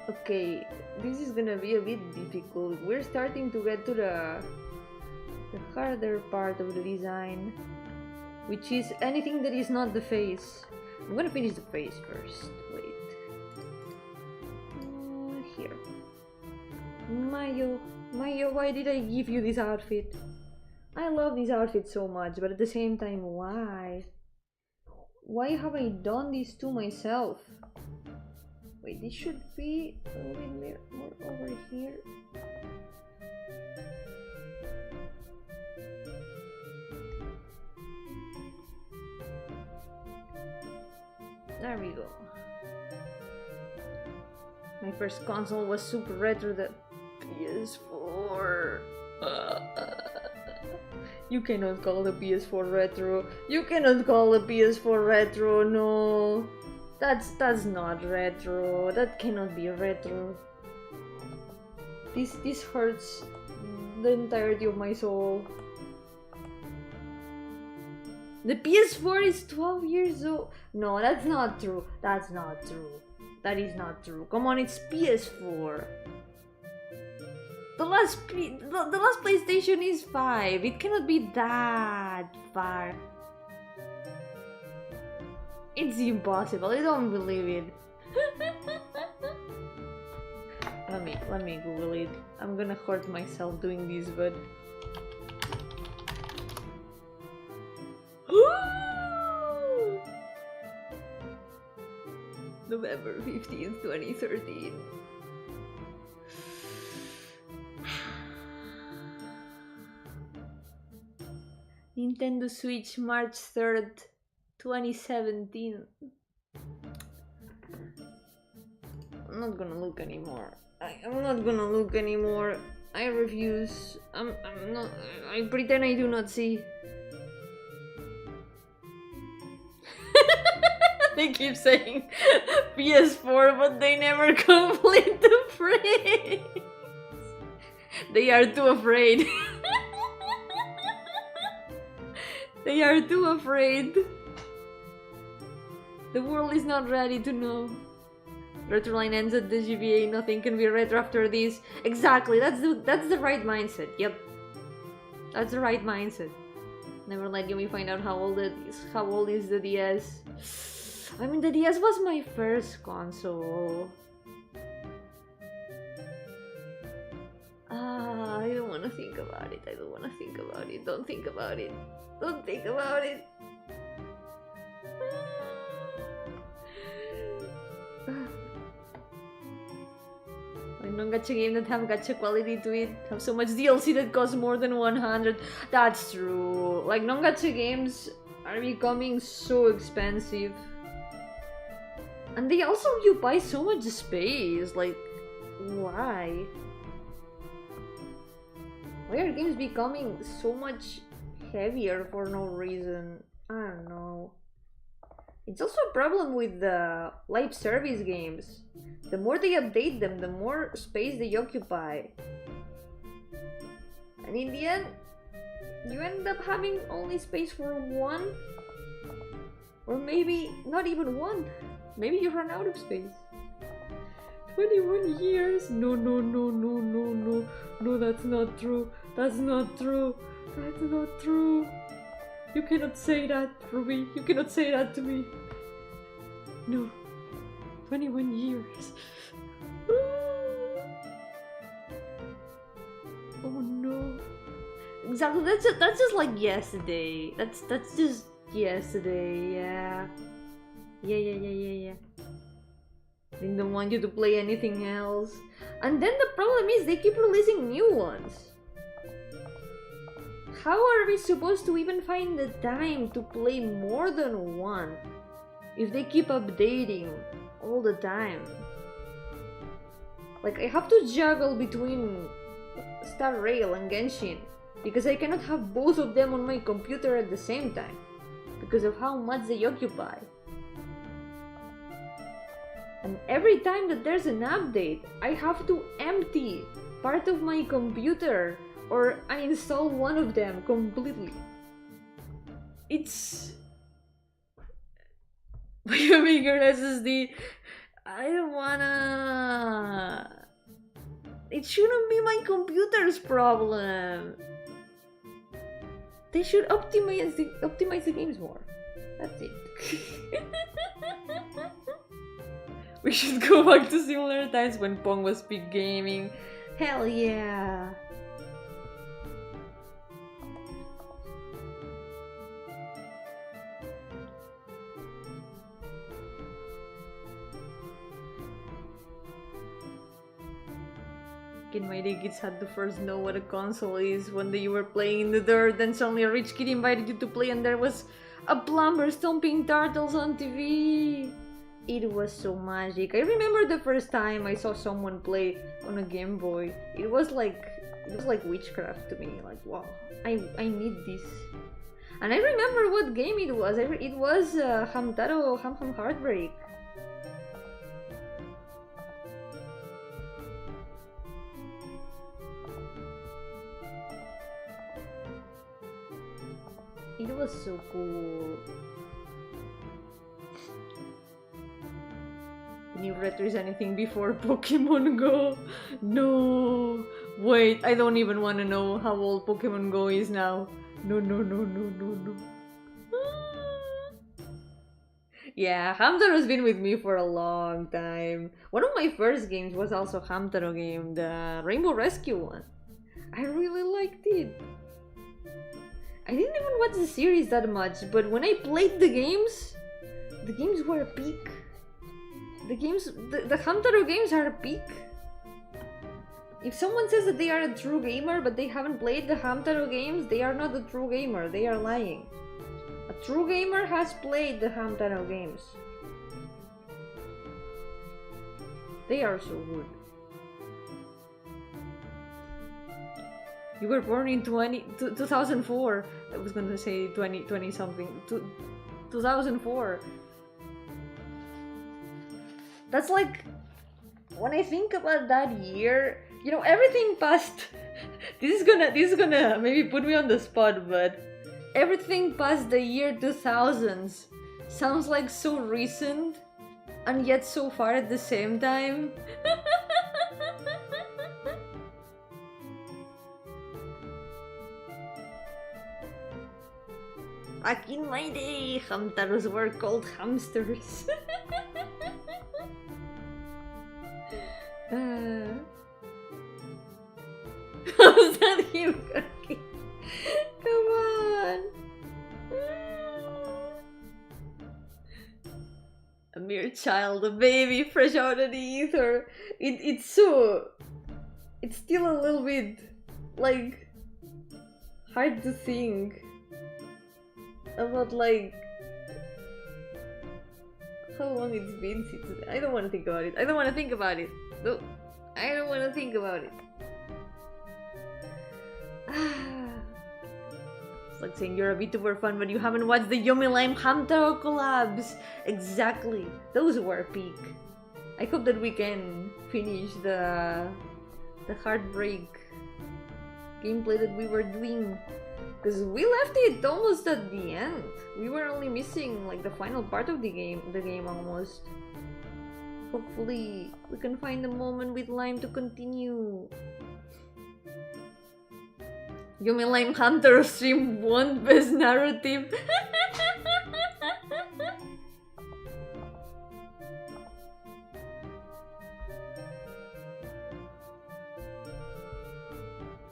Okay, this is gonna be a bit difficult. We're starting to get to the harder part of the design, which is anything that is not the face. I'm gonna finish the face first. Wait. Here. Mayo, why did I give you this outfit? I love this outfit so much, but at the same time, why? Why have I done this to myself? Wait, this should be a little bit more over here. There we go. My first console was super retro, the PS4. You cannot call the PS4 retro. You cannot call the PS4 retro, no. That's not retro. That cannot be retro. This hurts the entirety of my soul. The PS4 is 12 years old. No, that's not true. That's not true. That is not true. Come on, it's PS4. The last PlayStation is 5. It cannot be that far. It's impossible. I don't believe it. Let me Google it. I'm gonna hurt myself doing this, but November 15th, 2013. Nintendo Switch, March 3rd, 2017. I'm not gonna look anymore. I'm not gonna look anymore. I refuse. I'm not. I pretend I do not see. They keep saying PS4, but they never complete the phrase. They are too afraid. They are too afraid. The world is not ready to know. Retroline ends at the GBA, nothing can be retro after this. Exactly, that's the right mindset. Yep. That's the right mindset. Never let Yomi find out how old it is. How old is the DS? I mean, the DS was my first console. I don't want to think about it. I don't want to think about it. Don't think about it. Don't think about it. Non-gacha game that have gacha quality to it have so much DLC that costs more than 100. That's true. Like, non-gacha games are becoming so expensive. And they also occupy so much space. Like, why? Why are games becoming so much heavier for no reason? I don't know. It's also a problem with the live service games. The more they update them, the more space they occupy. And in the end, you end up having only space for one. Or maybe not even one. Maybe you run out of space. 21 years? No, no, no, no, no, no. No, that's not true. That's not true. That's not true. You cannot say that, Ruby. You cannot say that to me. No. 21 years. Oh no. Exactly. That's just like yesterday. That's just yesterday. Yeah. Yeah. They don't want you to play anything else. And then the problem is they keep releasing new ones. How are we supposed to even find the time to play more than one if they keep updating all the time? Like, I have to juggle between Star Rail and Genshin because I cannot have both of them on my computer at the same time because of how much they occupy. And every time that there's an update, I have to empty part of my computer or uninstall one of them completely. It's by a bigger SSD. I don't wanna. It shouldn't be my computer's problem. They should optimize the games more. That's it. We should go back to similar times when Pong was big gaming. Hell yeah. In my day, kids had to first know what a console is. One day you were playing in the dirt, then suddenly a rich kid invited you to play and there was a plumber stomping turtles on TV. It was so magic. I remember the first time I saw someone play on a Game Boy. It was like witchcraft to me. Like, wow, I need this. And I remember what game it was. It was Hamtaro Ham Heartbreak. It was so cool. New retro is anything before Pokemon Go? No! Wait, I don't even want to know how old Pokemon Go is now. No. Yeah, Hamtaro's been with me for a long time. One of my first games was also Hamtaro game, the Rainbow Rescue one. I really liked it. I didn't even watch the series that much, but when I played the games were peak. The Hamtaro games are peak. If someone says that they are a true gamer but they haven't played the Hamtaro games, they are not a true gamer, they are lying. A true gamer has played the Hamtaro games. They are so good. You were born in 2004. I was gonna say 20 something. 2004. That's like, when I think about that year, you know, everything past. This is gonna maybe put me on the spot, but everything past the year 2000s sounds like so recent and yet so far at the same time. Back in my day, Hamtaros were called hamsters. How's that him, Cookie? Come on! A mere child, a baby, fresh out of the ether. It's still a little bit, like, hard to think about, like, how long it's been since. I don't want to think about it. No, I don't want to think about it. It's like saying you're a VTuber fan but you haven't watched the Yomi Lime Hamtaro collabs. Exactly. Those were peak. I hope that we can finish the heartbreak gameplay that we were doing. Because we left it almost at the end. We were only missing like the final part of the game almost. Hopefully we can find a moment with Lime to continue. Yomi Lime Hunter stream won best narrative.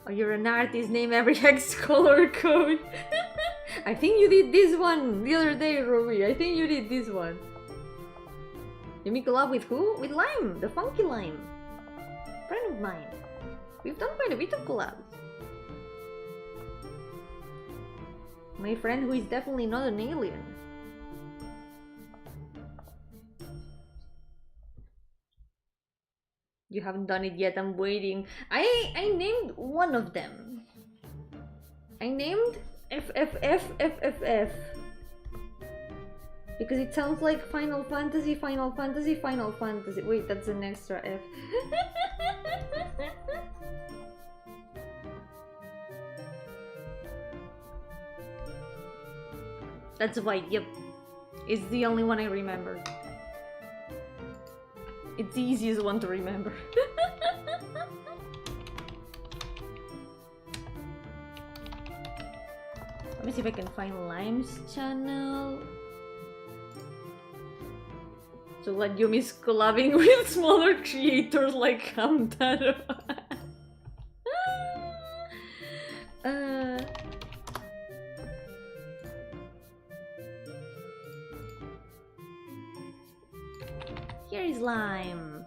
Oh, you're an artist, name every hex color code. I think you did this one the other day, Ruby. I think you did this one. You collab with who? With Lime, the funky Lime. Friend of mine. We've done quite a bit of collabs. My friend who is definitely not an alien. You haven't done it yet, I'm waiting. I named one of them. I named FFFFFF. Because it sounds like Final Fantasy, Final Fantasy, Final Fantasy. Wait, that's an extra F. That's why, yep. It's the only one I remember. It's the easiest one to remember. Let me see if I can find Lime's channel. So what, Yumi's collabing with smaller creators like Hamtaro. Here is Lime.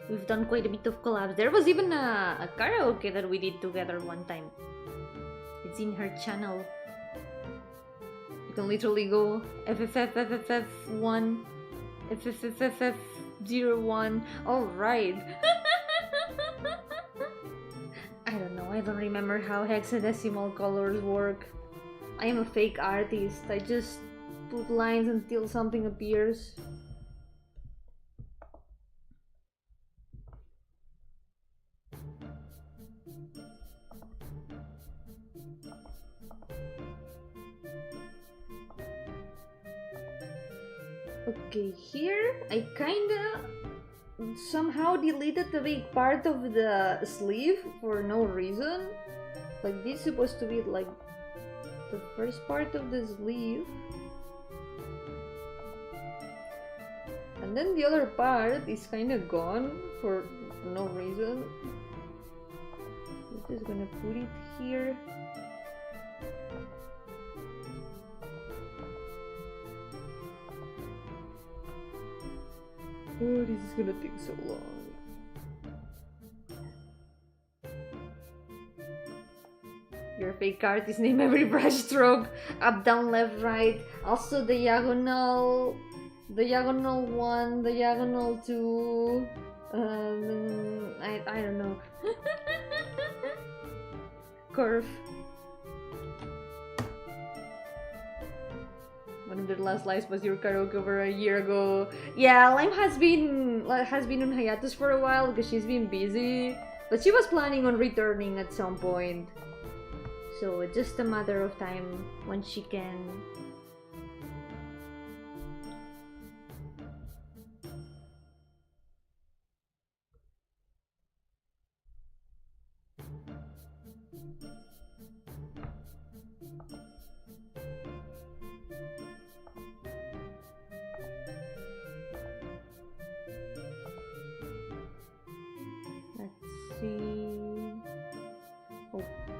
We've done quite a bit of collabs. There was even a karaoke that we did together one time. It's in her channel. You can literally go FFFFF1, FFFFF01. Alright. I don't know, I don't remember how hexadecimal colors work. I am a fake artist. I just put lines until something appears. Okay, here I kinda somehow deleted the big part of the sleeve for no reason. Like this is supposed to be like the first part of the sleeve. And then the other part is kinda gone for no reason. I'm just gonna put it here. Oh, this is gonna take so long. Your fake artist name every brush stroke. Up, down, left, right. Also diagonal 1, diagonal 2. I don't know. Curve. One of the last lives was your karaoke over a year ago. Yeah, Lime has been on hiatus for a while because she's been busy, but she was planning on returning at some point. So it's just a matter of time when she can.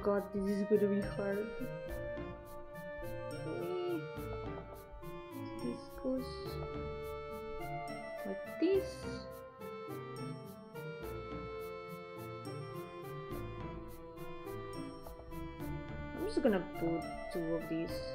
God, this is gonna be hard. This goes like this. I'm just gonna put 2 of these.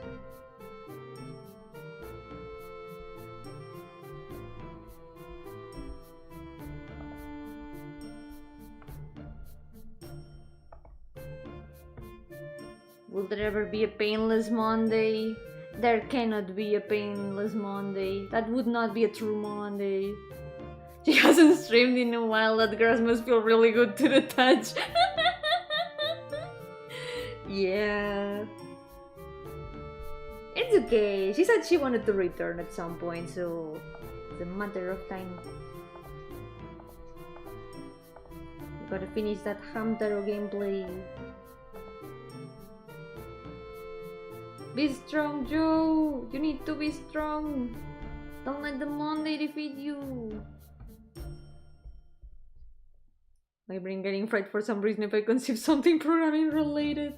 Will there ever be a painless Monday? There cannot be a painless Monday. That would not be a true Monday. She hasn't streamed in a while. That girl must feel really good to the touch. Yeah. It's okay. She said she wanted to return at some point, so it's a matter of time. We gotta finish that Hamtaro gameplay. Be strong, Joe! You need to be strong! Don't let the Monday defeat you! My brain getting fried for some reason if I conceive something programming related.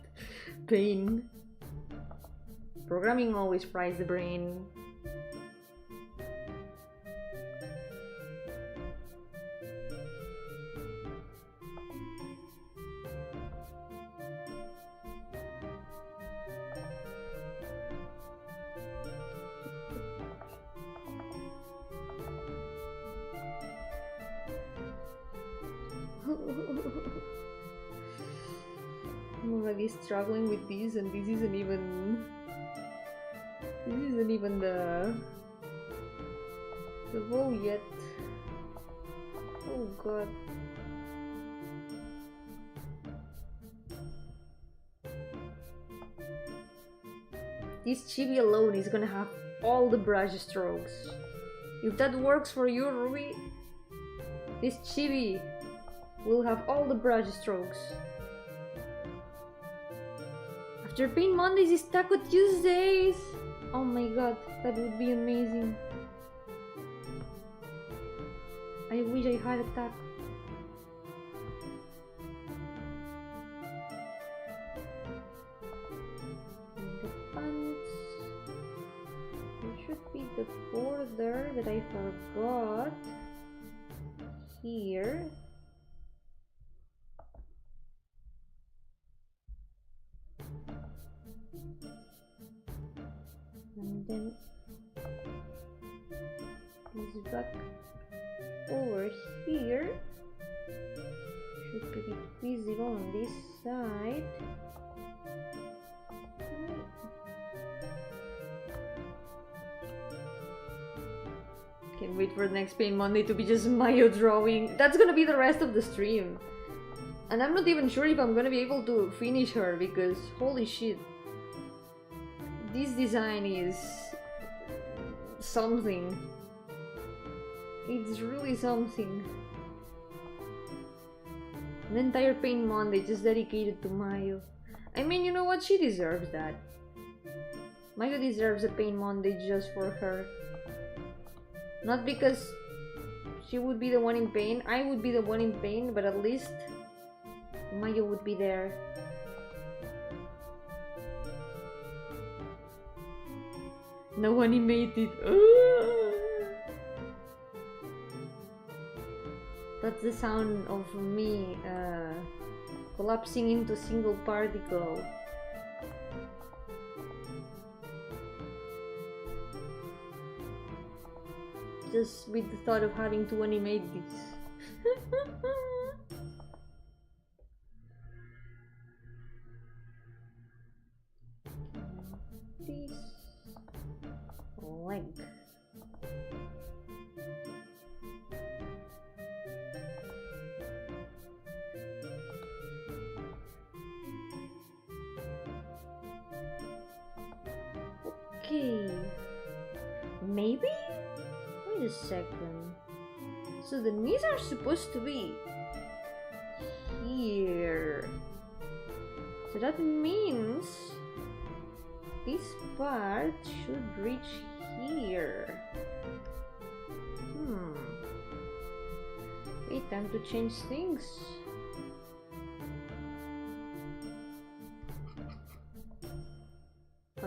Pain. Programming always fries the brain. I'm already struggling with these, and this isn't even the bow yet. Oh god. this chibi alone is gonna have all the brush strokes. If that works for you, Ruby, this chibi will have all the brush strokes. After Paint Mondays is Taco Tuesdays! Oh my god, that would be amazing. I wish I had a taco. The pants. There should be the border that I forgot. Here. And then this back over here should be visible on this side. Can't wait for the next Paint Monday to be just Mayo drawing. That's gonna be the rest of the stream. And I'm not even sure if I'm gonna be able to finish her because holy shit. This design is something. It's really something. An entire Paint Monday just dedicated to Mayo. I mean, you know what? She deserves that. Mayo deserves a Paint Monday just for her. Not because she would be the one in pain, I would be the one in pain, but at least Mayo would be there. No animated. That's the sound of me collapsing into a single particle. Just with the thought of having to animate this. This leg. Okay. Maybe? Wait a second. So the knees are supposed to be here. So that means this part should reach here. Wait, time to change things.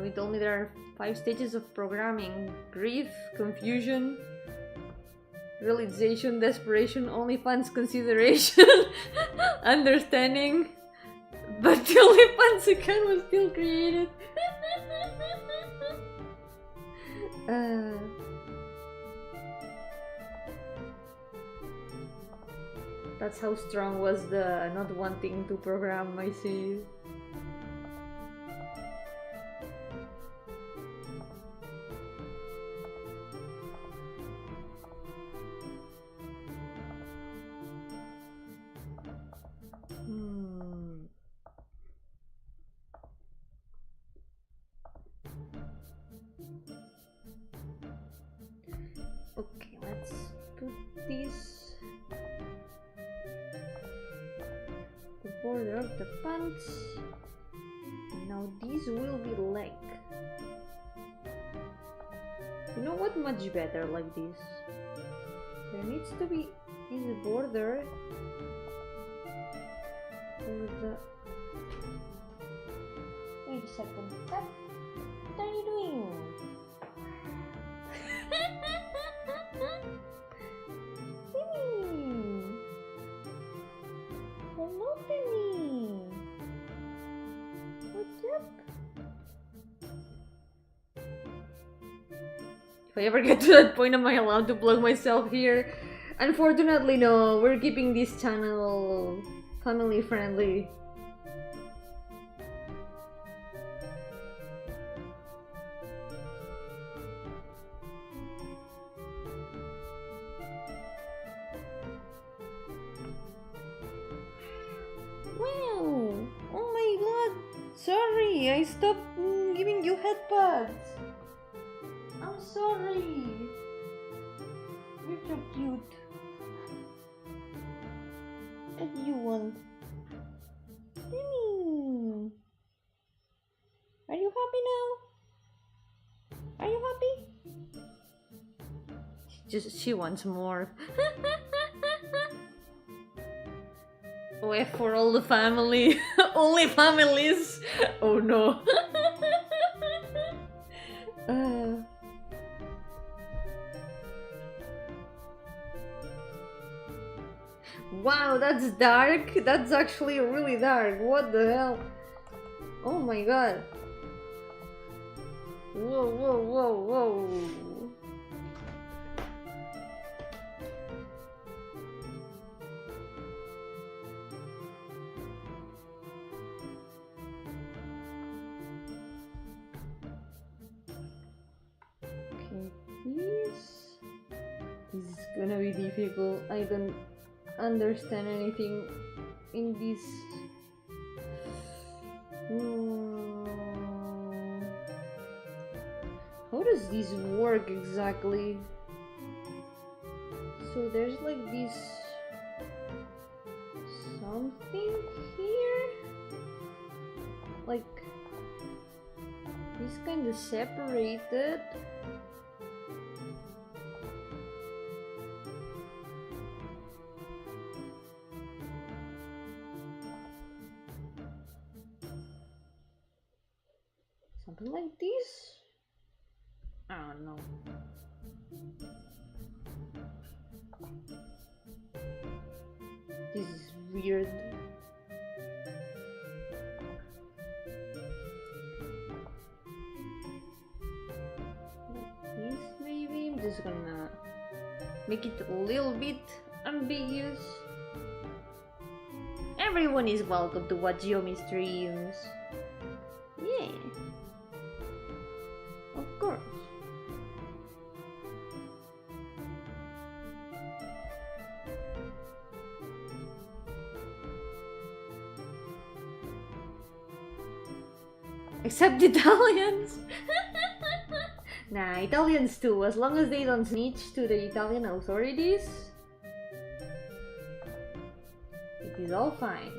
He told me there are 5 stages of programming: grief, confusion, realization, desperation, OnlyFans consideration, understanding. But the OnlyFans account was still created. That's how strong was the not wanting to program, I see. Okay, let's put this the border of the pants. Now this will be leg. You know what? Much better like this. There needs to be this border for the. Wait a second. What are you doing? Penny! Hello, Penny! What's up? If I ever get to that point, am I allowed to plug myself here? Unfortunately, no. We're keeping this channel family friendly. Wow! Oh my god! Sorry, I stopped giving you headbuds. I'm sorry. You're so cute. What do you want? Timmy. Are you happy now? Are you happy? She wants more. Oh, F for all the family. Only families. Oh no. Wow, that's dark. That's actually really dark. What the hell? Oh my god. Whoa, whoa, whoa, whoa. This is gonna be difficult. I don't understand anything in this. How does this work exactly? So there's like this something here, like this kind of separated. Something like this? I don't know. This is weird. Like this maybe? I'm just gonna make it a little bit ambiguous. Everyone is welcome to watch Yomi streams. Yeah. Of course. Except Italians. Nah, Italians too, as long as they don't snitch to the Italian authorities. It is all fine.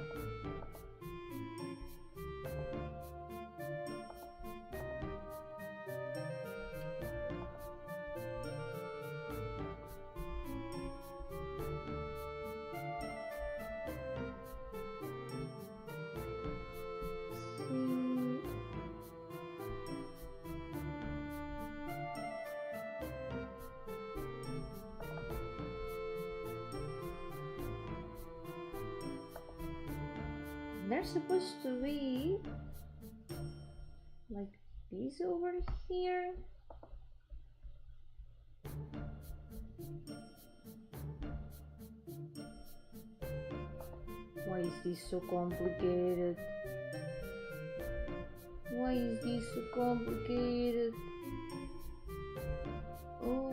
They're supposed to be like this over here. Why is this so complicated? Why is this so complicated? Oh.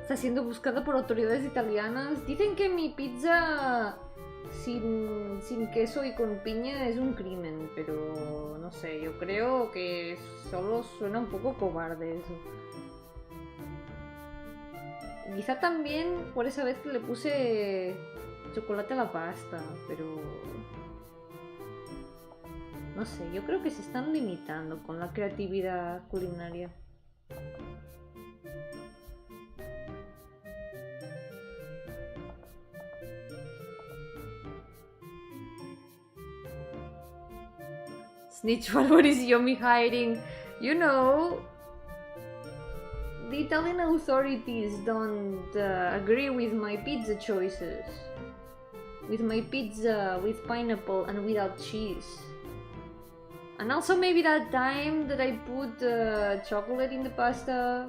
Está siendo buscada por autoridades italianas. Dicen que mi pizza sin queso y con piña es un crimen, pero no sé, yo creo que solo suena un poco cobarde eso. Quizá también por esa vez que le puse chocolate a la pasta, pero no sé, yo creo que se están limitando con la creatividad culinaria. Snitch, what is Yomi hiding? You know, the Italian authorities don't agree with my pizza choices. With my pizza with pineapple and without cheese. And also maybe that time that I put chocolate in the pasta.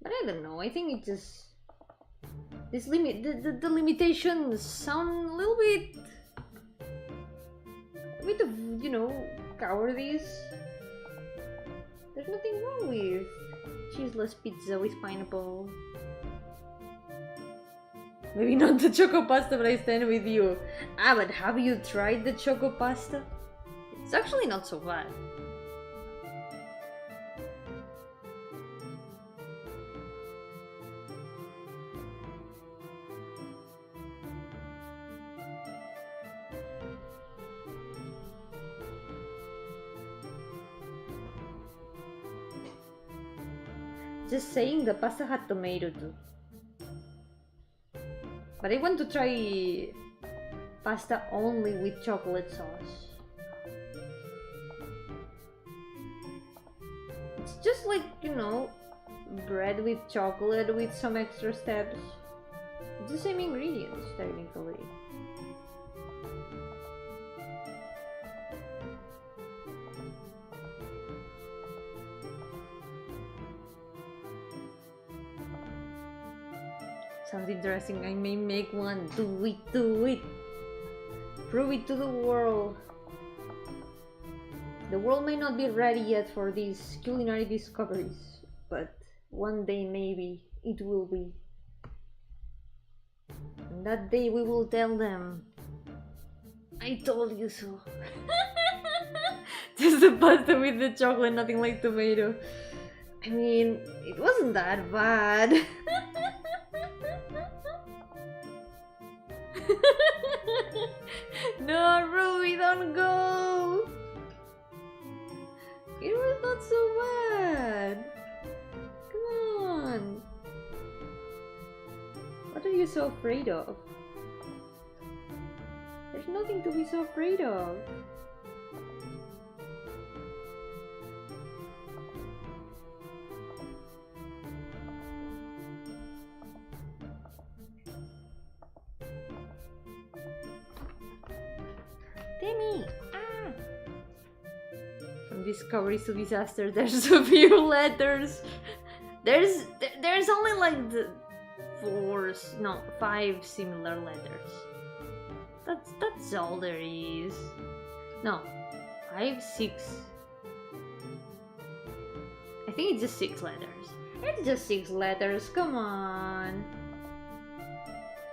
But I don't know, I think it just... This the limitations sound a little bit... A bit of, you know, cowardice. There's nothing wrong with cheeseless pizza with pineapple. Maybe not the choco pasta, but I stand with you. Ah, but have you tried the choco pasta? It's actually not so bad. Just saying, the pasta had tomato too. But I want to try pasta only with chocolate sauce. It's just like, you know, bread with chocolate with some extra steps. It's the same ingredients, technically. Sounds interesting. I may make one. Do it, do it. Prove it to the world. The world may not be ready yet for these culinary discoveries, but one day maybe it will be. And that day we will tell them, I told you so. Just the pasta with the chocolate, nothing like tomato. I mean, it wasn't that bad. No, Ruby, don't go! It was not so bad! Come on! What are you so afraid of? There's nothing to be so afraid of. Timmy! Ah! From discoveries to disaster, there's a few letters. There's only like five similar letters. That's all there is. No, 5, 6. I think it's just 6 letters. It's just 6 letters. Come on.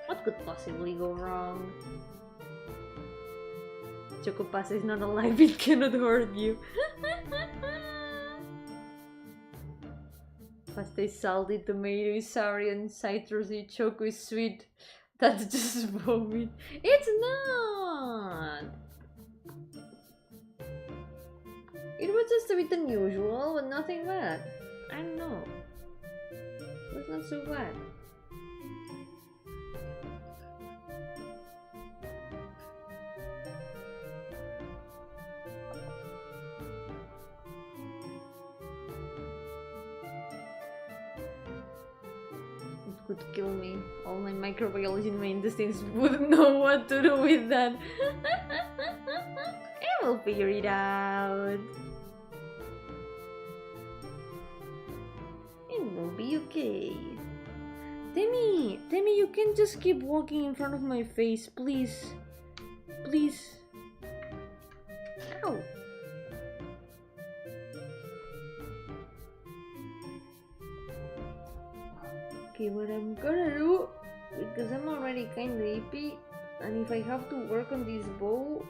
What could possibly go wrong? Choco pasta is not alive, it cannot hurt you. Pasta is salty, tomato is sour, and citrusy, choco is sweet. That's just vomit. It's not! It was just a bit unusual, but nothing bad. I don't know. It was not so bad. Could kill me. All my microbiology in my intestines wouldn't know what to do with that. I will figure it out. It will be okay. Timmy, you can't just keep walking in front of my face, please. Please. Ow. Okay, what I'm gonna do, because I'm already kinda hippie, and if I have to work on this bow,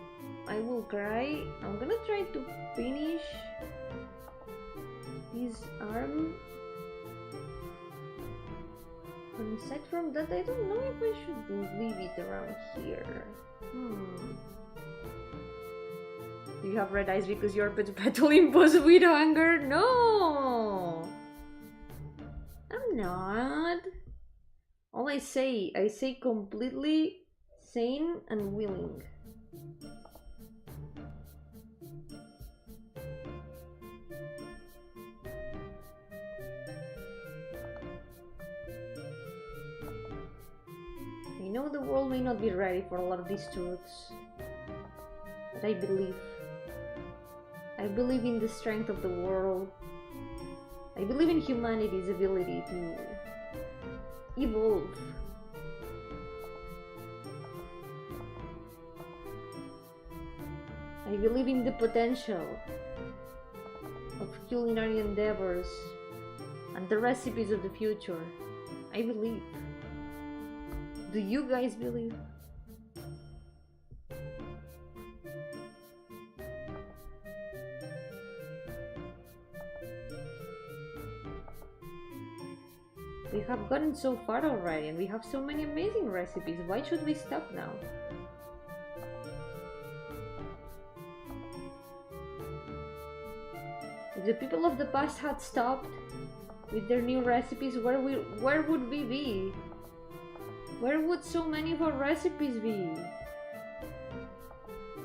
I will cry. I'm gonna try to finish this arm. And aside from that, I don't know if I should leave it around here. Do you have red eyes because you're perpetually imposed with hunger? No! I'm not. All I say completely sane and willing. I know the world may not be ready for a lot of these truths, but I believe. I believe in the strength of the world. I believe in humanity's ability to evolve. I believe in the potential of culinary endeavors and the recipes of the future. I believe. Do you guys believe? We have gotten so far already and we have so many amazing recipes. Why should we stop now? If the people of the past had stopped with their new recipes, where would we be? Where would so many of our recipes be?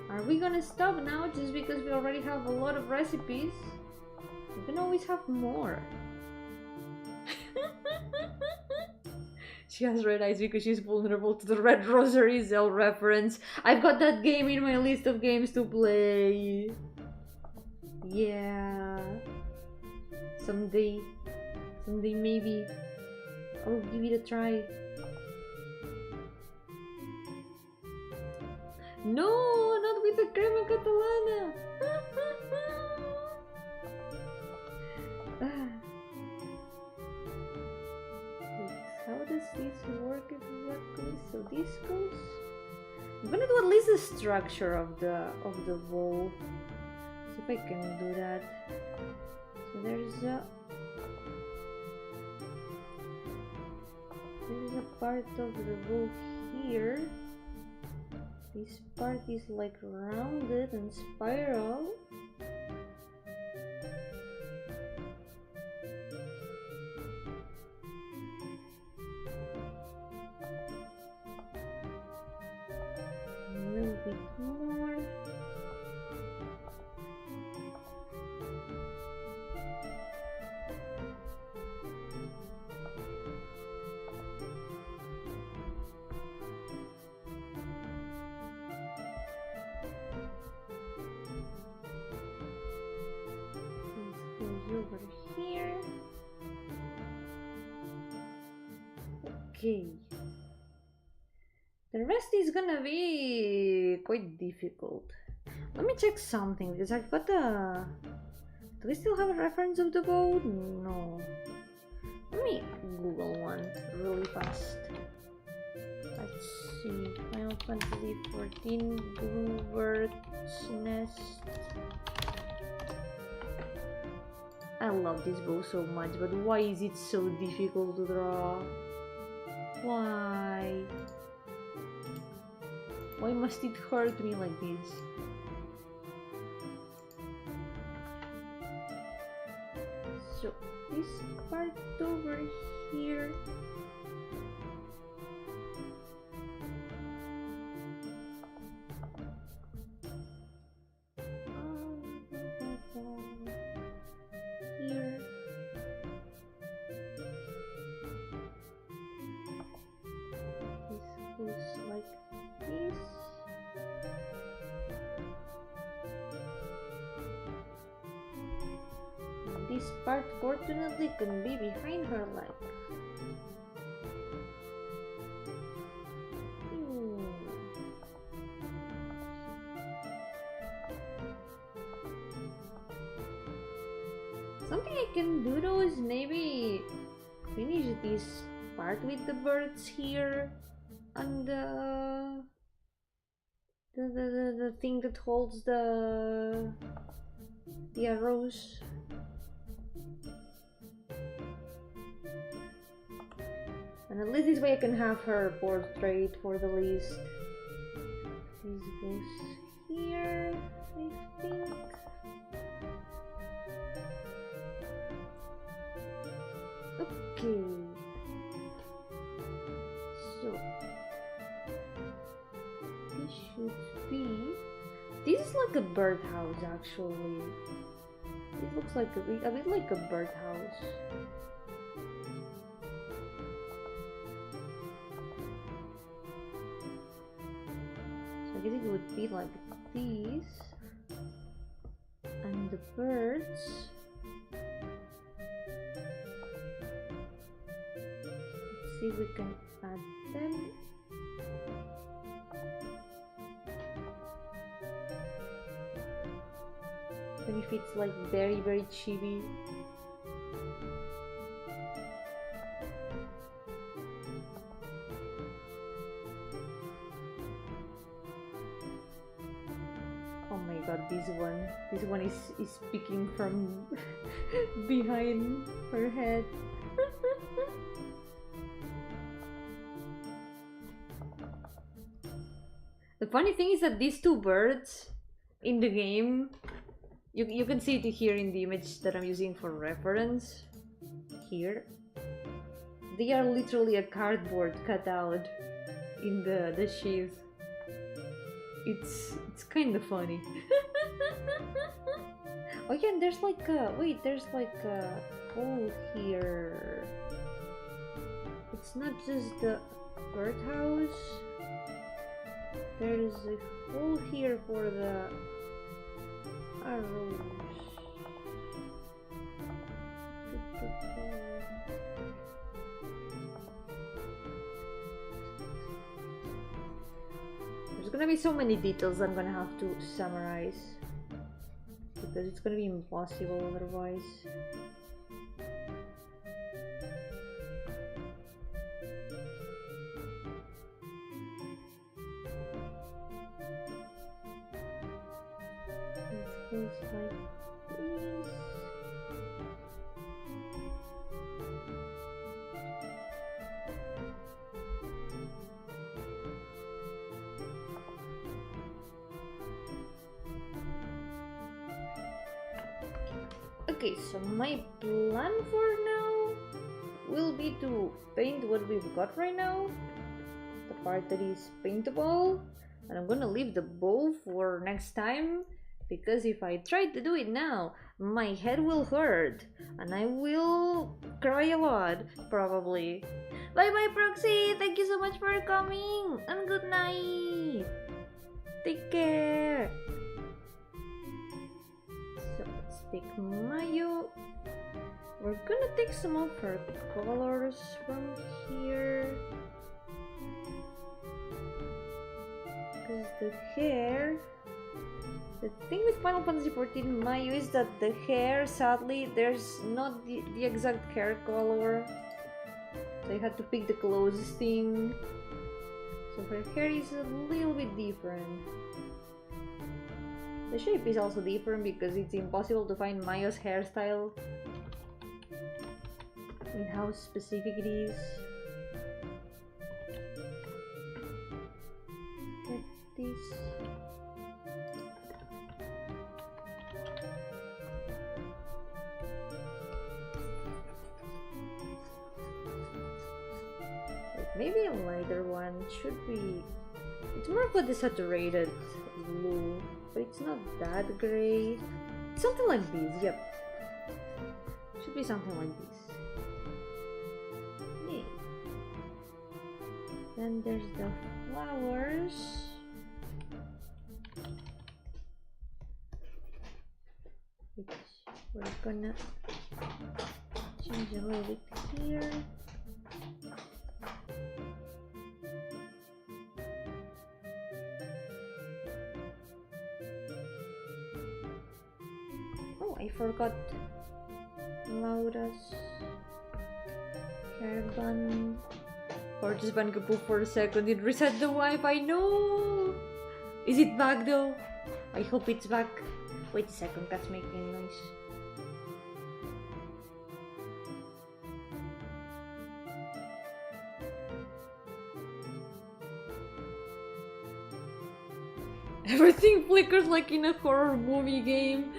Are we gonna stop now just because we already have a lot of recipes? We can always have more. She has red eyes because she's vulnerable to the Red Rosary Zell reference. I've got that game in my list of games to play. Yeah. Someday maybe I'll give it a try. No, not with the crema catalana. How does this work exactly? So this goes. I'm gonna do at least the structure of the bowl. See if I can do that. So there's a part of the bowl here. This part is like rounded and spiral. A little bit more. Over here. Okay. The rest is gonna be quite difficult. Let me check something because I've got a... Do we still have a reference of the boat? No. Let me Google one really fast. Let's see. Final Fantasy 14 Bluebird's Nest. I love this bow so much, but why is it so difficult to draw? Why? Why must it hurt me like this? So, this part over here. This part fortunately can be behind her leg. Something I can do though is maybe finish this part with the birds here and the thing that holds the arrows. And at least this way I can have her portrait for the list. This goes here, I think. Okay. So this should be. This is like a birdhouse actually. It looks like a bit like a birdhouse. I guess it would be like this, and the birds. Let's see if we can add them. Then if it's like very, very chibi. Oh my god, this one is speaking from behind her head. The funny thing is that these two birds in the game, you can see it here in the image that I'm using for reference. Here, they are literally a cardboard cutout in the sheath. It's kind of funny. Oh yeah, and there's like a there's like a hole here. It's not just the birdhouse. There's a hole here for the arrows. There's gonna be so many details I'm gonna have to summarize because it's gonna be impossible otherwise. Like this. Okay, so my plan for now will be to paint what we've got right now, the part that is paintable, and I'm gonna leave the bow for next time, because if I try to do it now, my head will hurt and I will cry a lot, probably. Bye bye, Proxy! Thank you so much for coming, and good night! Take care! So let's take Mayo. We're gonna take some of her colors from here, because the hair, the thing with Final Fantasy XIV Mayu is that the hair, sadly, there's not the exact hair color, so I had to pick the closest thing. So her hair is a little bit different. The shape is also different because it's impossible to find Mayu's hairstyle and how specific it is. Like this. Maybe a lighter one should be. It's more of a desaturated blue, but it's not that gray. Something like this, yep. Should be something like this. Yeah. Then there's the flowers. Which we're gonna change a little bit here. I forgot Laura's hair bun. Or just bun kapoop for a second. It reset the Wi-Fi. No! Is it back though? I hope it's back. Wait a second, cat's making noise. Everything flickers like in a horror movie game.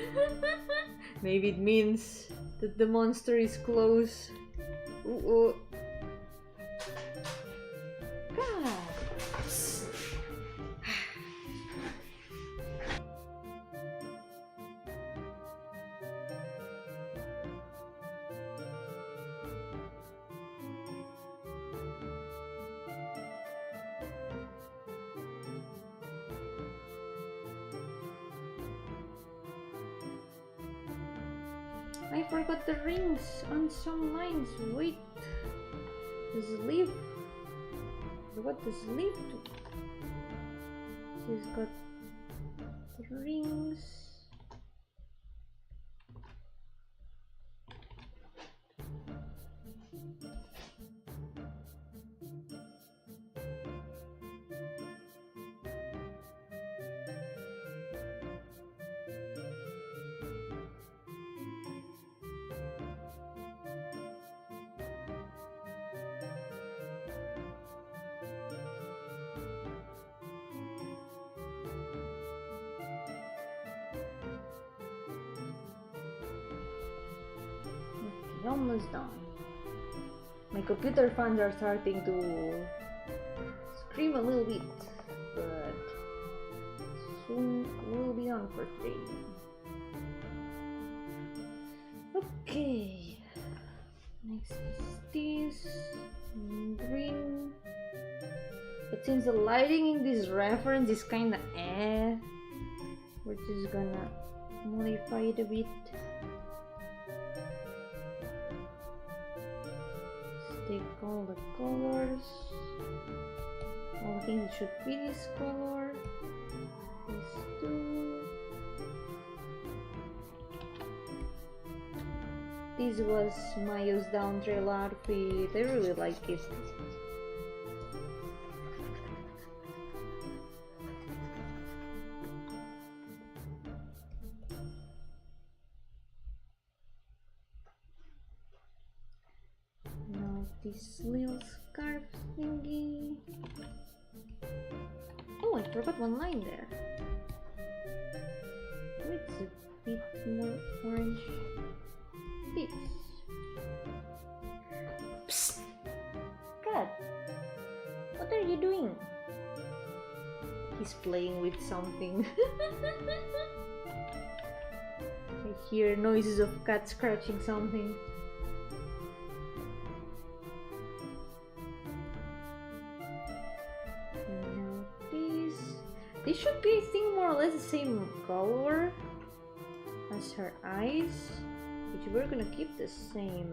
Maybe it means that the monster is close. Ooh. I forgot the rings on some lines. Wait, the sleeve. What the sleeve do? She's got the rings. almost done. My computer fans are starting to scream a little bit, but soon we'll be on for today. Okay, next is this green. But since the lighting in this reference is kinda we're just gonna modify it a bit. Take all the colors. I think it should be this color. These two. This was Mayo's down trail outfit. I really like it. This little scarf thingy. Oh, I forgot one line there. It's a bit more orange. This. Psst! Cat! What are you doing? He's playing with something. I hear noises of cat scratching something. This should be, I think, more or less the same color as her eyes, which we're gonna keep the same.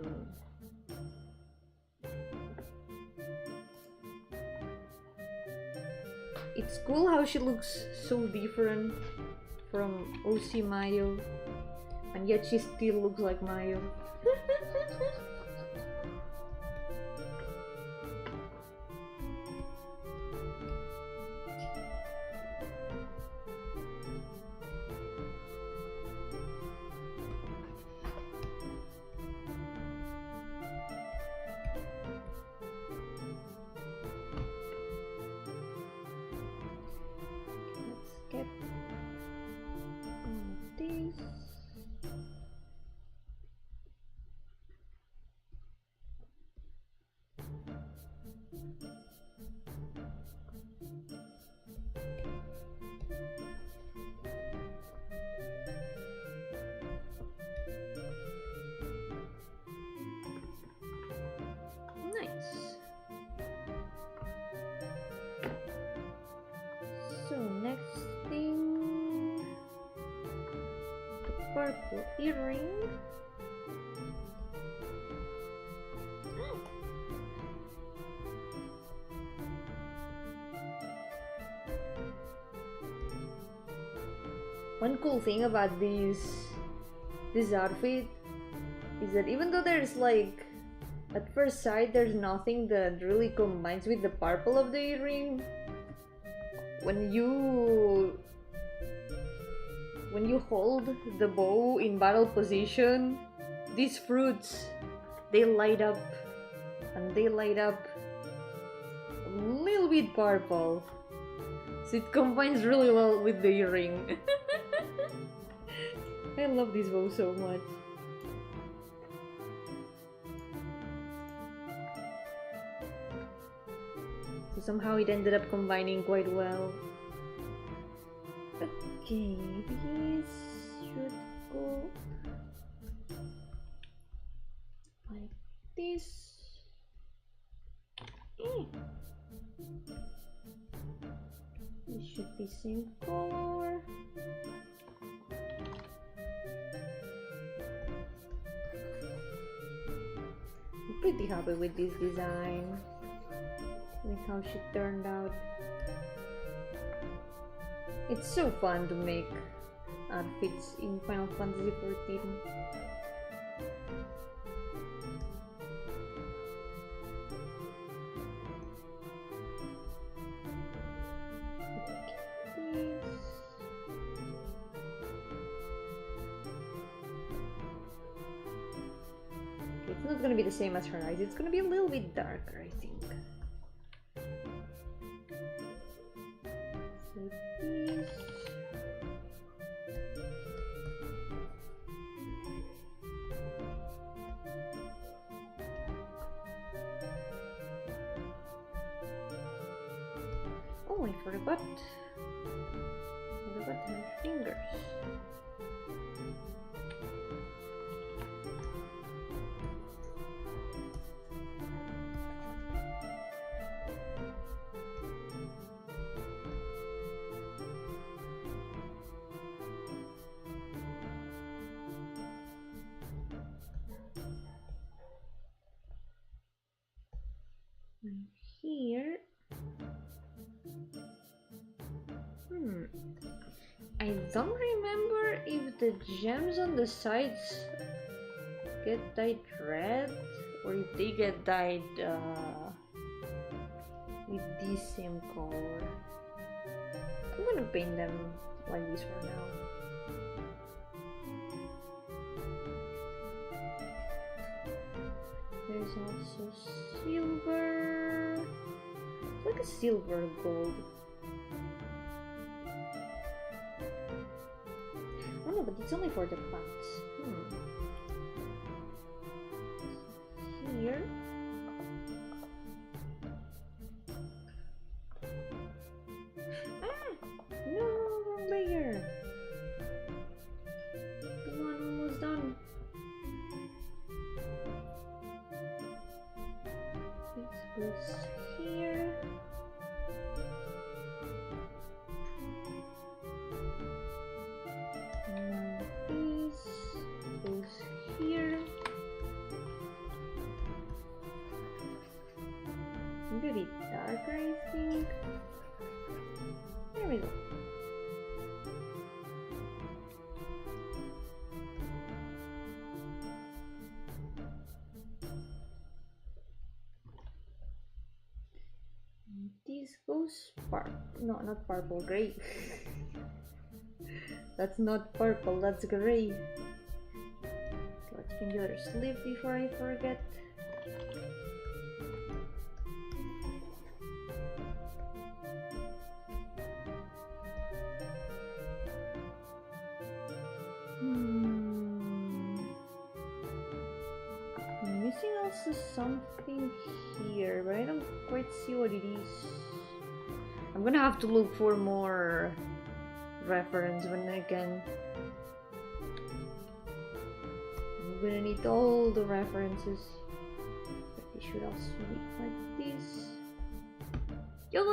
It's cool how she looks so different from OC Mayo, and yet she still looks like Mayo. Purple earring. One cool thing about this outfit is that even though there's like at first sight there's nothing that really combines with the purple of the earring, when you hold the bow in battle position, these fruits, they light up, and they light up a little bit purple, so it combines really well with the earring. I love this bow so much. So somehow it ended up combining quite well. Okay, this should go like this. This should be same color. I'm pretty happy with this design, with how she turned out. It's so fun to make outfits in Final Fantasy XIV. It's not gonna be the same as her eyes, it's gonna be a little bit darker, I think. Oh, I forgot. I forgot my fingers. Here. I don't remember if the gems on the sides get dyed red or if they get dyed with this same color. I'm gonna paint them like this for now. There's also silver. It's like a silver gold. Oh no, but it's only for the pants. Here. Ah! No, wrong layer. Come on, almost done. This goes here. A bit darker, I think. There we go. This goes purple. No, not purple, gray. That's not purple, that's gray. Let's paint the other sleeve before I forget. I'm missing also something here, but I don't quite see what it is. I'm gonna have to look for more reference when I can. I'm gonna need all the references. But they should also be like this. Yo,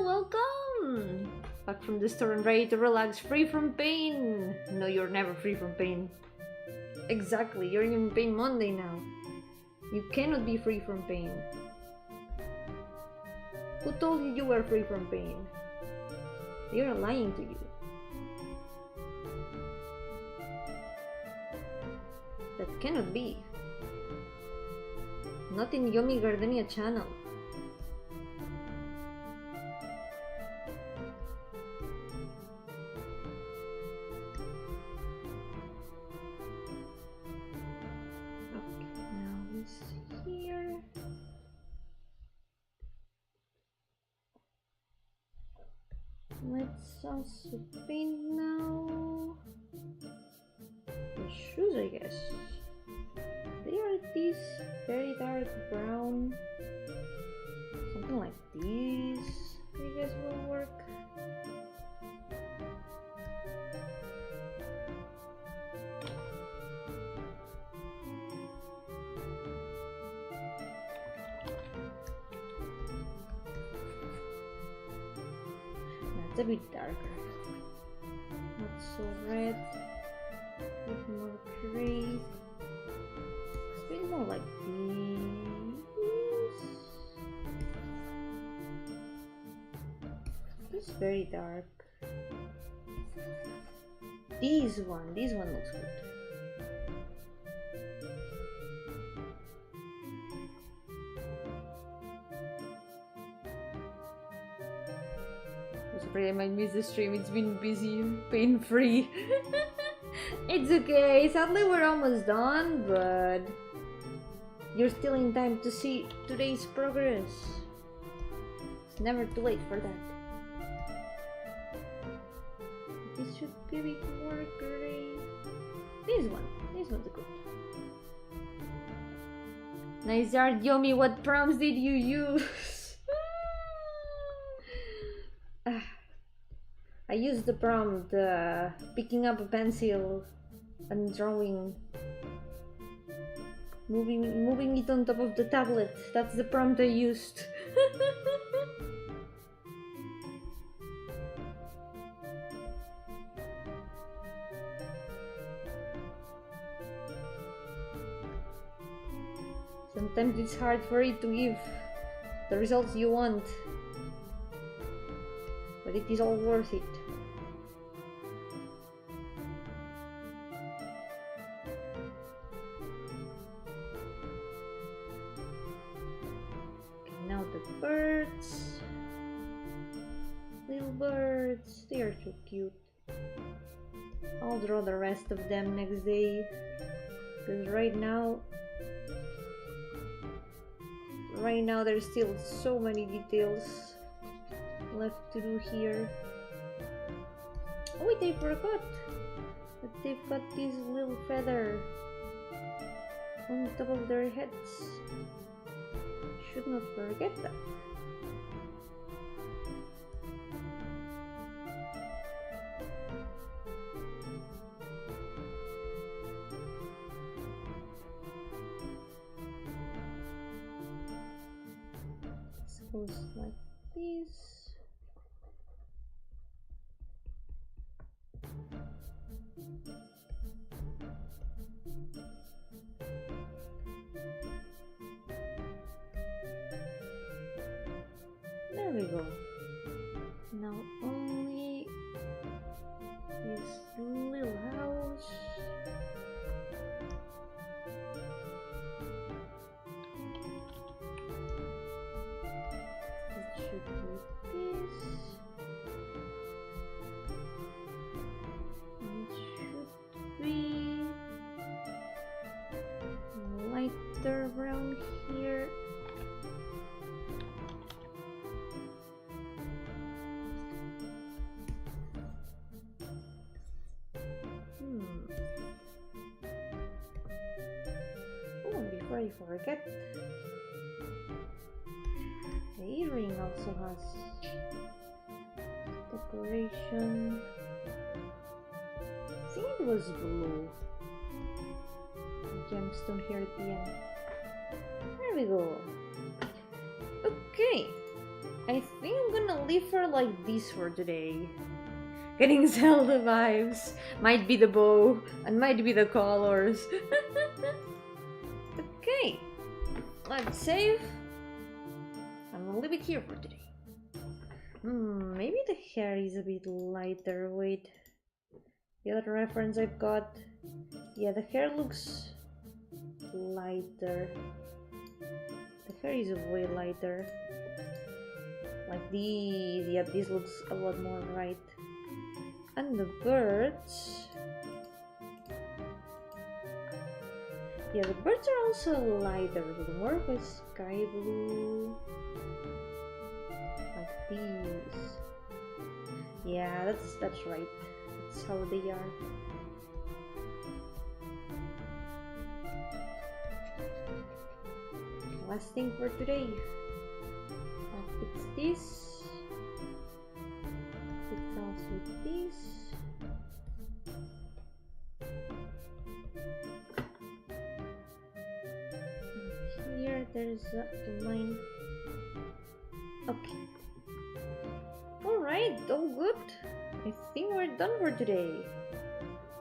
welcome! Back from the store and ready to relax, free from pain. No, you're never free from pain. Exactly, you're in pain Monday now. You cannot be free from pain. Who told you you were free from pain? They are lying to you. That cannot be. Not in Yomi Gardenia channel. Let's also paint now the shoes, I guess. They are this very dark brown. Something like this, I guess, will work. A bit darker, not so red, a bit more gray, a bit more like this. It's very dark. This one looks good. I might miss the stream, it's been busy, pain-free. It's okay, sadly we're almost done, but you're still in time to see today's progress. It's never too late for that. This should be a bit more gray. This one's good. Nice art, Yomi, what prompts did you use? I used the prompt, picking up a pencil and drawing. Moving it on top of the tablet. That's the prompt I used. Sometimes it's hard for it to give the results you want, but it is all worth it. Okay, now the birds. Little birds, they are so cute. I'll draw the rest of them next day, because right now there's still so many details left to do here. Oh wait, I forgot that they've got this little feather on top of their heads. Should not forget that. Goes like this. There we go. Now only this little house. Should be this. It should be lighter brown here. Oh, before I forget, the earring also has decoration. I think it was blue. Gemstone here at the end. There we go. Okay, I think I'm gonna leave her like this for today. Getting Zelda vibes. Might be the bow and might be the colors. Okay, let's save. I'm gonna leave it here for today. Maybe the hair is a bit lighter. Wait, the other reference I've got. Yeah, the hair looks lighter. The hair is way lighter. Like these, yeah, this looks a lot more right. And the birds. Yeah, the birds are also lighter, with more of a sky blue. Like these. Yeah, that's right. That's how they are. Last thing for today. I'll fix this. It comes with this. And here there's a line. Okay. Alright, all good. I think we're done for today.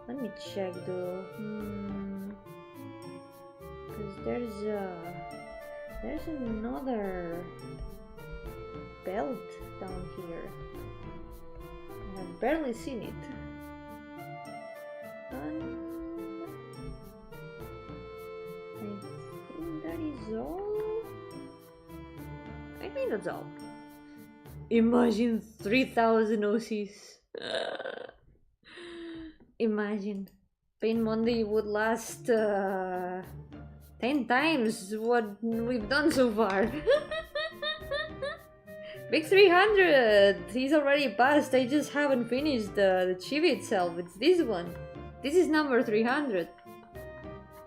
Let me check though. Because there's another belt down here. I've barely seen it. And I think that is all. I think that's all. Imagine 3,000 OCs. Imagine. Paint Monday would last 10 times what we've done so far. Big 300! He's already passed, I just haven't finished the chibi itself. It's this one. This is number 300.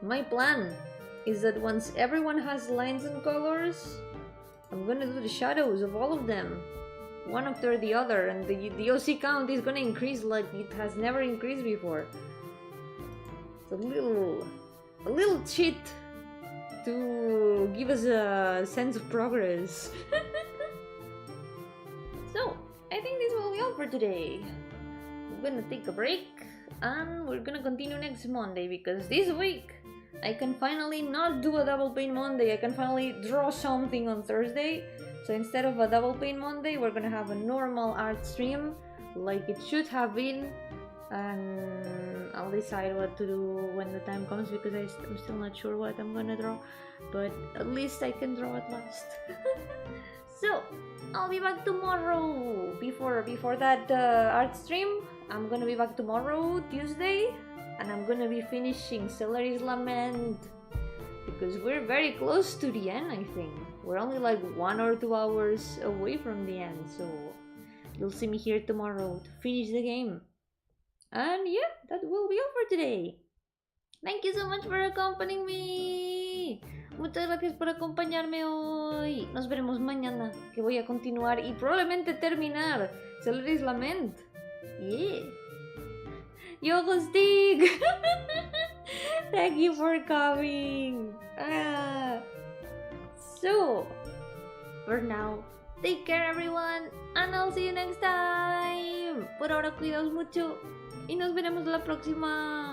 My plan is that once everyone has lines and colors, I'm gonna do the shadows of all of them one after the other, and the OC count is gonna increase like it has never increased before. It's a little cheat to give us a sense of progress. So, I think this will be all for today. We're gonna take a break and we're gonna continue next Monday, because this week I can finally not do a double paint Monday. I can finally draw something on Thursday. So instead of a double paint Monday, we're gonna have a normal art stream like it should have been, and I'll decide what to do when the time comes, because I'm still not sure what I'm gonna draw, but at least I can draw at last. So I'll be back tomorrow. Before that art stream, I'm gonna be back tomorrow, Tuesday, and I'm gonna be finishing Celery's Lament, because we're very close to the end. I think we're only like 1 or 2 hours away from the end, so you'll see me here tomorrow to finish the game. And yeah, that will be all for today. Thank you so much for accompanying me. Muchas gracias por acompañarme hoy. Nos veremos mañana, que voy a continuar y probablemente terminar Celery's Lament. Yeah. Yo-hooo Stick! Thank you for coming. So, for now, take care everyone, and I'll see you next time. Por ahora, cuidaos mucho y nos veremos la próxima.